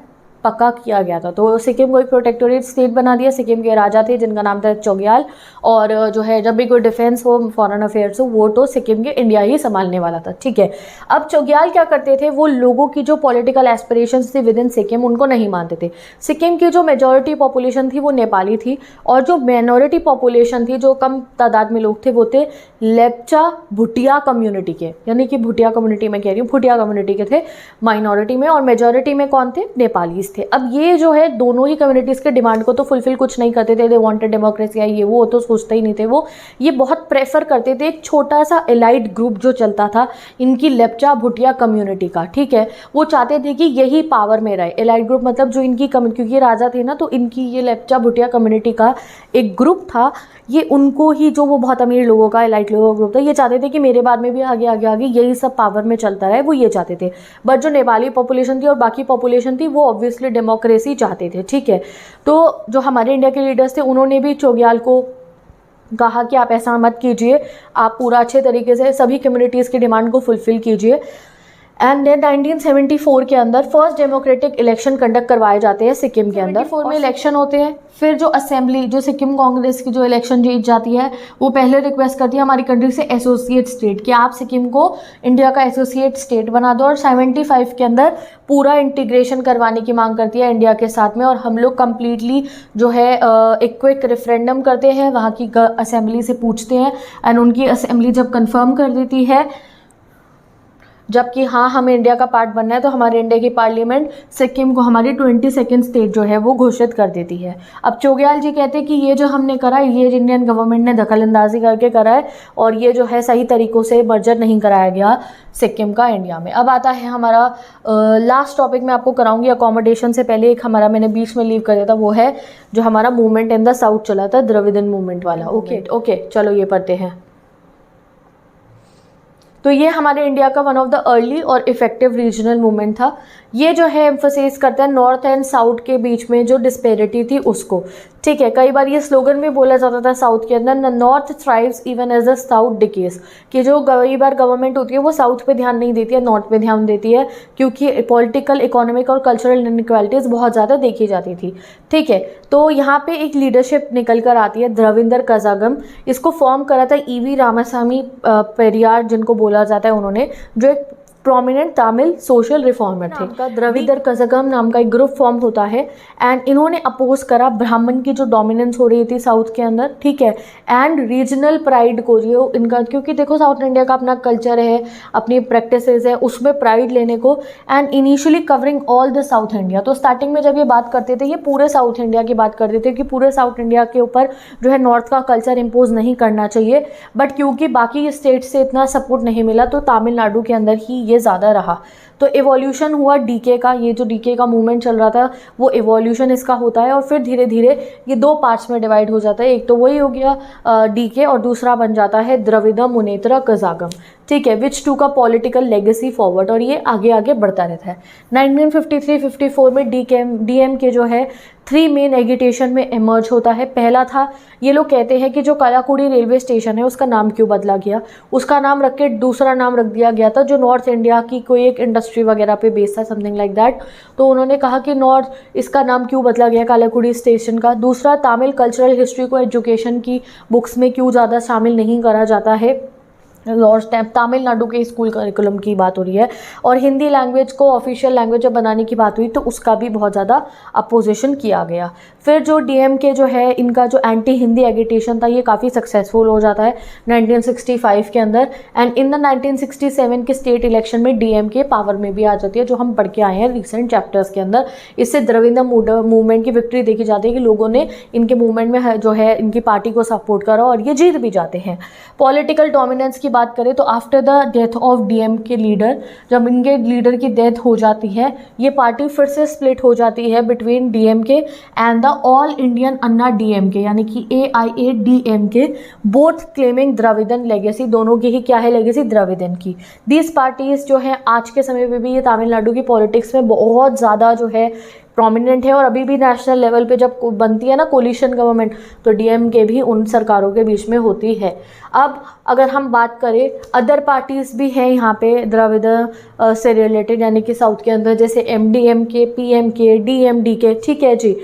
पक्का किया गया था। तो सिक्किम को एक प्रोटेक्टोरेट स्टेट बना दिया। सिक्किम के राजा थे जिनका नाम था चोग्याल, और जो है जब भी कोई डिफेंस हो फॉरेन अफेयर्स हो वो तो सिक्किम के इंडिया ही संभालने वाला था, ठीक है। अब चोग्याल क्या करते थे, वो लोगों की जो पॉलिटिकल एस्पिरेशंस थी विद इन सिक्किम उनको नहीं मानते थे। सिक्किम की जो मेजॉरिटी पॉपुलेशन थी वो नेपाली थी, और जो माइनॉरिटी पॉपुलेशन थी, जो कम तादाद में लोग थे, वो थे लेप्चा भुटिया कम्युनिटी के, यानी कि भुटिया कम्युनिटी में कह रही हूँ, भुटिया कम्युनिटी के थे माइनॉरिटी में, और मेजॉरिटी में कौन थे, नेपाली थे। अब ये जो है दोनों ही कम्युनिटीज़ के डिमांड को तो फुलफिल कुछ नहीं करते थे, दे वांटेड डेमोक्रेसी, ये वो तो सोचते ही नहीं थे। वो ये बहुत प्रेफर करते थे एक छोटा सा एलाइट ग्रुप जो चलता था इनकी लेप्चा भुटिया कम्युनिटी का, ठीक है। वो चाहते थे कि यही पावर में रहे। एलाइट ग्रुप मतलब जो इनकी क्योंकि ये राजा थे ना, तो इनकी ये लेप्चा भुटिया कम्युनिटी का एक ग्रुप था, ये उनको ही, जो वो बहुत अमीर लोगों का एलाइट लोगों का ग्रुप था, ये चाहते थे कि मेरे बाद में भी आगे आगे आगे यही सब पावर में चलता रहे, वो ये चाहते थे। बट जो नेपाली पॉपुलेशन थी और बाकी पॉपुलेशन थी वो ऑब्वियसली डेमोक्रेसी चाहते थे, ठीक है। तो जो हमारे इंडिया के लीडर्स थे उन्होंने भी चोग्याल को कहा कि आप ऐसा मत कीजिए, आप पूरा अच्छे तरीके से सभी कम्युनिटीज़ की डिमांड को फुलफिल कीजिए। एंड देन 1974 के अंदर फर्स्ट डेमोक्रेटिक इलेक्शन कंडक्ट करवाए जाते हैं सिक्किम के अंदर। 74 में इलेक्शन होते हैं। फिर जो असेंबली, जो सिक्किम कांग्रेस की जो इलेक्शन जीत जाती है, वो पहले रिक्वेस्ट करती है हमारी कंट्री से एसोसिएट स्टेट, कि आप सिक्किम को इंडिया का एसोसिएट स्टेट बना दो, और 75 के अंदर पूरा इंटीग्रेशन करवाने की मांग करती है इंडिया के साथ में। और हम लोग कम्प्लीटली जो है एक क्विक रेफरेंडम करते हैं, वहाँ की असेंबली से पूछते हैं, एंड उनकी असेंबली जब कन्फर्म कर देती है जबकि हाँ हमें इंडिया का पार्ट बनना है, तो हमारे इंडिया की पार्लियामेंट सिक्किम को हमारी 22nd स्टेट जो है वो घोषित कर देती है। अब चोग्याल जी कहते हैं कि ये जो हमने करा है, ये इंडियन गवर्नमेंट ने दखलंदाजी करके करा है, और ये जो है सही तरीक़ों से मर्जर नहीं कराया गया सिक्किम का इंडिया में। अब आता है हमारा लास्ट टॉपिक मैं आपको कराऊंगी अकोमोडेशन से पहले, एक हमारा मैंने बीच में लीव कर दिया था, वो है जो हमारा मूवमेंट इन द साउथ चला था, द्रविड़न मूवमेंट वाला। ओके चलो ये पढ़ते हैं। तो ये हमारे इंडिया का वन ऑफ द अर्ली और इफेक्टिव रीजनल मूवमेंट था। ये जो है एम्फोसाइज करता है नॉर्थ एंड साउथ के बीच में जो डिस्पेरिटी थी उसको, ठीक है। कई बार ये स्लोगन भी बोला जाता था साउथ के अंदर, the north thrives even as the south decays, कि जो कई बार गवर्नमेंट होती है वो साउथ पे ध्यान नहीं देती है, नॉर्थ पे ध्यान देती है, क्योंकि पॉलिटिकल, इकोनॉमिक और कल्चरल इनइक्वालिटीज़ बहुत ज़्यादा देखी जाती थी, ठीक है। तो यहाँ पे एक लीडरशिप निकल कर आती है, द्रविंदर कजागम। इसको फॉर्म करा था EV रामासामी पेरियार जिनको बोला जाता है उन्होंने, जो एक प्रोमिनेंट तमिल सोशल रिफॉर्मर थे। का द्रविड़र कजागम नाम का एक ग्रुप फॉर्म होता है, एंड इन्होंने अपोज करा ब्राह्मण की जो डोमिनेंस हो रही थी साउथ के अंदर, ठीक है, एंड रीजनल प्राइड को, जो इनका, क्योंकि देखो साउथ इंडिया का अपना कल्चर है, अपनी प्रैक्टिसेस है, उसमें प्राइड लेने को, and initially covering all the south India. तो स्टार्टिंग में जब ये बात करते थे, ये पूरे साउथ इंडिया की बात करते थे कि पूरे साउथ इंडिया के ऊपर जो है नॉर्थ का कल्चर इम्पोज नहीं करना चाहिए, बट क्योंकि बाकी स्टेट से इतना सपोर्ट नहीं मिला तो तमिलनाडु के अंदर ही ये ज़्यादा रहा। तो एवोल्यूशन हुआ डीके का, ये जो डीके का मूवमेंट चल रहा था वो एवोल्यूशन इसका होता है, और फिर धीरे धीरे ये 2 पार्ट्स में डिवाइड हो जाता है। एक तो वही हो गया डीके, और दूसरा बन जाता है द्रविड़ मुनेत्र कजागम, ठीक है, विच टू का पॉलिटिकल लेगेसी फॉरवर्ड, और ये आगे आगे बढ़ता रहता है। 1953-54 में डीएमके जो है 3 मेन एगिटेशन में इमर्ज होता है। पहला था, ये लोग कहते हैं कि जो कालाकुड़ी रेलवे स्टेशन है उसका नाम क्यों बदला गया, उसका नाम रख के दूसरा नाम रख दिया गया था जो नॉर्थ इंडिया की कोई एक इंडस्ट्री वगैरह पे बेस्ड था, समथिंग लाइक दैट। तो उन्होंने कहा कि नॉर्थ, इसका नाम क्यों बदला गया कालाकुड़ी स्टेशन का। दूसरा, तमिल कल्चरल हिस्ट्री को एजुकेशन की बुक्स में क्यों ज़्यादा शामिल नहीं करा जाता है, और तमिलनाडु के स्कूल करिकुलम की बात हो रही है। और हिंदी लैंग्वेज को ऑफिशियल लैंग्वेज जब बनाने की बात हुई तो उसका भी बहुत ज़्यादा अपोजिशन किया गया। फिर जो डीएमके जो है, इनका जो एंटी हिंदी एगिटेशन था ये काफ़ी सक्सेसफुल हो जाता है 1965 के अंदर। एंड इन द 1967 के स्टेट इलेक्शन में डीएमके पावर में भी आ जाती है, जो हम पढ़ के आए हैं रिसेंट चैप्टर्स के अंदर। इससे द्रविड़ मूवमेंट की विक्ट्री देखी जाती है कि लोगों ने इनके मूवमेंट में जो है इनकी पार्टी को सपोर्ट करा और ये जीत भी जाते हैं। पॉलिटिकल डोमिनेंस की बात करें तो after the death of DMK leader, जब इनके लीडर की डेथ हो जाती है, ये पार्टी फिर से स्प्लिट हो जाती है between DMK and the all Indian Anna DMK, यानी कि AIADMK, both claiming Dravidian legacy. दोनों की ही क्या है लेगेसी, द्रविडन की। दीज पार्टीज जो है आज के समय में भी ये तमिलनाडु की पॉलिटिक्स में बहुत ज़्यादा जो है प्रोमिनेंट है, और अभी भी नेशनल लेवल पे जब बनती है ना कोलिशन गवर्नमेंट, तो डीएमके भी उन सरकारों के बीच में होती है। अब अगर हम बात करें, अदर पार्टीज़ भी हैं यहाँ पे द्रविड़ से रिलेटेड, यानी कि साउथ के अंदर, जैसे MDMK, PMK, DMDK, ठीक है जी।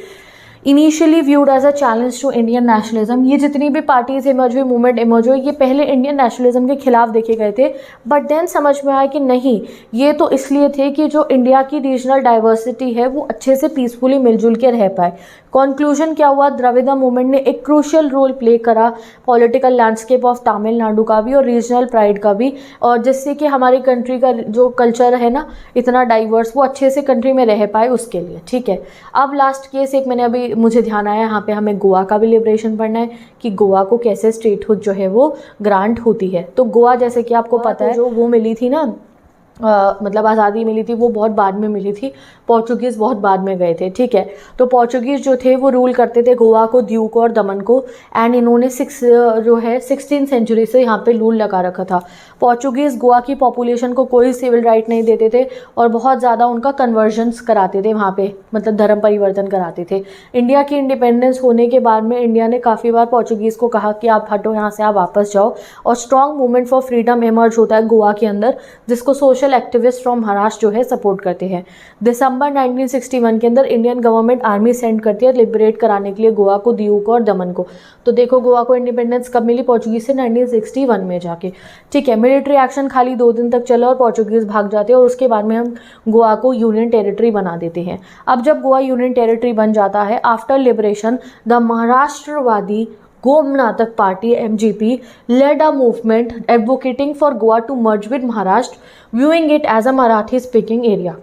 Initially viewed as a challenge to Indian nationalism, ये जितनी भी पार्टीज इमर्ज हुई, मूवमेंट इमर्ज हुई, ये पहले इंडियन नेशनलिज्म के खिलाफ देखे गए थे, बट देन समझ में आया कि नहीं, ये तो इसलिए थे कि जो इंडिया की रीजनल डाइवर्सिटी है वो अच्छे से पीसफुली मिलजुल के रह पाए। कॉन्क्लूजन क्या हुआ, द्रविड़ मूवमेंट ने एक क्रूशियल रोल प्ले करा पॉलिटिकल लैंडस्केप ऑफ तमिलनाडु का भी और रीजनल प्राइड का भी, और जिससे कि हमारी कंट्री का जो कल्चर है ना इतना डाइवर्स, वो अच्छे से कंट्री में रह पाए उसके लिए, ठीक है। अब लास्ट केस एक मैंने अभी मुझे ध्यान आया, यहाँ पे हमें गोवा का भी लिबरेशन पढ़ना है कि गोवा को कैसे स्टेटहुड जो है वो ग्रांट होती है। तो गोवा, जैसे कि आपको पता है, जो वो मिली थी ना मतलब आज़ादी मिली थी, वो बहुत बाद में मिली थी, पोर्चुगीज़ बहुत बाद में गए थे, ठीक है। तो पोर्चुगीज़ जो थे वो रूल करते थे गोवा को, दीव को और दमन को, एंड इन्होंने 16th सेंचुरी से यहाँ पे रूल लगा रखा था। पोर्चुगीज़ गोवा की पॉपुलेशन को कोई सिविल राइट नहीं देते थे और बहुत ज़्यादा उनका कन्वर्जन्स कराते थे वहाँ पे, मतलब धर्म परिवर्तन कराते थे। इंडिया की इंडिपेंडेंस होने के बाद में इंडिया ने काफ़ी बार पोर्चुगीज़ को कहा कि आप हटो यहाँ से, आप वापस जाओ, और strong movement for freedom emerge होता है गोवा के अंदर, जिसको सोशल एक्टिविस्ट फ्रॉम महाराष्ट्र जो है सपोर्ट करते हैं। दिसंबर 1961 के अंदर इंडियन गवर्नमेंट आर्मी सेंड करती है लिबरेट कराने के लिए गोवा को, दीव को और दमन को। तो देखो गोवा को इंडिपेंडेंस कब मिली, पोर्चुगीज से 1961 में जाके, ठीक है। मिलिट्री एक्शन खाली 2 दिन तक चला और पोर्चुगीज भाग जाते हैं, और उसके बाद में हम गोवा को यूनियन टेरिटरी बना देते हैं। अब जब गोवा यूनियन टेरिटरी बन जाता है, after liberation the Maharashtrawadi गोमनातक party MGP led a movement advocating for Goa to merge with Maharashtra, viewing it as a Marathi speaking area.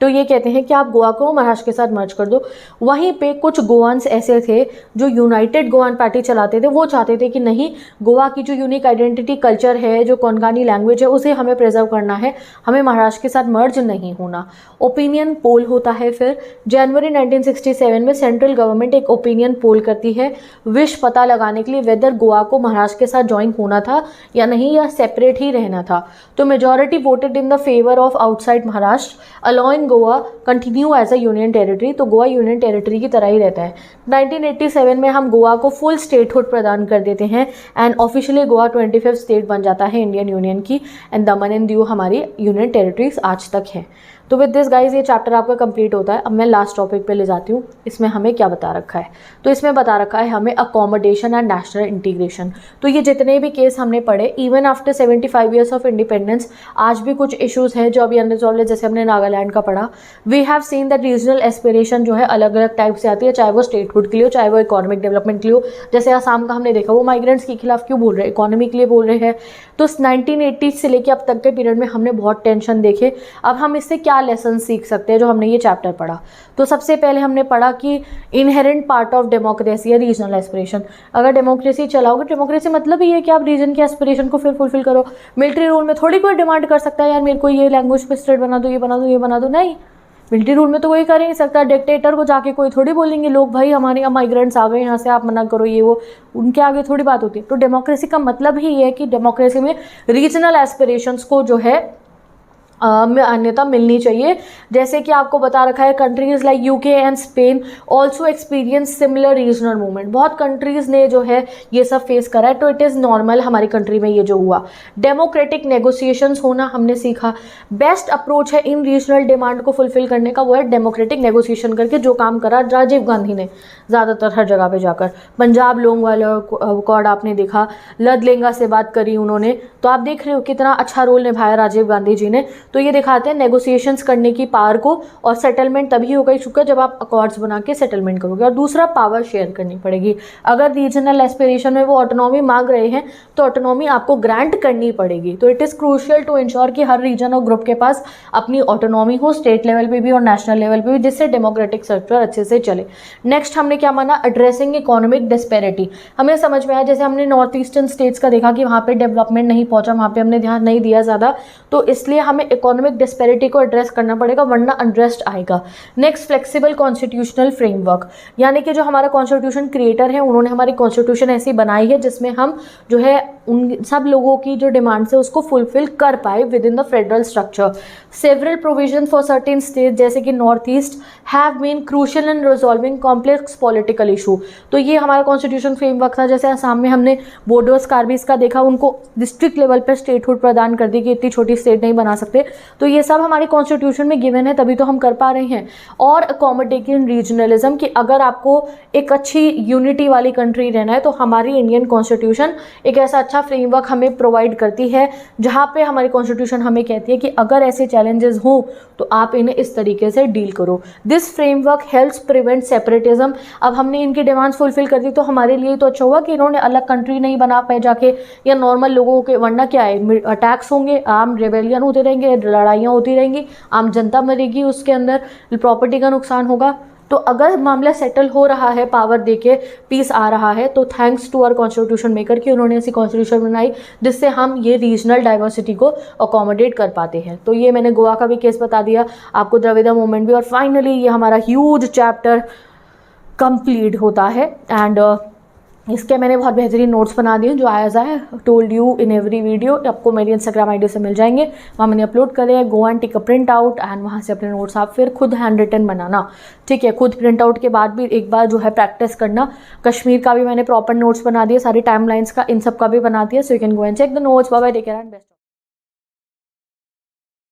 तो ये कहते हैं कि आप गोवा को महाराष्ट्र के साथ मर्ज कर दो। वहीं पे कुछ गोवान्स ऐसे थे जो यूनाइटेड गोवान पार्टी चलाते थे, वो चाहते थे कि नहीं, गोवा की जो यूनिक आइडेंटिटी कल्चर है, जो कोंकणी लैंग्वेज है, उसे हमें प्रिजर्व करना है, हमें महाराष्ट्र के साथ मर्ज नहीं होना। ओपिनियन पोल होता है। फिर जनवरी 1967 में सेंट्रल गवर्नमेंट एक ओपिनियन पोल करती है विश पता लगाने के लिए वेदर गोवा को महाराष्ट्र के साथ ज्वाइन होना था या नहीं, या सेपरेट ही रहना था। तो majority voted in the favour of outside Maharashtra, allowing Goa continue as a union territory. तो गोवा यूनियन टेरिटरी की तरह ही रहता है। 1987 में हम गोवा को फुल स्टेटहुड प्रदान कर देते हैं and officially Goa 25th state बन जाता है इंडियन यूनियन की, एंड दमन एंड दीव हमारी यूनियन टेरिटरीज आज तक है। तो विद दिस गाइज ये चैप्टर आपका कंप्लीट होता है। अब मैं लास्ट टॉपिक पे ले जाती हूँ। इसमें हमें क्या बता रखा है, तो इसमें बता रखा है हमें अकोमोडेशन एंड नेशनल इंटीग्रेशन। तो ये जितने भी केस हमने पढ़े, even after 75 years of independence, आज भी कुछ इश्यूज हैं जो अभी अनरिजॉल्व है, जैसे हमने नागालैंड का पढ़ा। We have seen that regional aspiration जो है अलग अलग टाइप से आती है, चाहे वो स्टेटहुड के लिए हो, चाहे वो इकोनॉमिक डेवलपमेंट के लिए हो। जैसे आसाम का हमने देखा, वो माइग्रेंट्स के खिलाफ क्यों बोल रहे हैं, इकोनॉमी के लिए बोल रहे हैं। तो 1980 से लेकर अब तक के पीरियड में हमने बहुत टेंशन देखे। अब हम इससे क्या लेसन सीख सकते हैं जो हमने ये चैप्टर पढ़ा। तो सबसे पहले हमने पढ़ा कि इनहेरेंट पार्ट ऑफ डेमोक्रेसी है रीजनल एस्पिरेशन। अगर डेमोक्रेसी चलाओगे, डेमोक्रेसी मतलब ही है कि आप रीजन के एस्पिरेशन को फिर फुलफिल करो। मिलिट्री रूल में थोड़ी कोई डिमांड कर सकता है यार मेरे को ये लैंग्वेज पे स्टेट बना दो, ये बना दो, ये बना दो, नहीं। मिलिट्री रूल में तो कोई कर ही नहीं सकता, डिक्टेटर को जाके कोई थोड़ी बोलेंगे लोग भाई हमारे यहाँ माइग्रेंट्स आ गए यहाँ से आप मना करो ये वो, उनके आगे थोड़ी बात होती है। तो डेमोक्रेसी का मतलब ही ये है कि डेमोक्रेसी में रीजनल एस्पिरेशंस को जो है मान्यता मिलनी चाहिए। जैसे कि आपको बता रखा है countries like UK and Spain also experience similar regional movement, बहुत कंट्रीज ने जो है ये सब फेस करा है, तो इट इज़ नॉर्मल हमारी कंट्री में ये जो हुआ। डेमोक्रेटिक नेगोशिएशंस होना हमने सीखा, बेस्ट अप्रोच है इन रीजनल डिमांड को फुलफिल करने का वो है डेमोक्रेटिक नेगोशिएशन करके, जो काम करा राजीव गांधी ने ज़्यादातर हर जगह पे जाकर। पंजाब लोंगवाला अकॉर्ड आपने देखा, लदलेंगा से बात करी उन्होंने, तो आप देख रहे हो कितना अच्छा रोल निभाया राजीव गांधी जी ने। तो ये दिखाते हैं नेगोशिएशंस करने की पावर को, और सेटलमेंट तभी होगा ही चुका जब आप अकॉर्ड्स बना के सेटलमेंट करोगे। और दूसरा पावर शेयर करनी पड़ेगी, अगर रीजनल एस्पिरेशन में वो ऑटोनॉमी मांग रहे हैं तो ऑटोनॉमी आपको ग्रांट करनी पड़ेगी। तो it is crucial to ensure कि हर रीजन और ग्रुप के पास अपनी ऑटोनॉमी हो, स्टेट लेवल पे भी और नेशनल लेवल पे भी, जिससे डेमोक्रेटिक स्ट्रक्चर अच्छे से चले। नेक्स्ट हमने क्या माना, एड्रेसिंग इकोनॉमिक डिस्पैरिटी। हमें समझ में आया, जैसे हमने नॉर्थ ईस्टर्न स्टेट्स का देखा कि वहाँ पे डेवलपमेंट नहीं पहुँचा, वहाँ पे हमने ध्यान नहीं दिया ज़्यादा, तो इसलिए हमें इकोनॉमिक डिस्पैरिटी को एड्रेस करना पड़ेगा, वरना अनरेस्ट आएगा। नेक्स्ट फ्लेक्सिबल कॉन्स्टिट्यूशनल फ्रेमवर्क, यानी कि जो हमारा कॉन्स्टिट्यूशन क्रिएटर है उन्होंने हमारी कॉन्स्टिट्यूशन ऐसी बनाई है जिसमें हम जो है उन सब लोगों की जो डिमांड्स है उसको फुलफिल कर पाए within the federal structure. Several provision for certain state जैसे कि north east have been crucial in resolving complex political issue. तो ये हमारा कॉन्स्टिट्यूशन फ्रेमवर्क था। जैसे असम में हमने बोडोस कार्बिस का देखा, उनको डिस्ट्रिक्ट लेवल पर स्टेटहुड प्रदान कर दी कि इतनी छोटी स्टेट नहीं बना सकते, तो ये सब हमारे कॉन्स्टिट्यूशन में गिवन है, तभी तो हम कर पा रहे हैं। और अकोमोडेटिंग रीजनलिज्म, कि अगर आपको एक अच्छी यूनिटी वाली कंट्री रहना है तो हमारी इंडियन कॉन्स्टिट्यूशन एक ऐसा अच्छा फ्रेमवर्क हमें प्रोवाइड करती है, जहाँ पे हमारी कॉन्स्टिट्यूशन हमें कहती है कि अगर ऐसे चैलेंजेस हों तो आप इन्हें इस तरीके से डील करो। This framework helps prevent separatism. अब हमने इनकी डिमांड्स फुलफिल कर दी तो हमारे लिए तो अच्छा हुआ कि इन्होंने अलग कंट्री नहीं बना पाए जाके, या नॉर्मल लोगों के, वरना क्या है, अटैक्स होंगे, आर्म रेबेलियन होते रहेंगे, लड़ाइयाँ होती रहेंगी, आम जनता मरेगी, उसके अंदर प्रॉपर्टी का नुकसान होगा। तो अगर मामला सेटल हो रहा है, पावर देके पीस आ रहा है, तो thanks to our constitution maker कि उन्होंने ऐसी कॉन्स्टिट्यूशन बनाई जिससे हम ये रीजनल डाइवर्सिटी को अकोमोडेट कर पाते हैं। तो ये मैंने गोवा का भी केस बता दिया आपको, द्रविड़ा मूवमेंट भी, और फाइनली ये हमारा ह्यूज चैप्टर कंप्लीट होता है। एंड इसके मैंने बहुत बेहतरीन नोट्स बना दिए जो आया जाए, told you in every video, आपको मेरी इंस्टाग्राम आईडी से मिल जाएंगे, वहाँ मैंने अपलोड करे हैं। Go and take a print out and वहाँ से अपने नोट्स आप फिर खुद हैंड रिटन बनाना, ठीक है। खुद प्रिंट आउट के बाद भी एक बार जो है प्रैक्टिस करना। कश्मीर का भी मैंने प्रॉपर नोट्स बना दिए, सारी टाइमलाइंस का, इन सब का भी बना दिया, so you can go and check the notes. Bye bye, take care and best.